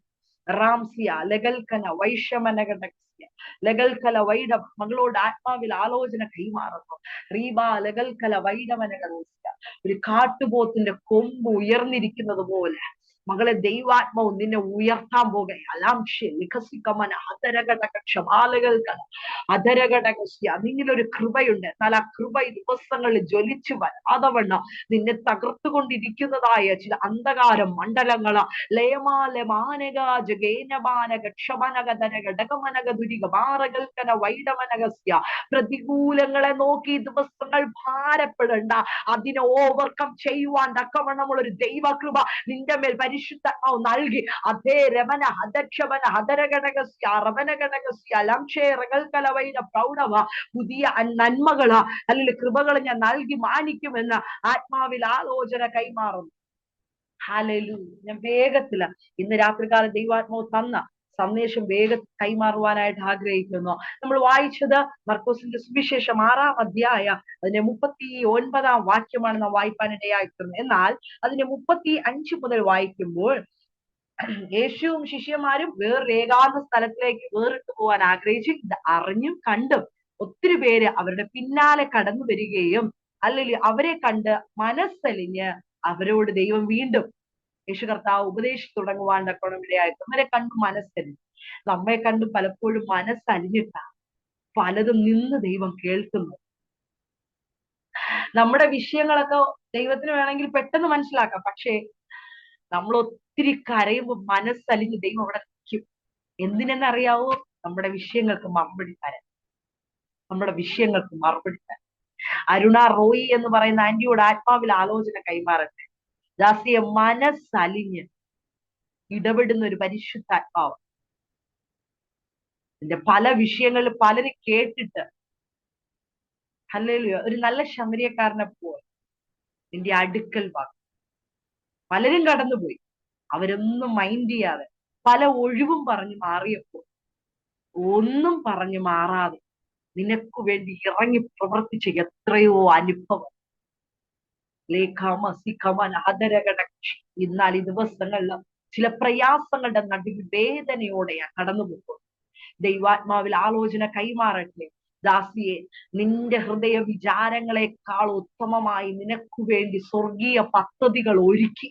റാംസിയ ലഗൽക്കന വൈഷമനകടക്സിയ ലഗൽക്കല വൈഡ മകളോട് ആത്മാവിൽ ആലോചന കൈമാറുന്നു. റീബ ലഗൽക്കല വൈഡമനകടക്സിയ ഒരു കാട്ടുപോത്തിന്റെ കൊമ്പ് ഉയർന്നിരിക്കുന്നത് പോലെ മകളെ ദൈവാത്മാവ് നിന്നെ ഉയർത്താൻ പോകുകയല്ല. നിന്നിലൊരു കൃപയുണ്ട്. എന്നാൽ ആ കൃപ ഈ ദിവസങ്ങളിൽ ജ്വലിച്ചു വരാതവണ്ണം നിന്നെ തകർത്തുകൊണ്ടിരിക്കുന്നതായ ചില അന്ധകാര മണ്ഡലങ്ങള് പ്രതികൂലങ്ങളെ നോക്കി ദിവസങ്ങൾ ഭാരപ്പെടണ്ട. അതിനെ ഓവർകം ചെയ്യുവാൻ തക്കവണ്ണമുള്ള ഒരു ദൈവകൃപ നിന്റെ മേൽ പരിശുദ്ധാത്മാവ് നൽകി. അതേ രമന ഹദക്ഷമന ഹദരഘടകസ്യ റവനഘടകസ്യ ലംഷേറകൽക്കലവൈന പ്രൗഢവ പുതിയ നന്മകള് അല്ലെങ്കിൽ കൃപകൾ ഞാൻ നൽകി മാനിക്കുമെന്ന് ആത്മാവിൽ ആലോചന കൈമാറുന്നു. ഹല്ലേലൂയ. ഞാൻ വേഗത്തില് ഇന്ന് രാത്രികാലം ദൈവാത്മാവ് തന്ന സന്ദേശം വേഗത്തിൽ കൈമാറുവാനായിട്ട് ആഗ്രഹിക്കുന്നു. നമ്മൾ വായിച്ചത് മർക്കോസിന്റെ സുവിശേഷം 6-ാം അധ്യായം അതിന്റെ 39-ാം വാക്യമാണ് നാം വായിപ്പാനിടയായിട്ടുണ്ട്. എന്നാൽ അതിന്റെ 35 മുതൽ വായിക്കുമ്പോൾ യേശുവും ശിഷ്യന്മാരും വേറൊരു ഏകാന്ത സ്ഥലത്തിലേക്ക് വേറിട്ട് പോകാൻ ആഗ്രഹിച്ചു. ഇത് അറിഞ്ഞും കണ്ടും ഒത്തിരി പേര് അവരുടെ പിന്നാലെ കടന്നു വരികയും അല്ലെങ്കിൽ അവരെ കണ്ട് മനസ്സലിഞ്ഞ് അവരോട് ദൈവം വീണ്ടും യേശു കർത്താവ് ഉപദേശിച്ചു തുടങ്ങുവാൻ ഇടയായിട്ട് അവരെ കണ്ടു മനസ്സലിഞ്ഞു. നമ്മെ കണ്ടു പലപ്പോഴും മനസ്സലിഞ്ഞിട്ടാ പലതും നിന്ന് ദൈവം കേൾക്കുന്നു. നമ്മുടെ വിഷയങ്ങളൊക്കെ ദൈവത്തിന് വേണമെങ്കിൽ പെട്ടെന്ന് മനസ്സിലാക്കാം. പക്ഷേ നമ്മൾ ഒത്തിരി കരയുമ്പോൾ മനസ്സലിഞ്ഞ് ദൈവം അവിടെ നിൽക്കും. എന്തിനെന്നറിയാവോ? നമ്മുടെ വിഷയങ്ങൾക്ക് മറുപടി തരാൻ. നമ്മുടെ വിഷയങ്ങൾക്ക് മറുപടി തരാൻ. അരുണ റോയി എന്ന് പറയുന്ന ആന്റിയോട് ആത്മാവിൽ ആലോചന കൈമാറട്ടെ. ദാസിയെ മനസ്സലിഞ്ഞ് ഇടപെടുന്ന ഒരു പരിശുദ്ധാത്മാവ് ഇതിന്റെ പല വിഷയങ്ങളിൽ പലരും കേട്ടിട്ട് ഹല്ലേലൂയ ഒരു നല്ല ശമരിയക്കാരനെ പോലെ നിന്റെ അടുക്കൽ വാങ്ങും. പലരും കടന്നുപോയി, അവരൊന്നും മൈൻഡ് ചെയ്യാതെ പല ഒഴിവും പറഞ്ഞു മാറിയപ്പോൾ ഒന്നും പറഞ്ഞു മാറാതെ നിനക്ക് വേണ്ടി ഇറങ്ങി പ്രവർത്തിച്ച എത്രയോ അനുഭവം എന്നാൽ ഈ ദിവസങ്ങളിൽ ചില പ്രയാസങ്ങളുടെ നടുവിൽ വേദനയോടെയാണ് കടന്നു പോകുന്നത്. ദൈവാത്മാവിൽ ആലോചന കൈമാറട്ടെ. ദാസിയെ, നിന്റെ ഹൃദയ വിചാരങ്ങളെക്കാൾ ഉത്തമമായി നിനക്ക് വേണ്ടി സ്വർഗീയ പദ്ധതികൾ ഒരുക്കി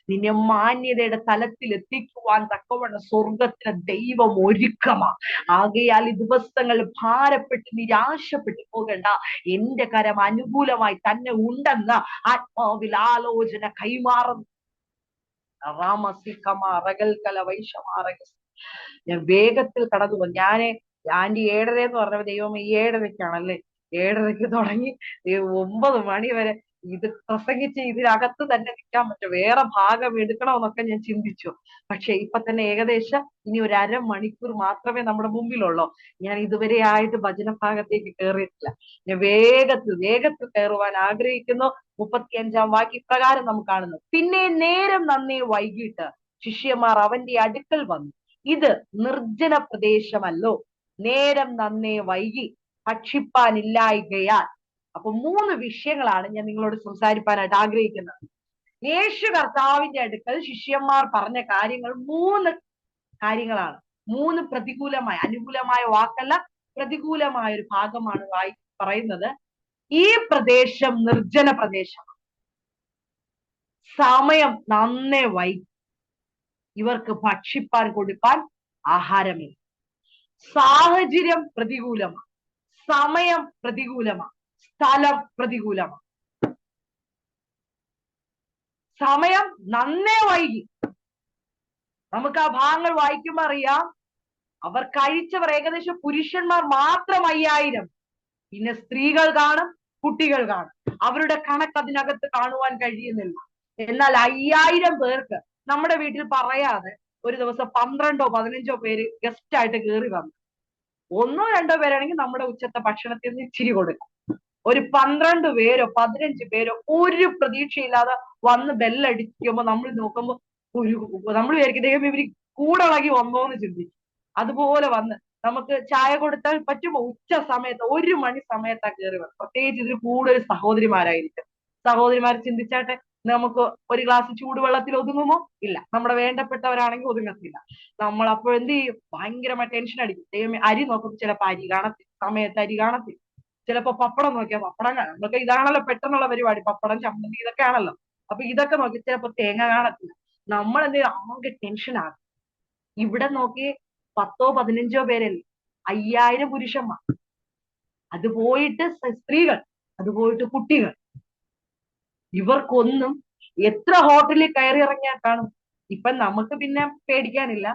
നിന്നെ മാന്യതയുടെ തലത്തിൽ എത്തിക്കുവാൻ തക്കവണ്ണം സ്വർഗത്തിന് ദൈവം ഒരുക്കമാ. ആകയാൽ ഈ ദിവസങ്ങൾ ഭാരപ്പെട്ട് നിരാശപ്പെട്ടു പോകണ്ട. എന്റെ കരം അനുകൂലമായി തന്നെ ഉണ്ടെന്ന് ആത്മാവിൽ ആലോചന കൈമാറുന്നു. ഞാൻ വേഗത്തിൽ കടന്നു പോകും. ആന്റി 7:30 എന്ന് പറഞ്ഞ ദൈവം 7:30-ക്കാണല്ലേ, 7:30-ക്ക് തുടങ്ങി 9 മണി വരെ ഇത് പ്രസംഗിച്ച് ഇതിനകത്ത് തന്നെ നിൽക്കാൻ പറ്റും, വേറെ ഭാഗം എടുക്കണമെന്നൊക്കെ ഞാൻ ചിന്തിച്ചു. പക്ഷെ ഇപ്പൊ തന്നെ ഏകദേശം ഇനി ഒരു അരമണിക്കൂർ മാത്രമേ നമ്മുടെ മുമ്പിലുള്ളൂ. ഞാൻ ഇതുവരെ ആയിട്ട് ഭജന ഭാഗത്തേക്ക് കയറിയിട്ടില്ല. ഞാൻ വേഗത്തിൽ കയറുവാൻ ആഗ്രഹിക്കുന്നു. 35-ാം വാക്യം ഇപ്രകാരം നമുക്ക് കാണുന്നു. പിന്നെ നേരം നന്നേ വൈകിട്ട് ശിഷ്യന്മാർ അവന്റെ അടുക്കൽ വന്നു. ഇത് നിർജ്ജന പ്രദേശമല്ലോ, നേരം നന്നേ വൈകി, ഭക്ഷിപ്പാനില്ലായ്കയാൽ. അപ്പൊ 3 വിഷയങ്ങളാണ് ഞാൻ നിങ്ങളോട് സംസാരിക്കാനായിട്ട് ആഗ്രഹിക്കുന്നത്. യേശു കർത്താവിന്റെ അടുക്കൽ ശിഷ്യന്മാർ പറഞ്ഞ കാര്യങ്ങൾ 3 കാര്യങ്ങളാണ്. 3 പ്രതികൂലമായ, അനുകൂലമായ വാക്കല്ല, പ്രതികൂലമായ ഒരു ഭാഗമാണ് പറയുന്നത്. ഈ പ്രദേശം നിർജ്ജന പ്രദേശമാണ്, സമയം നന്നേ വൈകി, ഇവർക്ക് ഭക്ഷിപ്പാൻ കൊടുക്കാൻ ആഹാരമില്ല. സാഹചര്യം പ്രതികൂലമാണ്, സമയം പ്രതികൂലമാണ്, സ്ഥലം പ്രതികൂലമാണ്. സമയം നന്നേ വൈകി. നമുക്ക് ആ ഭാഗങ്ങൾ വായിക്കുമ്പോൾ അറിയാം, അവർ കഴിച്ചവർ ഏകദേശം പുരുഷന്മാർ മാത്രം 5000, പിന്നെ സ്ത്രീകൾ കാണും, കുട്ടികൾ കാണും. അവരുടെ കണക്ക് അതിനകത്ത് കാണുവാൻ കഴിയുന്നില്ല. എന്നാൽ 5000 പേർക്ക് നമ്മുടെ വീട്ടിൽ പറയാതെ ഒരു ദിവസം 12ഓ 15ഓ പേര് ഗസ്റ്റ് ആയിട്ട് കയറി വന്നു. 1ഓ 2ഓ പേരാണെങ്കിൽ നമ്മുടെ ഉച്ചത്തെ ഭക്ഷണത്തിൽ നിന്ന് ഇച്ചിരി കൊടുക്കും. ഒരു 12 പേരോ 15 പേരോ ഒരു പ്രതീക്ഷയില്ലാതെ വന്ന് ബെല്ലടിക്കുമ്പോ നമ്മൾ നോക്കുമ്പോ നമ്മൾ വിചാരിക്കും ദൈവം ഇവര് കൂടളകി വന്നോന്ന് ചിന്തിക്കും. അതുപോലെ വന്ന് നമുക്ക് ചായ കൊടുത്താൽ പറ്റുമോ? ഉച്ച സമയത്ത് 1 മണി സമയത്താ കയറി വന്നത്. പ്രത്യേകിച്ച് ഇതിൽ കൂടുതൽ സഹോദരിമാരായിരിക്കും. സഹോദരിമാർ ചിന്തിച്ചാട്ടെ, നമുക്ക് ഒരു ഗ്ലാസ് ചൂടുവെള്ളത്തിൽ ഒതുങ്ങുമോ? ഇല്ല. നമ്മുടെ വേണ്ടപ്പെട്ടവരാണെങ്കിൽ ഒതുങ്ങത്തില്ല. നമ്മൾ അപ്പോൾ എന്ത് ചെയ്യും? ഭയങ്കരമായി ടെൻഷൻ അടിക്കും. ദൈവമേ, അരി നോക്കുമ്പോൾ ചിലപ്പോൾ അരി കാണത്തില്ല, സമയത്ത് അരി കാണത്തില്ല. ചിലപ്പോ പപ്പടം നോക്കിയാൽ പപ്പടം കാണാം. നമുക്ക് ഇതാണല്ലോ പെട്ടെന്നുള്ള പരിപാടി, പപ്പടം, ചമ്മന്തി, ഇതൊക്കെ ആണല്ലോ. അപ്പൊ ഇതൊക്കെ നോക്കി ചിലപ്പോ തേങ്ങ കാണത്തില്ല. നമ്മൾ എന്ത് ചെയ്യും? ആകെ ടെൻഷനാകും. ഇവിടെ നോക്കി 10ഓ 15ഓ പേരല്ലേ, 5000 പുരുഷന്മാർ, അത് പോയിട്ട് സ്ത്രീകൾ, അത് പോയിട്ട് കുട്ടികൾ. ഇവർക്കൊന്നും എത്ര ഹോട്ടലിൽ കയറി ഇറങ്ങിയാൽ കാണും. ഇപ്പൊ നമുക്ക് പിന്നെ പേടിക്കാനില്ല.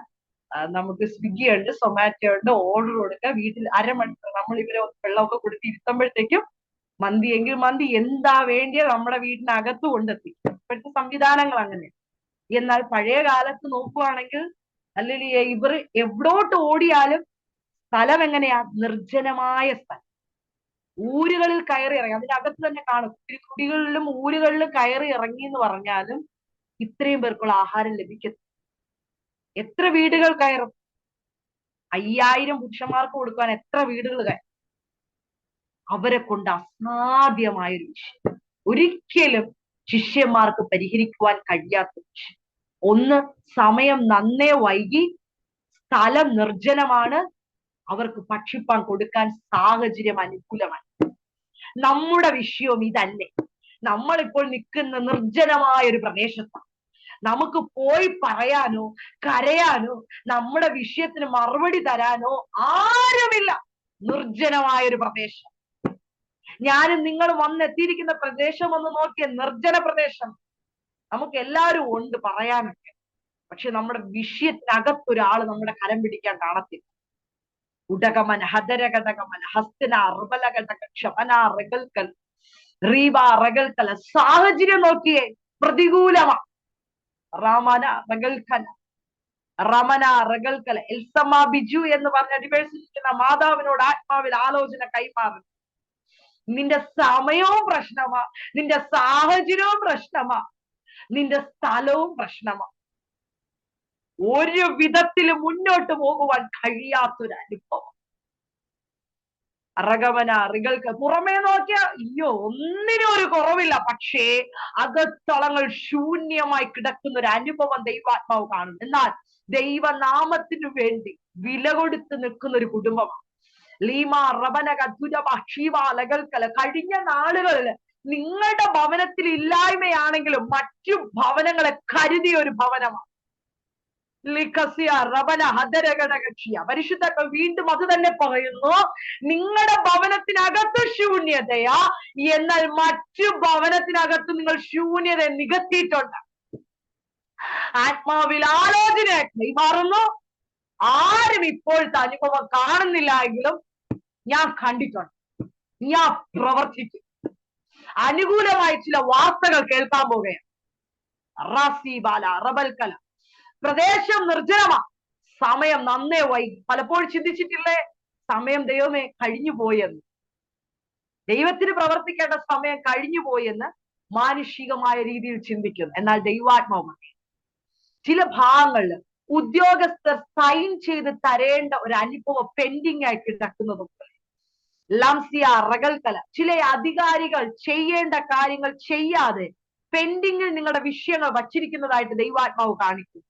നമുക്ക് സ്വിഗ്ഗി ഉണ്ട്, സൊമാറ്റോ ഉണ്ട്, ഓർഡർ കൊടുക്കുക, വീട്ടിൽ അരമണിക്കൂർ നമ്മൾ ഇവരെ വെള്ളമൊക്കെ കൊടുത്ത് ഇരുത്തുമ്പോഴത്തേക്കും മന്തി എങ്കിൽ മന്തി, എന്താ വേണ്ടിയത് നമ്മുടെ വീട്ടിനകത്ത് കൊണ്ടെത്തി. ഇപ്പോഴത്തെ സംവിധാനങ്ങൾ അങ്ങനെ. എന്നാൽ പഴയ കാലത്ത് നോക്കുവാണെങ്കിൽ അല്ലെങ്കിൽ ഇവർ എവിടോട്ട് ഓടിയാലും സ്ഥലം എങ്ങനെയാ? നിർജ്ജനമായ സ്ഥലം. ഊരുകളിൽ കയറി ഇറങ്ങി, അതിനകത്ത് തന്നെ കാണും. കുടികളിലും ഊരുകളിലും കയറി ഇറങ്ങി എന്ന് പറഞ്ഞാലും ഇത്രയും പേർക്കുള്ള ആഹാരം ലഭിക്കും. എത്ര വീടുകൾ കയറും? 5000 പുരുഷന്മാർക്ക് കൊടുക്കാൻ എത്ര വീടുകൾ കയറും? അവരെ കൊണ്ട് അസാധ്യമായൊരു വിഷയം, ഒരിക്കലും ശിഷ്യന്മാർക്ക് പരിഹരിക്കുവാൻ കഴിയാത്ത വിഷയം. ഒന്ന്, സമയം നന്നേ വൈകി, സ്ഥലം നിർജ്ജനമാണ്, അവർക്ക് ഭക്ഷിപ്പാൻ കൊടുക്കാൻ സാഹചര്യം അനുകൂലമാണ്. നമ്മുടെ വിഷയവും ഇതല്ലേ? നമ്മളിപ്പോൾ നിൽക്കുന്ന നിർജ്ജനമായ ഒരു പ്രദേശത്താണ്. നമുക്ക് പോയി പറയാനോ കരയാനോ നമ്മുടെ വിഷയത്തിന് മറുപടി തരാനോ ആരുമില്ല. നിർജ്ജനമായ ഒരു പ്രദേശം. ഞാനും നിങ്ങൾ വന്നെത്തിയിരിക്കുന്ന പ്രദേശം ഒന്ന് നോക്കിയ നിർജ്ജന പ്രദേശം. നമുക്ക് എല്ലാവരും ഉണ്ട് പറയാനൊക്കെ, പക്ഷെ നമ്മുടെ വിഷയത്തിനകത്തൊരാള് നമ്മുടെ കരം പിടിക്കാൻ കാണത്തില്ല. ഉടകമൻ ഹദരകടകമൻ ഹസ്തന അർബലകടക ക്ഷമന റകൽക്കൽ റീബ റകൽക്കല. സാഹചര്യം നോക്കിയേ, പ്രതികൂലമാ. റമന റകൽക്കല, റമന റകൽക്കല. എൽസമ്മ ബിജു എന്ന് പറഞ്ഞ ഡിവേഴ്സിലിരിക്കുന്ന മാതാവിനോട് ആത്മാവിൽ ആലോചന കൈമാറി. നിന്റെ സമയവും പ്രശ്നമാ, നിന്റെ സാഹചര്യവും പ്രശ്നമാ, നിന്റെ സ്ഥലവും പ്രശ്നമാ. ഒരു വിധത്തിലും മുന്നോട്ട് പോകുവാൻ കഴിയാത്തൊരു അനുഭവം. അറകവന അറികൾക്ക് പുറമേ നോക്കിയ അയ്യോ ഒന്നിനും ഒരു കുറവില്ല, പക്ഷേ അകത്തളങ്ങൾ ശൂന്യമായി കിടക്കുന്ന ഒരു അനുഭവം ദൈവാത്മാവ് കാണും. എന്നാൽ ദൈവനാമത്തിനു വേണ്ടി വില കൊടുത്ത് നിൽക്കുന്ന ഒരു കുടുംബമാണ്. ലീമ റബനക ദുരമ ക്ഷീവാലകൾക്കല. കഴിഞ്ഞ നാളുകളിൽ നിങ്ങളുടെ ഭവനത്തിൽ ഇല്ലായ്മയാണെങ്കിലും മറ്റു ഭവനങ്ങളെ കരുതിയ ഒരു ഭവനമാണ്. പരിശുദ്ധ വീണ്ടും അത് തന്നെ പറയുന്നു, നിങ്ങളുടെ ഭവനത്തിനകത്ത് ശൂന്യതയാ, എന്നാൽ മറ്റു ഭവനത്തിനകത്ത് നിങ്ങൾ ശൂന്യത നികത്തിയിട്ടുണ്ട്. ആത്മാവിൽ ആലോചന കൈമാറുന്നു. ആരും ഇപ്പോഴത്തെ അനുഭവം കാണുന്നില്ല എങ്കിലും ഞാൻ കണ്ടിട്ടുണ്ട്, ഞാൻ പ്രവർത്തിക്കും. അനുകൂലമായി ചില വാർത്തകൾ കേൾക്കാൻ പോകുകയാണ്. റാസിബാല റബൽക്കല. പ്രദേശം നിർജ്ജനമാ. സമയം നന്നേ വൈകി. പലപ്പോഴും ചിന്തിച്ചിട്ടില്ലേ, സമയം ദൈവമേ കഴിഞ്ഞു പോയെന്ന്, ദൈവത്തിന് പ്രവർത്തിക്കേണ്ട സമയം കഴിഞ്ഞു പോയെന്ന് മാനുഷികമായ രീതിയിൽ ചിന്തിക്കുന്നു. എന്നാൽ ദൈവാത്മാവ് ചില ഭാഗങ്ങളിൽ ഉദ്യോഗസ്ഥർ സൈൻ ചെയ്ത് തരേണ്ട ഒരു അനുഭവം പെൻഡിങ് ആയി കിടക്കുന്നതും ലംസിയ റഗൽക്കല. ചില അധികാരികൾ ചെയ്യേണ്ട കാര്യങ്ങൾ ചെയ്യാതെ പെൻഡിങ്ങിൽ നിങ്ങളുടെ വിഷയങ്ങൾ വച്ചിരിക്കുന്നതായിട്ട് ദൈവാത്മാവ് കാണിക്കും.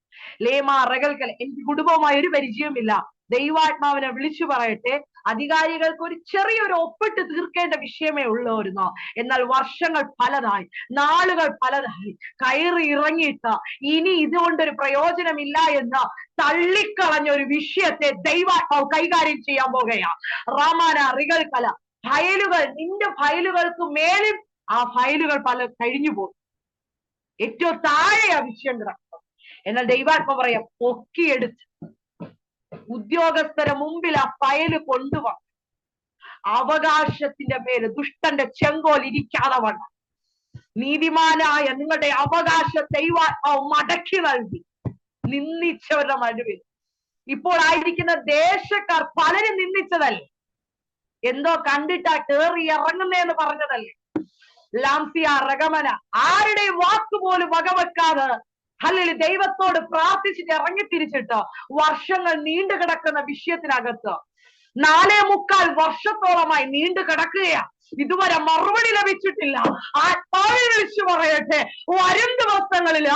ലേമ റഗൽക്കല. എനിക്ക് കുടുംബവുമായി ഒരു പരിചയമില്ല, ദൈവാത്മാവിനെ വിളിച്ചു പറയട്ടെ, അധികാരികൾക്ക് ഒരു ചെറിയൊരു ഒപ്പിട്ട് തീർക്കേണ്ട വിഷയമേ ഉള്ളായിരുന്നോ, എന്നാൽ വർഷങ്ങൾ പലതായി, നാളുകൾ പലതായി, കയറി ഇറങ്ങിയിട്ട് ഇനി ഇതുകൊണ്ടൊരു പ്രയോജനമില്ല എന്ന് തള്ളിക്കളഞ്ഞ ഒരു വിഷയത്തെ ദൈവാത്മാവ് കൈകാര്യം ചെയ്യാൻ പോകുകയാ. റാമാന റികൽക്കല. ഫയലുകൾ, നിന്റെ ഫയലുകൾക്ക് മേലും ആ ഫയലുകൾ പല കഴിഞ്ഞു പോകും. ഏറ്റവും താഴെ ആ വിഷയം കിടക്കും. എന്നാൽ ദൈവാത്മാവ് പറയാം, പൊക്കിയെടുത്ത് ഉദ്യോഗസ്ഥരെ മുമ്പിൽ ആ ഫയല് കൊണ്ടുവന്നു അവകാശത്തിന്റെ പേര് ദുഷ്ടന്റെ ചെങ്കോൽ ഇരിക്കാതെ വണ്ണം നീതിമാനായ നിങ്ങളുടെ അവകാശ ദൈവാത്മാവ് മടക്കി നൽകി. നിന്ദിച്ചവരുടെ നടുവിൽ ഇപ്പോൾ ആയിരിക്കുന്ന ദേശക്കാർ പലരും നിന്ദിച്ചതല്ലേ, എന്തോ കണ്ടിട്ടാ കേറി ഇറങ്ങുന്നേന്ന് പറഞ്ഞതല്ലേ. ലാംസിയ റഗമന. ആരുടെയും വാക്കുപോലും വകവെക്കാതെ അല്ലെങ്കിൽ ദൈവത്തോട് പ്രാർത്ഥിച്ചിട്ട് ഇറങ്ങിത്തിരിച്ചിട്ട് വർഷങ്ങൾ നീണ്ടു കിടക്കുന്ന വിഷയത്തിനകത്ത് 4.25 വർഷത്തോളമായി നീണ്ടു കിടക്കുകയാ. ഇതുവരെ മറുപടി ലഭിച്ചിട്ടില്ല. ആത്മാവിൽ വിളിച്ചു പറയട്ടെ, വരും ദിവസങ്ങളില്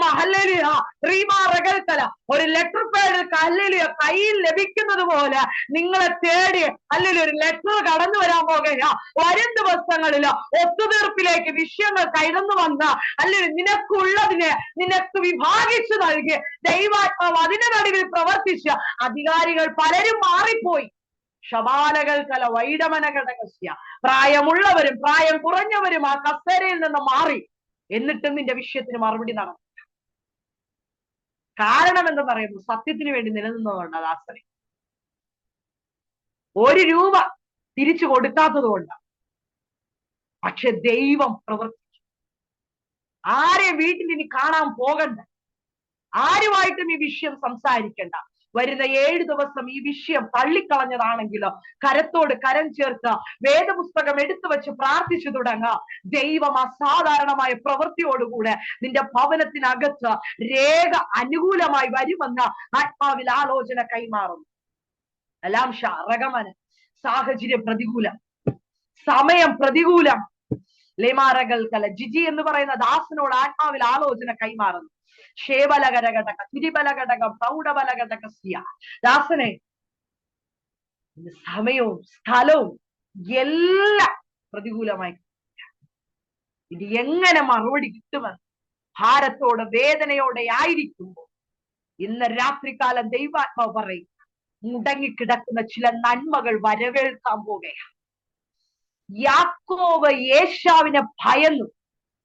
ഹല്ലേലൂയ റീമാ റഗൽക്കല ഒരു ലെറ്റർ പേഡിൽ ഹല്ലേലൂയ കയ്യിൽ ലഭിക്കുന്നത് പോലെ നിങ്ങളെ തേടി അല്ലെങ്കിൽ ഒരു ലെറ്റർ കടന്നു വരാൻ പോകുകയാ. വരും ദിവസങ്ങളില് ഒത്തുതീർപ്പിലേക്ക് വിഷയങ്ങൾ കടന്നു വന്ന് അല്ലെങ്കിൽ നിനക്കുള്ളതിനെ നിനക്ക് വിഭാഗിച്ചു നൽകി ദൈവാത്മാവ് അതിന്റെ നടുവിൽ പ്രവർത്തിച്ച് അധികാരികൾ പലരും മാറിപ്പോയി. ശബാലകൽക്കല വൈഡമനകടകസ്യ. പ്രായമുള്ളവരും പ്രായം കുറഞ്ഞവരും ആ കസേരയിൽ നിന്ന് മാറി. എന്നിട്ടും നിന്റെ വിഷയത്തിന് മറുപടി നടന്നു. കാരണം എന്ന് പറയുമ്പോൾ സത്യത്തിന് വേണ്ടി നിലനിന്നതുകൊണ്ട് ദാസനെ 1 രൂപ തിരിച്ചു കൊടുക്കാത്തത് കൊണ്ടാണ്. പക്ഷെ ദൈവം പ്രവർത്തിച്ചു. ആരെയും വീട്ടിൽ ഇനി കാണാൻ പോകണ്ട, ആരുമായിട്ടും ഈ വിഷയം സംസാരിക്കണ്ട. വരുന്ന 7 ദിവസം ഈ വിഷയം തള്ളിക്കളഞ്ഞതാണെങ്കിലോ കരത്തോട് കരം ചേർത്ത് വേദപുസ്തകം എടുത്തു വെച്ച് പ്രാർത്ഥിച്ചു തുടങ്ങുക. ദൈവം അസാധാരണമായ പ്രവൃത്തിയോടുകൂടെ നിന്റെ ഭവനത്തിനകത്ത് രേഖ അനുകൂലമായി വരുമെന്ന് ആത്മാവിൽ ആലോചന കൈമാറുന്നു. അലാംഷ റഗമന. സാഹചര്യം പ്രതികൂലം, സമയം പ്രതികൂലം. ലെമാരകൽക്കല. ജിജി എന്ന് പറയുന്ന ദാസനോട് ആത്മാവിൽ ആലോചന കൈമാറുന്നു. ഷേബലഘടക തിരിബലഘടകം പ്രൗഢബലഘടകസ്യ. ദാസനെ സമയവും സ്ഥലവും എല്ലാം പ്രതികൂലമായി. ഇത് എങ്ങനെ മറുപടി കിട്ടുമെന്ന് ഭാരത്തോടെ വേദനയോടെ ആയിരിക്കുമ്പോൾ ഇന്ന് രാത്രികാലം ദൈവാത്മാവ് പറയും, മുടങ്ങിക്കിടക്കുന്ന ചില നന്മകൾ വരവേൽക്കാൻ പോകുകയാണ്. യാക്കോബ് ഏശാവിനെ ഭയന്നു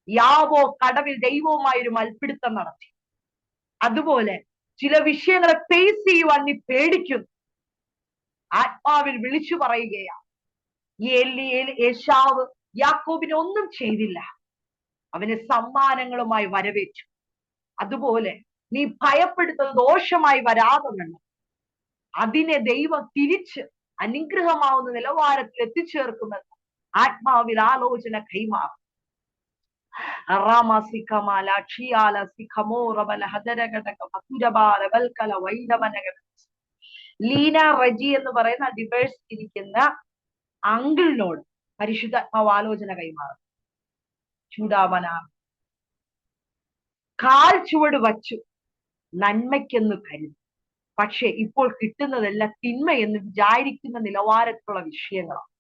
യാവോ കടവിൽ ദൈവവുമായൊരു മൽപ്പിടുത്തം നടത്തി. അതുപോലെ ചില വിഷയങ്ങളെ ഫേസ് ചെയ്യുവാൻ നീ പേടിക്കുന്നു. ആത്മാവിൽ വിളിച്ചു പറയുകയാണ്, ഏശാവ് യാക്കോബിനെ ഒന്നും ചെയ്തില്ല, അവനെ സമ്മാനങ്ങളുമായി വരവേറ്റു. അതുപോലെ നീ ഭയപ്പെടുത്തുന്നത് ദോഷമായി വരാതെ വേണം അതിനെ ദൈവം തിരിച്ച് അനുഗ്രഹമാവുന്ന നിലവാരത്തിൽ എത്തിച്ചേർക്കുമെന്ന് ആത്മാവിൽ ആലോചന കൈമാറും. ലീന റജി എന്ന് പറയുന്ന ഡിവേഴ്സ് ഇരിക്കുന്ന അങ്കിളിനോട് പരിശുദ്ധാത്മാവ് ആലോചന കൈമാറും. ചൂടാവന കാൽ ചുവട് വച്ചു നന്മയ്ക്കെന്ന് കരുതി, പക്ഷെ ഇപ്പോൾ കിട്ടുന്നതെല്ലാം തിന്മയെന്ന് വിചാരിക്കുന്ന നിലവാരത്തിലുള്ള വിഷയങ്ങളാണ്.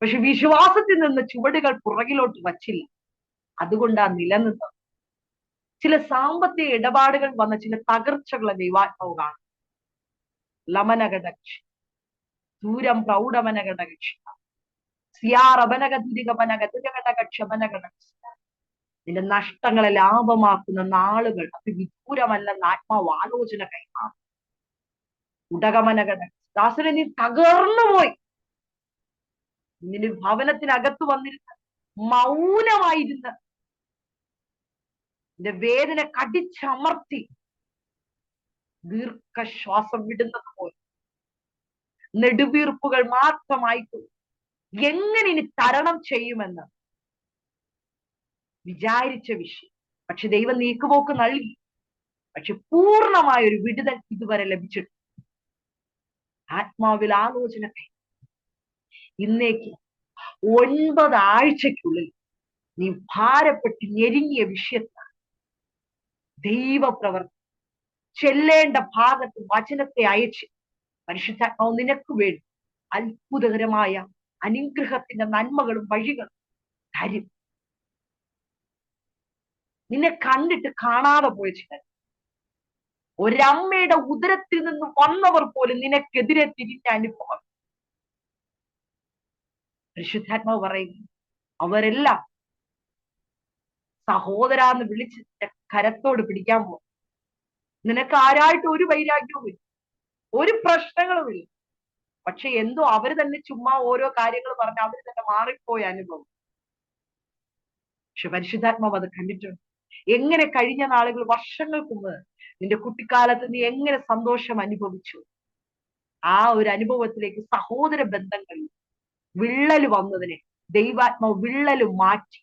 പക്ഷെ വിശ്വാസത്തിൽ നിന്ന് ചുവടുകൾ പുറകിലോട്ട് വച്ചില്ല, അതുകൊണ്ടാണ് നിലനിന്നത്. ചില സാമ്പത്തിക ഇടപാടുകൾ വന്ന ചില തകർച്ചകളെ ദൈവാത്മാവ് കാണും. ലമനഘടക്ഷ ദൂരം പ്രൗഢമനഘടക്ഷ സിയാറബനകതിരികമനകതിരഘടകക്ഷമനഘടക്ഷ. നിന്റെ നഷ്ടങ്ങളെ ലാഭമാക്കുന്ന നാളുകൾ അത് വിദൂരമല്ലെന്ന് ആത്മാവ് ആലോചന കൈമാറും. ഉടകമനഘട. ദാസനെ നീ തകർന്നുപോയി, നിന്റെ ഭവനത്തിനകത്ത് വന്നിരുന്ന് മൗനമായിരുന്ന് നിന്റെ വേദന കടിച്ചമർത്തി ദീർഘശ്വാസം വിടുന്നത് പോലെ നെടുവീർപ്പുകൾ മാത്രമായിട്ട് എങ്ങനെ ഇനി തരണം ചെയ്യുമെന്ന് വിചാരിച്ച വിഷയം. പക്ഷെ ദൈവം നീക്കുപോക്ക് നൽകി. പക്ഷെ പൂർണ്ണമായ ഒരു വിടുതൽ ഇതുവരെ ലഭിച്ചിട്ടുണ്ട്. ആത്മാവിൽ ആലോചന ഇന്നേക്ക് 9 ആഴ്ചയ്ക്കുള്ളിൽ നീ ഭാരപ്പെട്ട് ഞെരുങ്ങിയ വിഷയത്താണ് ദൈവപ്രവർത്തി ചെല്ലേണ്ട ഭാഗത്ത് വചനത്തെ അയച്ച് പരിശുദ്ധാത്മാവ് നിനക്ക് വേണ്ടി അത്ഭുതകരമായ അനുഗ്രഹത്തിന്റെ നന്മകളും വഴികളും തരും. നിന്നെ കണ്ടിട്ട് കാണാതെ പോയ ചിലർ, ഒരമ്മയുടെ ഉദരത്തിൽ നിന്ന് വന്നവർ പോലും നിനക്കെതിരെ തിരിഞ്ഞ അനുഭവം. പരിശുദ്ധാത്മാവ് പറയുന്നു, അവരെല്ലാം സഹോദരാന്ന് വിളിച്ച് കരത്തോട് പിടിക്കാൻ പോകും. നിനക്ക് ആരായിട്ട് ഒരു വൈരാഗ്യവുമില്ല, ഒരു പ്രശ്നങ്ങളുമില്ല. പക്ഷെ എന്തോ അവര് തന്നെ ചുമ്മാ ഓരോ കാര്യങ്ങൾ പറഞ്ഞ് അവര് തന്നെ മാറിപ്പോയ അനുഭവം. പക്ഷെ പരിശുദ്ധാത്മാവ് അത് കണ്ടിട്ടുണ്ട്. എങ്ങനെ കഴിഞ്ഞ നാളുകൾ, വർഷങ്ങൾക്ക് മുമ്പ് നിന്റെ കുട്ടിക്കാലത്ത് നീ എങ്ങനെ സന്തോഷം അനുഭവിച്ചു, ആ ഒരു അനുഭവത്തിലേക്ക് സഹോദര ബന്ധങ്ങളിൽ വിള്ളൽ വന്നതിനെ ദൈവാത്മാവ് വിള്ളൽ മാറ്റി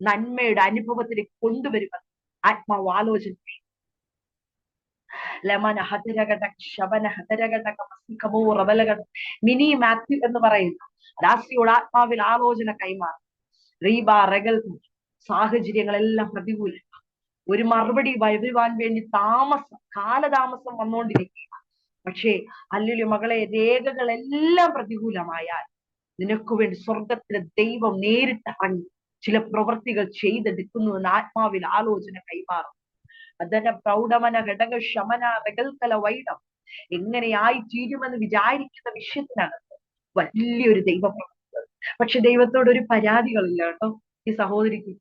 നന്മയുടെ അനുഭവത്തിലേക്ക് കൊണ്ടുവരുമെന്ന് ആത്മാവ് ആലോചന. മിനി മാത്യു എന്ന് പറയുന്ന ദാസിയോട് ആത്മാവിൽ ആലോചന കൈമാറി. സാഹചര്യങ്ങളെല്ലാം പ്രതികൂലം, ഒരു മറുപടി വരുവാൻ വേണ്ടി കാലതാമസം വന്നുകൊണ്ടിരിക്കുക. പക്ഷേ അല്ലല്ലോ മകളെ, രേഖകളെല്ലാം പ്രതികൂലമായാൽ നിനക്ക് വേണ്ടി സ്വർഗത്തിലെ ദൈവം നേരിട്ട് ഇറങ്ങി ചില പ്രവൃത്തികൾ ചെയ്തെടുക്കുന്നു എന്ന് ആത്മാവിൽ ആലോചന കൈമാറും. അതിന്റെ പ്രൗഢമന ഘടക ശമന രകൽക്കല വൈഡം എങ്ങനെയായി തീരുമെന്ന് വിചാരിക്കുന്ന വിഷയത്തിനകത്ത് വലിയൊരു ദൈവപ്രവൃത്തി. പക്ഷെ ദൈവത്തോട് ഒരു പരാതികളില്ല കേട്ടോ ഈ സഹോദരിക്ക്.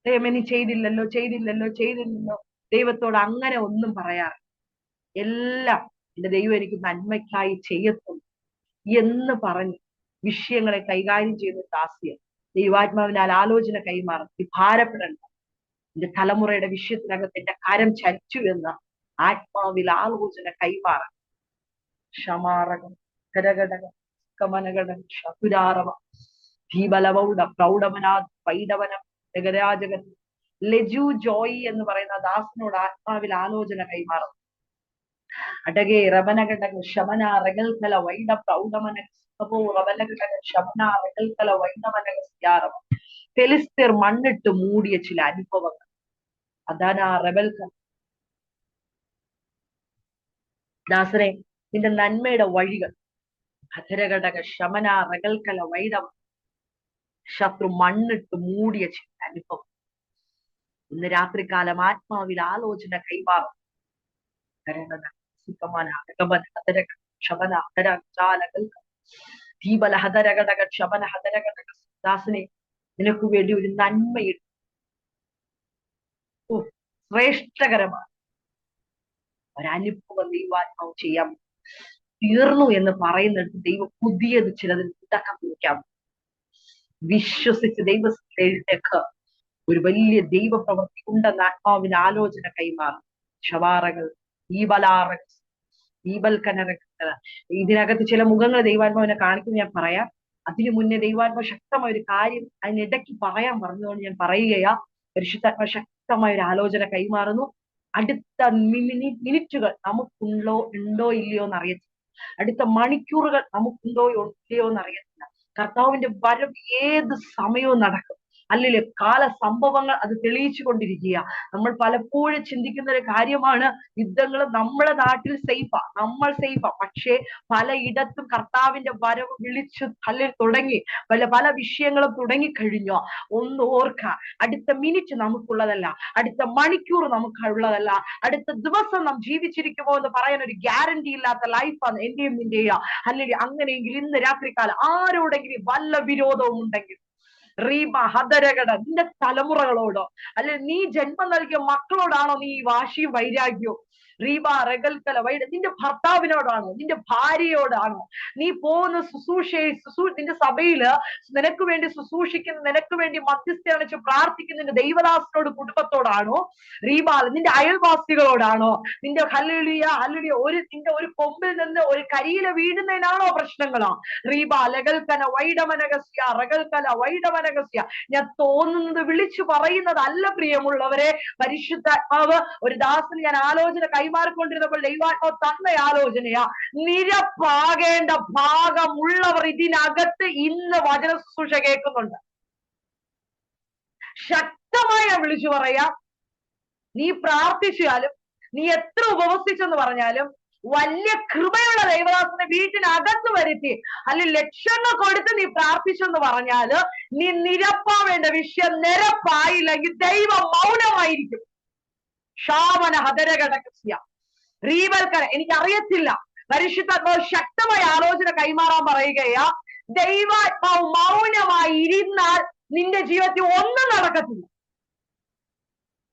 ദൈവം നീ ചെയ്തില്ലല്ലോ. ദൈവത്തോട് അങ്ങനെ ഒന്നും പറയാറ്. എല്ലാം എന്റെ ദൈവം എനിക്ക് നന്മയ്ക്കായി ചെയ്യത്തുള്ളൂ എന്ന് പറഞ്ഞ് വിഷയങ്ങളെ കൈകാര്യം ചെയ്യുന്ന ദാസ്യം ദൈവാത്മാവിനാൽ ആലോചന കൈമാറും. നീ ഭാരപ്പെടണ്ട, എന്റെ തലമുറയുടെ വിഷയത്തിനകത്ത് എന്റെ കരം ചരിച്ചു എന്ന് ആത്മാവിൽ ആലോചന കൈമാറാം. ക്ഷമാറകം കരഘടകം കമനഘടകം ശതുരാറവ ദീപലവൗഡ പ്രൗഢമനാഥ് പൈഡവനം ജഗരാജകൻ ലജു ജോയി എന്ന് പറയുന്ന ദാസനോട് ആത്മാവിൽ ആലോചന കൈമാറും. അടകെ റബനഘടക ശമന റകൽക്കല വൈഡ പ്രൗഢമന റബനഘടക ശമന റകൽക്കല വൈഡമനക സ്യാറവ. ഫെലിസ്തീർ മണ്ണിട്ട് മൂടിയ ചില അനുഭവങ്ങൾ. അതാണ് ആ റബൽക്കൽ. ദാസനെ, നിന്റെ നന്മയുടെ വഴികൾ അധരഘടക ശമന റകൽക്കല വൈഡവ ശത്രു മണ്ണിട്ട് മൂടിയ ചില അനുഭവം ഇന്ന് രാത്രികാലം ആത്മാവിൽ ആലോചന കൈമാറും. ദാസനെ, നിനക്ക് വേണ്ടി ഒരു നന്മയിട്ട് ശ്രേഷ്ഠകരമാണ് ഒരനുഭവം ദൈവാത്മാവ് ചെയ്യാൻ തീർന്നു എന്ന് പറയുന്നിടത്ത് ദൈവം പുതിയത് ചിലതിൽ തുടക്കം കുറിക്കാൻ വിശ്വസിച്ച് ദൈവത്തിലേക്ക് ഒരു വലിയ ദൈവപ്രവൃത്തി ഉണ്ടെന്ന് ആത്മാവിന് ആലോചന കൈമാറും. ഷവാറകൾ ഇതിനകത്ത് ചില മുഖങ്ങൾ ദൈവാത്മാവിനെ കാണിക്കും, ഞാൻ പറയാം. അതിനു മുന്നേ ദൈവാത്മാവ് ശക്തമായ ഒരു കാര്യം അതിനിടയ്ക്ക് പറയാൻ പറഞ്ഞുകൊണ്ട് ഞാൻ പറയുകയാ. പരിശുദ്ധാത്മാവ് ശക്തമായ ഒരു ആലോചന കൈമാറുന്നു. അടുത്ത മിനിറ്റുകൾ നമുക്കുണ്ടോ ഇല്ലയോ എന്നറിയത്തില്ല. അടുത്ത മണിക്കൂറുകൾ നമുക്കുണ്ടോ ഇല്ലയോ എന്നറിയത്തില്ല. കർത്താവിന്റെ വരവ് ഏത് സമയവും നടക്കും. അല്ലല്ലേ, കാല സംഭവങ്ങൾ അത് തെളിയിച്ചു കൊണ്ടിരിക്കുക. നമ്മൾ പലപ്പോഴും ചിന്തിക്കുന്ന ഒരു കാര്യമാണ്, യുദ്ധങ്ങൾ നമ്മുടെ നാട്ടിൽ നമ്മൾ സേഫാ. പക്ഷേ പലയിടത്തും കർത്താവിന്റെ വരവ് വിളിച്ചു തുടങ്ങി, പല വിഷയങ്ങളും തുടങ്ങിക്കഴിഞ്ഞോ. ഒന്ന് ഓർക്ക, അടുത്ത മിനിറ്റ് നമുക്കുള്ളതല്ല, അടുത്ത മണിക്കൂർ നമുക്കുള്ളതല്ല, അടുത്ത ദിവസം നാം ജീവിച്ചിരിക്കുമോ എന്ന് പറയാൻ ഒരു ഗ്യാരണ്ടി ഇല്ലാത്ത ലൈഫാണ് എന്റെയും നിന്റെയോ. അല്ലെങ്കിൽ അങ്ങനെയെങ്കിൽ ഇന്ന് രാത്രികാലം ആരോടെങ്കിലും വല്ല വിരോധവും ഉണ്ടെങ്കിൽ നിന്റെ തലമുറകളോടോ അല്ലെങ്കിൽ നീ ജന്മം നൽകിയ മക്കളോടാണോ നീ ഈ വാശിയും വൈരാഗ്യവും റീബ റെഗൽക്കല വൈഡ്. നിന്റെ ഭർത്താവിനോടാണോ, നിന്റെ ഭാര്യയോടാണോ, നീ പോകുന്ന നിന്റെ സഭയില് നിനക്ക് വേണ്ടി ശുശ്രൂഷിക്കുന്ന, നിനക്ക് വേണ്ടി മധ്യസ്ഥ അണിച്ച് പ്രാർത്ഥിക്കുന്ന നിന്റെ ദൈവദാസനോട്, കുടുംബത്തോടാണോ, റീബാൽ നിന്റെ അയൽവാസികളോടാണോ, നിന്റെ ഹല്ലേലൂയ ഹല്ലേലൂയ നിന്റെ ഒരു കൊമ്പിൽ നിന്ന് ഒരു കരിയില വീഴുന്നതിനാണോ പ്രശ്നങ്ങളോ? റീബ ലഗൽക്കന വൈഡമനഗസ്യ റഗൽക്കല വൈഡമനഗസ്യ. ഞാൻ തോന്നുന്നത് വിളിച്ചു പറയുന്നതല്ല പ്രിയമുള്ളവരെ. പരിശുദ്ധാത്മാവ് ഒരു ദാസന് ഞാൻ ആലോചന കൈമാറിക്കൊണ്ടിരുന്നപ്പോൾ ദൈവാത്മാവ് തന്ന ആലോചനയാ. നിരപ്പാകേണ്ട ഭാഗമുള്ളവർ ഇതിനകത്ത് ഇന്ന് വചന ശുശ്രൂഷ കേൾക്കുന്നുണ്ട്. ശക്തമായി ഞാൻ വിളിച്ചു പറയാ, നീ പ്രാർത്ഥിച്ചാലും, നീ എത്ര ഉപവസിച്ചെന്ന് പറഞ്ഞാലും, വലിയ കൃപയുള്ള ദൈവദാസനെ വീട്ടിനകത്ത് വരുത്തി അല്ലെങ്കിൽ ലക്ഷങ്ങൾ കൊടുത്ത് നീ പ്രാർത്ഥിച്ചെന്ന് പറഞ്ഞാല്, നീ നിരപ്പാവേണ്ട വിഷയം നിരപ്പായില്ലെങ്കിൽ ദൈവം മൗനമായിരിക്കും. ഷാമന ഹതരഘടകസ്യ റീവൽക്കര. എനിക്കറിയത്തില്ല, പരിശുദ്ധാത്മാവ് ശക്തമായ ആലോചന കൈമാറാൻ പറയുകയാ. ദൈവാത്മാവ് മൗനമായി ഇരുന്നാൽ നിന്റെ ജീവിതത്തിൽ ഒന്നും നടക്കത്തില്ല.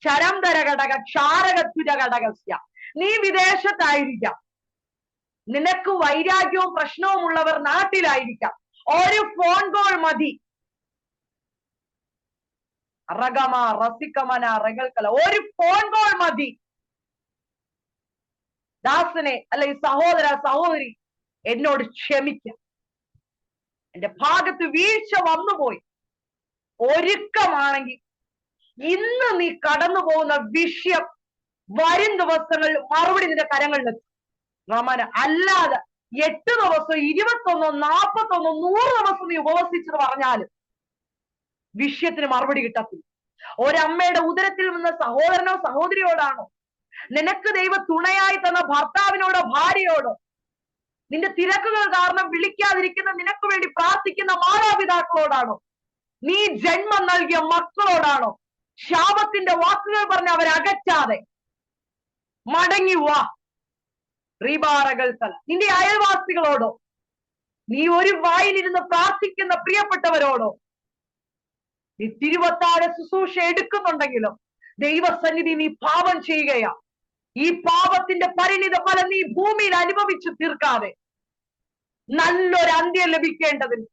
ചരംതര ഘടക ക്ഷാരകത്തുര ഘടകസ്യ. നീ വിദേശത്തായിരിക്കാം, നിനക്ക് വൈരാഗ്യവും പ്രശ്നവും ഉള്ളവർ നാട്ടിലായിരിക്കാം. ഒരു ഫോൺ കോൾ മതി. റഗമ റസിക്കമന റഗൽക്കല. ഒരു ഫോൺ കോൾ മതി. ദാസനെ അല്ലെങ്കിൽ സഹോദര സഹോദരി, എന്നോട് ക്ഷമിക്കാം, എന്റെ ഭാഗത്ത് വീഴ്ച വന്നുപോയി. ഒരുക്കമാണെങ്കിൽ ഇന്ന് നീ കടന്നു പോകുന്ന വിഷയം വരും ദിവസങ്ങളിൽ മറുപടി നിന്റെ കരങ്ങളിലെത്തും. റമന. അല്ലാതെ 8 ദിവസം 21 41 100 ദിവസം നീ ഉപവസിച്ചെന്ന് പറഞ്ഞാലും വിഷയത്തിന് മറുപടി കിട്ടത്തില്ല. ഒരമ്മയുടെ ഉദരത്തിൽ നിന്ന് സഹോദരനോ സഹോദരിയോടാണോ, നിനക്ക് ദൈവ തുണയായി തന്ന ഭർത്താവിനോടോ ഭാര്യയോടോ, നിന്റെ തിരക്കുകൾ കാരണം വിളിക്കാതിരിക്കുന്ന നിനക്ക് വേണ്ടി പ്രാർത്ഥിക്കുന്ന മാതാപിതാക്കളോടാണോ, നീ ജന്മം നൽകിയ മക്കളോടാണോ, ശാപത്തിന്റെ വാക്കുകൾ പറഞ്ഞ് അവരകറ്റാതെ മടങ്ങി വാ. റീബാറകൽക്കല. നിന്റെ അയൽവാസികളോടോ, നീ ഒരു വായിലിരുന്ന് പ്രാർത്ഥിക്കുന്ന പ്രിയപ്പെട്ടവരോടോ, നീ തിരുവത്താഴ ശുശ്രൂഷ എടുക്കുന്നുണ്ടെങ്കിലും ദൈവസന്നിധി നീ പാപം ചെയ്യുകയാ. ഈ പാപത്തിന്റെ പരിണിത ഫലം നീ ഭൂമിയിൽ അനുഭവിച്ചു തീർക്കാതെ നല്ലൊരു അന്ത്യം ലഭിക്കേണ്ടതിന്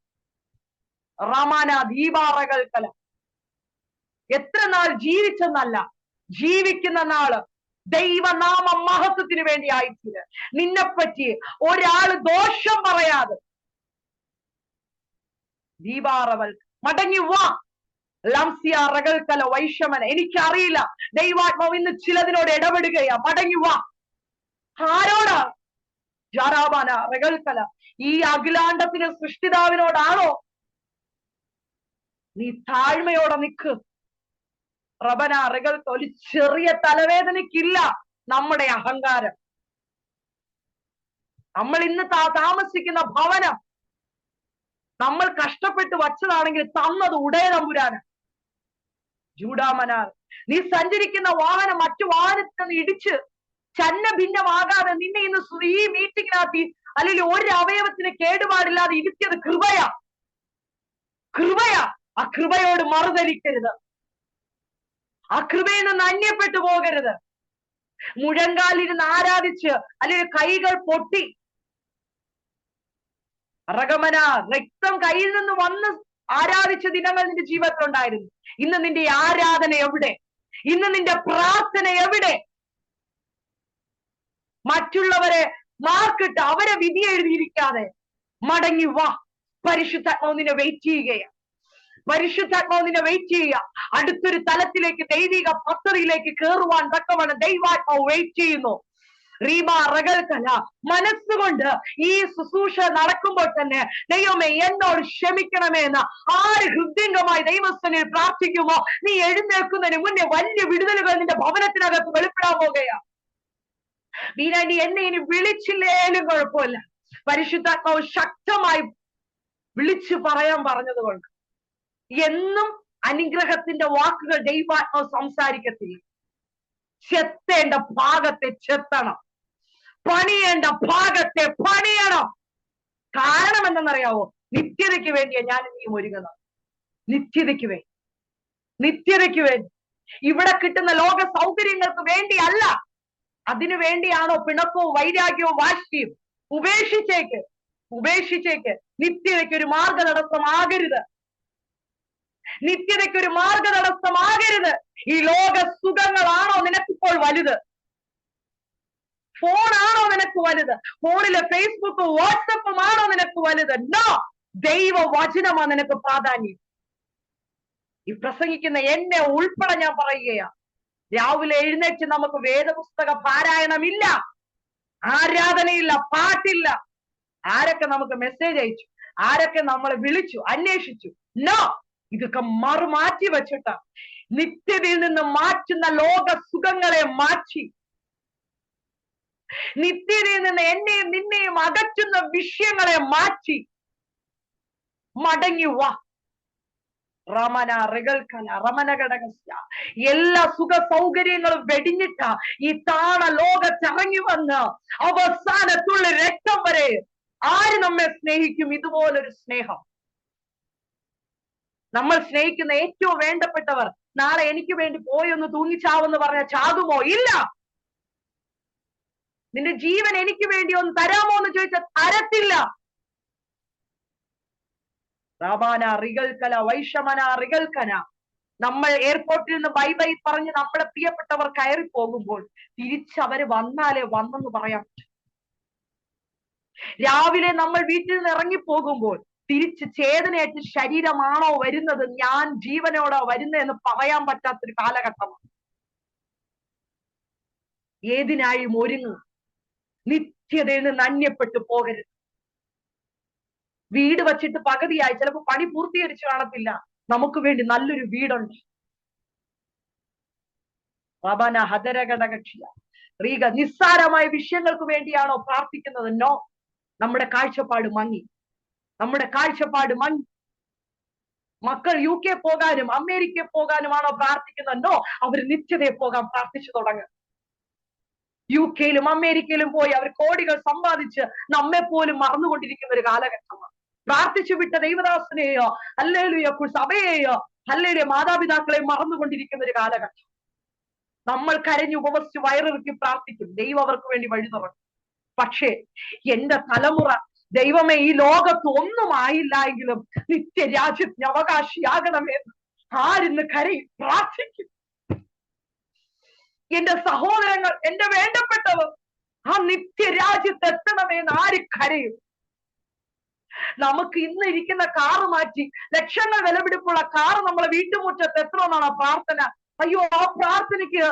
റമാന ദീപാറകൽക്കല. എത്ര നാൾ ജീവിച്ചെന്നല്ല, ജീവിക്കുന്ന നാള് ദൈവനാമ മഹത്വത്തിന് വേണ്ടി ആയിട്ടില്ല. നിന്നെപ്പറ്റി ഒരാള് ദോഷം പറയാതെ ദീപാറവൽ മടങ്ങി വാ. ലംസിയ റഗൽക്കല വൈഷമന. എനിക്കറിയില്ല, ദൈവാത്മാവ് ഇന്ന് ചിലതിനോട് ഇടപെടുകയാ. മടങ്ങി വാ. ആരോടാ? ജാരാബാന റഗൽക്കല. ഈ അഖിലാണ്ടത്തിന് സൃഷ്ടിതാവിനോടാണോ? നീ താഴ്മയോടെ നിൽക്ക്. റബന റഗൽക്ക. ഒരു ചെറിയ തലവേദനയ്ക്കില്ല നമ്മുടെ അഹങ്കാരം. നമ്മൾ ഇന്ന് താമസിക്കുന്ന ഭവനം നമ്മൾ കഷ്ടപ്പെട്ട് വച്ചതാണെങ്കിൽ തന്നത് ഉടയ തമ്പുരാന്. ജൂഡാമനാർ. നീ സഞ്ചരിക്കുന്ന വാഹനം മറ്റു വാഹനത്തിൽ ഇടിച്ച് ചന്ന ഭിന്നമാകാതെ നിന്നെ ഇന്ന് ഈ മീറ്റിങ്ങിനകത്ത് അല്ലെങ്കിൽ ഒരു അവയവത്തിന് കേടുപാടില്ലാതെ ഇരുത്തിയത് കൃപയാ. കൃപയാ. ആ കൃപയോട് മറുതലിക്കരുത്. ആ കൃപയിൽ നിന്ന് അന്യപ്പെട്ടു പോകരുത്. മുഴങ്കാലിരുന്ന് ആരാധിച്ച് അല്ലെങ്കിൽ കൈകൾ പൊട്ടി റഗമന രക്തം കയ്യിൽ നിന്ന് വന്ന് ആരാധിച്ച ദിനങ്ങൾ നിന്റെ ജീവിതത്തിൽ ഉണ്ടായിരുന്നു. ഇന്ന് നിന്റെ ആരാധന എവിടെ? ഇന്ന് നിന്റെ പ്രാർത്ഥന എവിടെ? മറ്റുള്ളവരെ മാർക്കിട്ട് അവരെ വിധി എഴുതിയിരിക്കാതെ മടങ്ങി വാ. പരിശുദ്ധാത്മാവ് നിന്നെ വെയിറ്റ് ചെയ്യുകയാണ്. പരിശുദ്ധാത്മാവ് നിന്നെ വെയിറ്റ് ചെയ്യുക. അടുത്തൊരു തലത്തിലേക്ക്, ദൈവിക പദ്ധതിയിലേക്ക് കയറുവാൻ തക്കവണ്ണം ദൈവാത്മാവ് വെയിറ്റ് ചെയ്യുന്നു. റീബ റഗൽക്കല. മനസ്സുകൊണ്ട് ഈ ശുശ്രൂഷ നടക്കുമ്പോൾ തന്നെ ദൈവമേ എന്നോട് ക്ഷമിക്കണമേ എന്ന് ആര് ഹൃദയംഗമായി ദൈവസ്ഥനിൽ പ്രാർത്ഥിക്കുമോ, നീ എഴുന്നേൽക്കുന്നതിന് മുന്നേ വലിയ വിടുതലുകൾ നിന്റെ ഭവനത്തിനകത്ത് വെളിപ്പെടാൻ പോകുകയാ. നീ എന്നെ ഇനി വിളിച്ചില്ലേലും കുഴപ്പമില്ല, പരിശുദ്ധാത്മാവ് ശക്തമായി വിളിച്ചു പറയാൻ പറഞ്ഞത് കൊണ്ട് എന്നും അനുഗ്രഹത്തിന്റെ വാക്കുകൾ ദൈവാത്മാവ് സംസാരിക്കത്തില്ല. ചെത്തേണ്ട ഭാഗത്തെ ചെത്തണം, പണിയേണ്ട ഭാഗത്തെ പണിയണം. കാരണം എന്തെന്നറിയാവോ? നിത്യതയ്ക്ക് വേണ്ടിയാ ഞാൻ നീ ഒരുങ്ങുന്നത്. നിത്യതയ്ക്ക് വേണ്ടി, നിത്യതയ്ക്ക് വേണ്ടി. ഇവിടെ കിട്ടുന്ന ലോക സൗകര്യങ്ങൾക്ക് വേണ്ടിയല്ല. അതിനു വേണ്ടിയാണോ പിണക്കവും വൈരാഗ്യവും വാശിയും? ഉപേക്ഷിച്ചേക്ക്, ഉപേക്ഷിച്ചേക്ക്. നിത്യതയ്ക്ക് ഒരു മാർഗതടസ്സമാകരുത്, നിത്യതയ്ക്ക് ഒരു മാർഗതടസ്സമാകരുത്. ഈ ലോക സുഖങ്ങളാണോ നിനക്കിപ്പോൾ വലുത്? ഫോണാണോ നിനക്ക് വലുത്? ഫോണിലെ ഫേസ്ബുക്കും വാട്സപ്പും ആണോ നിനക്ക് വലുത്? നോ, ദൈവ വചനമാണ് നിനക്ക് പ്രാധാന്യം. ഈ പ്രസംഗിക്കുന്ന എന്നെ ഉൾപ്പെടെ ഞാൻ പറയുകയാ, രാവിലെ എഴുന്നേറ്റ് നമുക്ക് വേദപുസ്തക പാരായണമില്ല, ആരാധനയില്ല, പാട്ടില്ല. ആരൊക്കെ നമുക്ക് മെസ്സേജ് അയച്ചു, ആരൊക്കെ നമ്മളെ വിളിച്ചു, അന്വേഷിച്ചു? നോ, ഇതൊക്കെ മറുമാറ്റി വെച്ചിട്ട നിത്യതയിൽ നിന്ന് മാറ്റുന്ന ലോക സുഖങ്ങളെ മാറ്റി, നിത്യതയിൽ നിന്ന് എന്നെയും നിന്നെയും അകറ്റുന്ന വിഷയങ്ങളെ മാറ്റി മടങ്ങി വാ. റമന റികൽക്കല റമന ഘടകസ്യ. എല്ലാ സുഖ സൗകര്യങ്ങളും വെടിഞ്ഞിട്ട ഈ താണ ലോകത്തിറങ്ങി വന്ന് അവസാനത്തുള്ള രക്തം വരെ ആര് നമ്മെ സ്നേഹിക്കും? ഇതുപോലൊരു സ്നേഹം. നമ്മൾ സ്നേഹിക്കുന്ന ഏറ്റവും വേണ്ടപ്പെട്ടവർ നാളെ എനിക്ക് വേണ്ടി പോയൊന്ന് തൂങ്ങിച്ചാവെന്ന് പറഞ്ഞ ചാകുമോ? ഇല്ല. നിന്റെ ജീവൻ എനിക്ക് വേണ്ടി ഒന്ന് തരാമോ എന്ന് ചോദിച്ചാൽ തരത്തില്ല. റബാന റികൽക്കല വൈഷമന റികൽക്കന. നമ്മൾ എയർപോർട്ടിൽ നിന്ന് ബൈ ബൈ പറഞ്ഞ് നമ്മുടെ പ്രിയപ്പെട്ടവർ കയറി പോകുമ്പോൾ തിരിച്ചവര് വന്നാലേ വന്നെന്ന് പറയാൻ പറ്റും. രാവിലെ നമ്മൾ വീട്ടിൽ നിന്ന് ഇറങ്ങിപ്പോകുമ്പോൾ തിരിച്ച് ചേതനയായിട്ട് ശരീരമാണോ വരുന്നത്, ഞാൻ ജീവനോടോ വരുന്നതെന്ന് പറയാൻ പറ്റാത്തൊരു കാലഘട്ടമാണ്. ഏതിനായും ഒരുങ്ങുക, നിത്യതയിൽ നിന്ന് അന്യപ്പെട്ടു പോകരുത്. വീട് വച്ചിട്ട് പകുതിയായി, ചിലപ്പോൾ പണി പൂർത്തീകരിച്ചു കാണത്തില്ല, നമുക്ക് വേണ്ടി നല്ലൊരു വീടുണ്ട്. പവന ഹതരഘടകക്ഷിയ റീക. നിസ്സാരമായ വിഷയങ്ങൾക്ക് വേണ്ടിയാണോ പ്രാർത്ഥിക്കുന്നത്? നോ, നമ്മുടെ കാഴ്ചപ്പാട് മങ്ങി, നമ്മുടെ കാഴ്ചപ്പാട് മങ്ങി. മക്കൾ UK പോകാനും അമേരിക്കയിൽ പോകാനുമാണോ പ്രാർത്ഥിക്കുന്നത്? നോ, അവർ നിത്യതയെ പോകാൻ പ്രാർത്ഥിച്ചു തുടങ്ങുക. UK-യിലും അമേരിക്കയിലും പോയി അവർ കോടികൾ സമ്പാദിച്ച് നമ്മെ പോലും മറന്നുകൊണ്ടിരിക്കുന്ന ഒരു കാലഘട്ടമാണ്. പ്രാർത്ഥിച്ചു വിട്ട ദൈവദാസനെയോ ഹല്ലേലൂയ സഭയെയോ ഹല്ലേലൂയ മാതാപിതാക്കളെ മറന്നുകൊണ്ടിരിക്കുന്ന ഒരു കാലഘട്ടം. നമ്മൾ കരഞ്ഞു ഉപവസിച്ച് വയറിറക്കി പ്രാർത്ഥിക്കും, ദൈവം അവർക്ക് വേണ്ടി വഴി തുറക്കും. പക്ഷേ എന്റെ തലമുറ, ദൈവമേ ഈ ലോകത്ത് ഒന്നും ആയില്ല എങ്കിലും നിത്യരാജ്യത്തിന് അവകാശിയാകണമെന്ന് ആരിന്ന് കരയും, പ്രാർത്ഥിക്കും. എന്റെ സഹോദരങ്ങൾ, എന്റെ വേണ്ടപ്പെട്ടവർ ആ നിത്യരാജ്യത്ത് എത്തണമെന്ന് ആര് കരയും? നമുക്ക് ഇന്ന് ഇരിക്കുന്ന കാറ് മാറ്റി ലക്ഷങ്ങൾ വിലപിടിപ്പുള്ള കാറ് നമ്മളെ വീട്ടുമുറ്റത്ത് എത്തണമെന്നാണ് പ്രാർത്ഥന. അയ്യോ, ആ പ്രാർത്ഥനയ്ക്ക്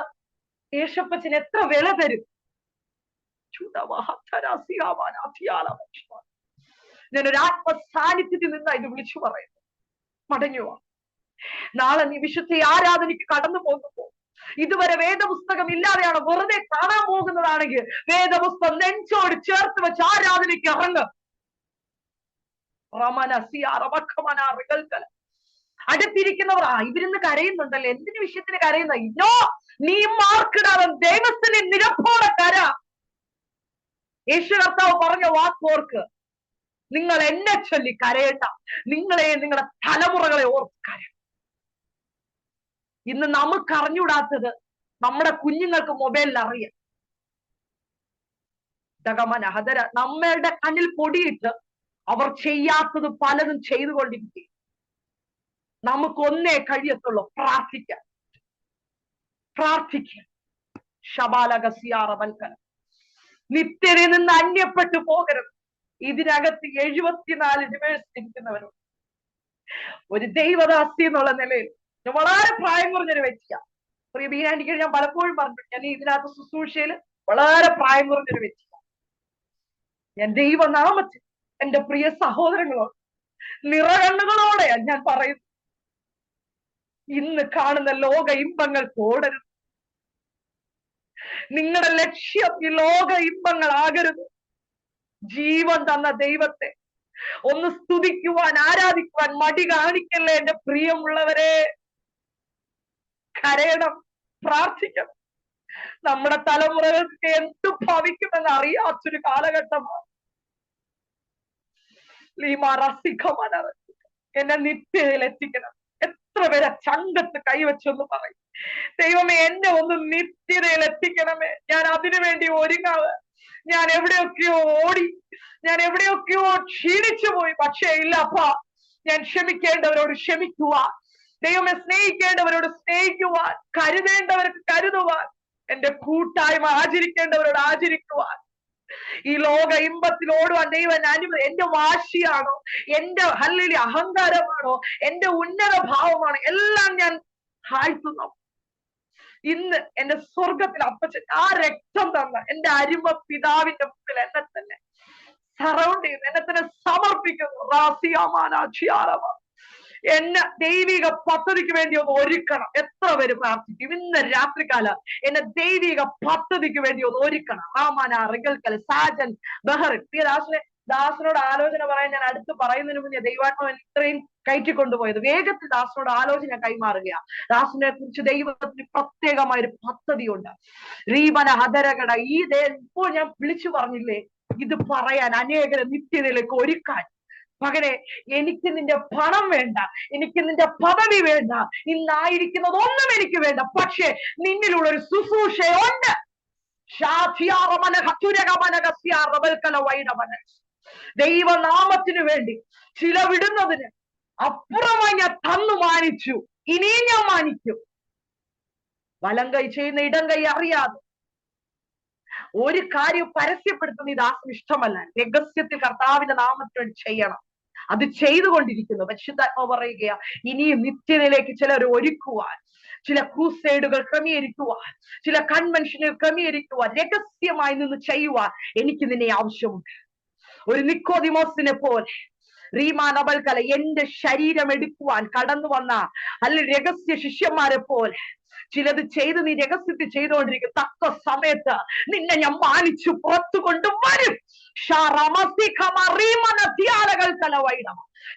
യേശപ്പച്ചൻ എത്ര വില തരും? ഞാനൊരു ആത്മസാന്നിധ്യത്തിൽ നിന്നാ ഇത് വിളിച്ചു പറയുന്നു. മടങ്ങുവാ. നാളെ നീ വിശുദ്ധ ആരാധനയ്ക്ക് കടന്നു പോകുമ്പോ ഇതുവരെ വേദപുസ്തകം ഇല്ലാതെയാണ് വെറുതെ കാണാൻ പോകുന്നതാണെങ്കിൽ വേദപുസ്തകം നെഞ്ചോട് ചേർത്ത് വെച്ച് ആരാധനയ്ക്ക് ഇറങ്ങും. അടുത്തിരിക്കുന്നവർ ഇവരിന്ന് കരയുന്നുണ്ടല്ലോ, എന്തിനു വിഷയത്തിന് കരയുന്ന? ഇന്നോ, നീ മാർക്കിടാതെ ദൈവത്തിന് നിരപ്പോടെ കര. യേശു കർത്താവ് പറഞ്ഞ വാക്കോർക്ക്, നിങ്ങൾ എന്നെ ചൊല്ലി കരയണ്ട, നിങ്ങളെ നിങ്ങളുടെ തലമുറകളെ ഓർത്ത് കര. ഇന്ന് നമുക്ക് അറിഞ്ഞൂടാത്തത് നമ്മുടെ കുഞ്ഞുങ്ങൾക്ക് മൊബൈലിൽ അറിയാം. നമ്മളുടെ കണ്ണിൽ പൊടിയിട്ട് അവർ ചെയ്യാത്തത് പലതും ചെയ്തുകൊണ്ടിരിക്കും. നമുക്കൊന്നേ കഴിയത്തുള്ളൂ, പ്രാർത്ഥിക്കാൻ. പ്രാർത്ഥിക്കാൻ. ശബാലകസിയാറവൽക്കനം. നിത്യതയിൽ നിന്ന് അന്യപ്പെട്ടു പോകരുത്. ഇതിനകത്ത് 74 ഡിവേഴ്സ് ഇരിക്കുന്നവരുണ്ട്. ഒരു ദൈവദാസി എന്നുള്ള നിലയിൽ ഞാൻ വളരെ പ്രായം കുറഞ്ഞൊരു വ്യക്തിയാണ്. പ്രിയ ബീനാൻഡിക്ക് ഞാൻ പലപ്പോഴും പറഞ്ഞു, ഞാൻ ഇതിനകത്ത് ശുശ്രൂഷയിൽ വളരെ പ്രായം കുറഞ്ഞൊരു വ്യക്തിയാണ്. ഞാൻ ദൈവനാമത്തിൽ എന്റെ പ്രിയ സഹോദരങ്ങളോട് നിറകണ്ണുകളോടെയാണ് ഞാൻ പറയുന്നത്, ഇന്ന് കാണുന്ന ലോക ഇമ്പങ്ങൾ ഓടരുത്. നിങ്ങളുടെ ലക്ഷ്യം ഈ ലോക ഇമ്പങ്ങളാകരുത്. ജീവൻ തന്ന ദൈവത്തെ ഒന്ന് സ്തുതിക്കുവാൻ, ആരാധിക്കുവാൻ മടി കാണിക്കല്ലേ എന്റെ പ്രിയമുള്ളവരെ. കരയണം, പ്രാർത്ഥിക്കണം. നമ്മുടെ തലമുറകൾക്ക് എന്തു ഭവിക്കുമെന്ന് അറിയാത്തൊരു കാലഘട്ടമാണ്. എന്നെ നിത്യതയിൽ എത്തിക്കണം. എത്ര പേരെ ചങ്കത്ത് കൈവച്ചെന്ന് പറയും. ദൈവമേ, എന്നെ ഒന്ന് നിത്യതയിൽ എത്തിക്കണമേ. ഞാൻ അതിനു വേണ്ടി ഒരുങ്ങാവ്. ഞാൻ എവിടെയൊക്കെയോ ഓടി, ഞാൻ എവിടെയൊക്കെയോ ക്ഷീണിച്ചു പോയി. പക്ഷേ ഇല്ല അപ്പാ, ഞാൻ ക്ഷമിക്കേണ്ടവരോട് ക്ഷമിക്കുവാൻ, ദൈവമേ സ്നേഹിക്കേണ്ടവരോട് സ്നേഹിക്കുവാൻ, കരുതേണ്ടവർക്ക് കരുതുവാൻ, എന്റെ കൂട്ടായ്മ ആചരിക്കേണ്ടവരോട് ആചരിക്കുവാൻ, ഈ ലോക ഇമ്പത്തിൽ ഓടുവാൻ ദൈവം അനുമതി. എന്റെ വാശിയാണോ, എന്റെ ഹല്ലേലൂയ അഹങ്കാരമാണോ, എന്റെ ഉന്നത ഭാവമാണോ, എല്ലാം ഞാൻ താഴ്ത്തുന്നു. ഇന്ന് എന്റെ സ്വർഗത്തിൽ അപ്പച്ചൻ ആ രക്തം തന്ന എന്റെ അരുമ പിതാവിന്റെ മുമ്പിൽ എന്നെ തന്നെ സറൗണ്ട് ചെയ്യുന്നു, എന്നെ തന്നെ സമർപ്പിക്കുന്നു. എന്നെ ദൈവിക പദ്ധതിക്ക് വേണ്ടി ഒന്ന് ഒരുക്കണം. എത്ര പേര് പ്രാർത്ഥിക്കും ഇന്ന് രാത്രികാലം, എന്നെ ദൈവിക പദ്ധതിക്ക് വേണ്ടി ഒന്ന് ഒരുക്കണം. റിഗൽക്കൽ സാജൻ ബഹർ ദാസനോട് ആലോചന പറയാൻ ഞാൻ അടുത്ത് പറയുന്നതിന് മുന്നേ ദൈവാത്മാവൻ ഇത്രയും കയറ്റിക്കൊണ്ടുപോയത് വേഗത്തിൽ ദാസനോട് ആലോചന കൈമാറുകയാണ്. ദാസനെ കുറിച്ച് ദൈവത്തിന് പ്രത്യേകമായൊരു പദ്ധതിയുണ്ട്. റീബന ഹദരകട ഇപ്പോൾ ഞാൻ വിളിച്ചു പറഞ്ഞില്ലേ, ഇത് പറയാൻ അനേകരെ നിത്യതയിലേക്ക് ഒരുക്കാൻ. മകനെ, എനിക്ക് നിന്റെ പണം വേണ്ട, എനിക്ക് നിന്റെ പദവി വേണ്ട, ഇന്നായിരിക്കുന്നതൊന്നും എനിക്ക് വേണ്ട. പക്ഷെ നിന്നിലുള്ള ഒരു ശുശ്രൂഷയുണ്ട്. ദൈവനാമത്തിനു വേണ്ടി ചിലവിടുന്നതിന് അപ്പുറമായി ഞാൻ തന്നു മാനിച്ചു, ഇനിയും ഞാൻ മാനിക്കും. വലം കൈ ചെയ്യുന്ന ഇടം കൈ അറിയാതെ ഒരു കാര്യം പരസ്യപ്പെടുത്തുന്ന ഈ ദാസന് ഇഷ്ടമല്ല. രഹസ്യത്തിൽ കർത്താവിന്റെ നാമത്തിന് വേണ്ടി ചെയ്യണം. അത് ചെയ്തുകൊണ്ടിരിക്കുന്നു. പരിശുദ്ധാത്മാവ് പറയുകയാ, ഇനിയും നിത്യതയിലേക്ക് ചിലർ ഒരുക്കുവാൻ, ചില ക്രൂസൈഡുകൾ ക്രമീകരിക്കുവാൻ, ചില കൺവെൻഷനുകൾ ക്രമീകരിക്കുവാൻ, രഹസ്യമായി നിന്ന് ചെയ്യുവാൻ എനിക്ക് നിന്നെ ആവശ്യമുണ്ട്. ഒരു നിക്കോദിമോസിനെ പോലെ റീമാനബൽക്കല എന്റെ ശരീരം എടുക്കുവാൻ കടന്നു വന്ന അല്ലെങ്കിൽ രഹസ്യ ശിഷ്യന്മാരെ പോലെ ചിലത് ചെയ്ത് നീ രഹസ്യത്തിൽ ചെയ്തുകൊണ്ടിരിക്കും. തക്ക സമയത്ത് നിന്നെ ഞാൻ മാനിച്ചു പുറത്തു കൊണ്ടുവരും.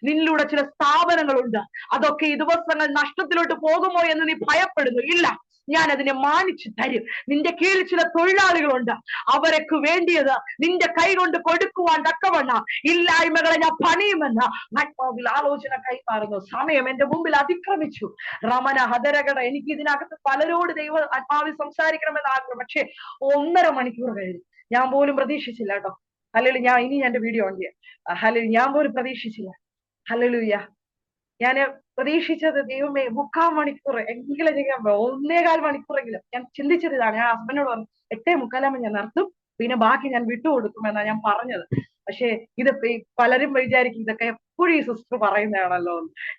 നിന്നിലൂടെ ചില സ്ഥാപനങ്ങളുണ്ട്, അതൊക്കെ ഈ ദിവസങ്ങൾ നഷ്ടത്തിലോട്ട് പോകുമോ എന്ന് നീ ഭയപ്പെടുന്നു. ഇല്ല, ഞാൻ അതിനെ മാനിച്ചു തരും. നിന്റെ കീഴിൽ ചില തൊഴിലാളികളുണ്ട്, അവർക്ക് വേണ്ടിയത് നിന്റെ കൈ കൊണ്ട് കൊടുക്കുവാൻ തക്കവണ്ണം ഇല്ലായ്മകളെ ഞാൻ പണിയുമെന്ന് ആത്മാവിൽ ആലോചന കൈമാറുന്നു. സമയം എന്റെ മുമ്പിൽ അതിക്രമിച്ചു. റമന ഹദരകട, എനിക്ക് ഇതിനകത്ത് പലരോട് ദൈവ ആത്മാവിൽ സംസാരിക്കണമെന്ന് ആഗ്രഹം. പക്ഷെ 1.5 മണിക്കൂർ കഴിഞ്ഞു. ഞാൻ പോലും പ്രതീക്ഷിച്ചില്ല കേട്ടോ. അല്ലെങ്കിൽ ഞാൻ എന്റെ വീഡിയോ ഓൺ ചെയ്യാം. അല്ലെങ്കിൽ ഞാൻ പോലും പ്രതീക്ഷിച്ചില്ല. ഹല്ലേലൂയ. ഞാൻ പ്രതീക്ഷിച്ചത് ദൈവമേ 3/4 മണിക്കൂർ എങ്കിലും, 1.25 മണിക്കൂറെങ്കിലും. ഞാൻ ചിന്തിച്ചത് ഇതാണ്. ഞാൻ ഹസ്ബൻഡിനോട് പറഞ്ഞു 8:45 ഞാൻ നിർത്തും, പിന്നെ ബാക്കി ഞാൻ വിട്ടുകൊടുക്കുമെന്നാ ഞാൻ പറഞ്ഞത്. പക്ഷെ ഇത് പലരും വിചാരിക്കും ഇതൊക്കെ എപ്പോഴും ഈ സിസ്റ്റർ പറയുന്നതാണല്ലോ,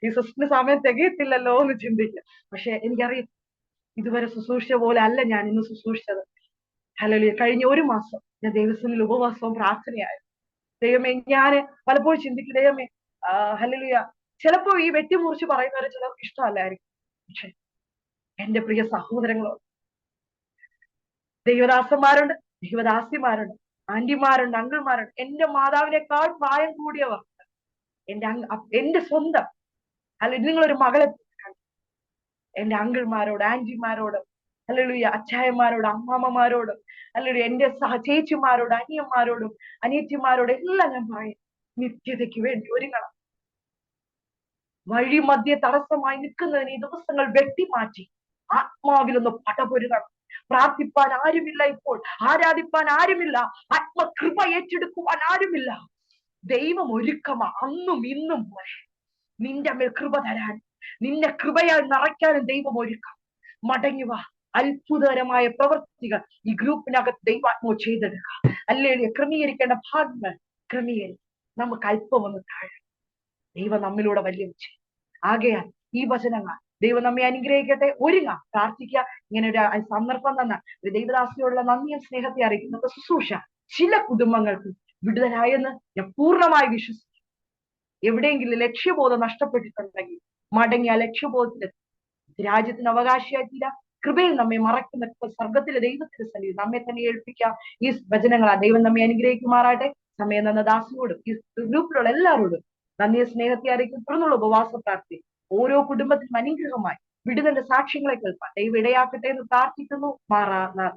ഈ സിസ്റ്ററിന് സമയം തികയത്തില്ലല്ലോ എന്ന് ചിന്തിക്കും. പക്ഷെ എനിക്കറിയാം, ഇതുവരെ ശുശ്രൂഷിച്ച പോലെ അല്ല ഞാൻ ഇന്ന് ശുശ്രൂഷിച്ചത്. ഹല്ലേലൂയ. കഴിഞ്ഞ 1 മാസം ഞാൻ ദൈവസന്നിധിയിൽ ഉപവാസവും പ്രാർത്ഥനയായിരുന്നു. ദൈവമേ, ഞാന് പലപ്പോഴും ചിന്തിക്കും, ദൈവമേ ഹല്ലേലൂയ, ചിലപ്പോ ഈ വെട്ടിമുറിച്ച് പറയുന്നവരെ ചിലർക്ക് ഇഷ്ടമല്ലായിരിക്കും. പക്ഷെ എന്റെ പ്രിയ സഹോദരങ്ങളോട്, ദൈവദാസന്മാരുണ്ട്, ദൈവദാസിമാരുണ്ട്, ആന്റിമാരുണ്ട്, അങ്കിൾമാരുണ്ട്. എന്റെ മാതാവിനേക്കാൾ പ്രായം കൂടിയവർ, എന്റെ സ്വന്തം അല്ലെങ്കിൽ നിങ്ങളൊരു മകളെ, എന്റെ അങ്കിൾമാരോട്, ആന്റിമാരോട്, ഹല്ലേലൂയ, അച്ചായന്മാരോട്, അമ്മാമ്മമാരോട്, അല്ലെങ്കിൽ എന്റെ ചേച്ചിമാരോട്, അനിയന്മാരോടും അനിയത്തിമാരോട് എല്ലാം ഞാൻ പറയും, നിത്യതയ്ക്ക് വേണ്ടി ഒരുങ്ങണം. വഴി മധ്യ തടസ്സമായി നിൽക്കുന്നതിന് ഈ ദിവസങ്ങൾ വെട്ടിമാറ്റി ആത്മാവിലൊന്ന് പടപൊരുകണം. പ്രാർത്ഥിപ്പാൻ ആരുമില്ല, ഇപ്പോൾ ആരാധിപ്പാൻ ആരുമില്ല, ആത്മകൃപ ഏറ്റെടുക്കുവാൻ ആരുമില്ല. ദൈവം ഒരുക്കമാ അന്നും ഇന്നും പോലെ. നിന്റെ മേൽ കൃപ തരാൻ, നിന്നെ കൃപയാൽ നിറയ്ക്കാനും ദൈവം ഒരുക്കാം. മടങ്ങുക. അത്ഭുതകരമായ പ്രവൃത്തികൾ ഈ ഗ്രൂപ്പിനകത്ത് ദൈവാത്മാവ് ചെയ്തെടുക്കുക. അല്ലെങ്കിൽ ക്രമീകരിക്കേണ്ട ഭാഗങ്ങൾ ക്രമീകരിക്കും. നമുക്ക് അല്പം ഒന്ന് താഴെ ദൈവം നമ്മിലൂടെ വലിയ ചെയ്യും. ആകയാൽ ഈ വചനങ്ങൾ ദൈവം നമ്മെ അനുഗ്രഹിക്കട്ടെ. ഒരുങ്ങാം, പ്രാർത്ഥിക്കുക. ഇങ്ങനെ ഒരു സന്ദർഭം തന്ന ഒരു ദൈവദാസിയോടുള്ള നന്ദിയും സ്നേഹത്തെ അറിയിക്കുന്ന ശുശ്രൂഷ ചില കുടുംബങ്ങൾക്ക് വിടുതലായെന്ന് ഞാൻ പൂർണ്ണമായി വിശ്വസിക്കുന്നു. എവിടെയെങ്കിലും ലക്ഷ്യബോധം നഷ്ടപ്പെട്ടിട്ടുണ്ടെങ്കിൽ മടങ്ങി ആ ലക്ഷ്യബോധത്തിലെത്തി രാജ്യത്തിന് അവകാശിയായിട്ടില്ല. കൃപയിൽ നമ്മെ മറക്കുന്ന സ്വർഗത്തിലെ ദൈവത്തിന്റെ സന്നിധി നമ്മെ തന്നെ ഏൽപ്പിക്കാം. ഈ വചനങ്ങളാ ദൈവം നമ്മെ അനുഗ്രഹിക്കുമാറാട്ടെ. സമയം തന്ന ദാസിനോടും ഈ ഗ്രൂപ്പിലുള്ള എല്ലാവരോടും നന്ദിയെ സ്നേഹത്തെ അറിയിക്കും. തുടർന്നുള്ള ഉപവാസ പ്രാർത്ഥി ഓരോ കുടുംബത്തിനും അനുഗ്രഹമായി വിടുതലിന്റെ സാക്ഷ്യങ്ങളെ കേൾപ്പാൻ ദൈവം ഇടയാക്കട്ടെ എന്ന് പ്രാർത്ഥിക്കുന്നു. മാറാ.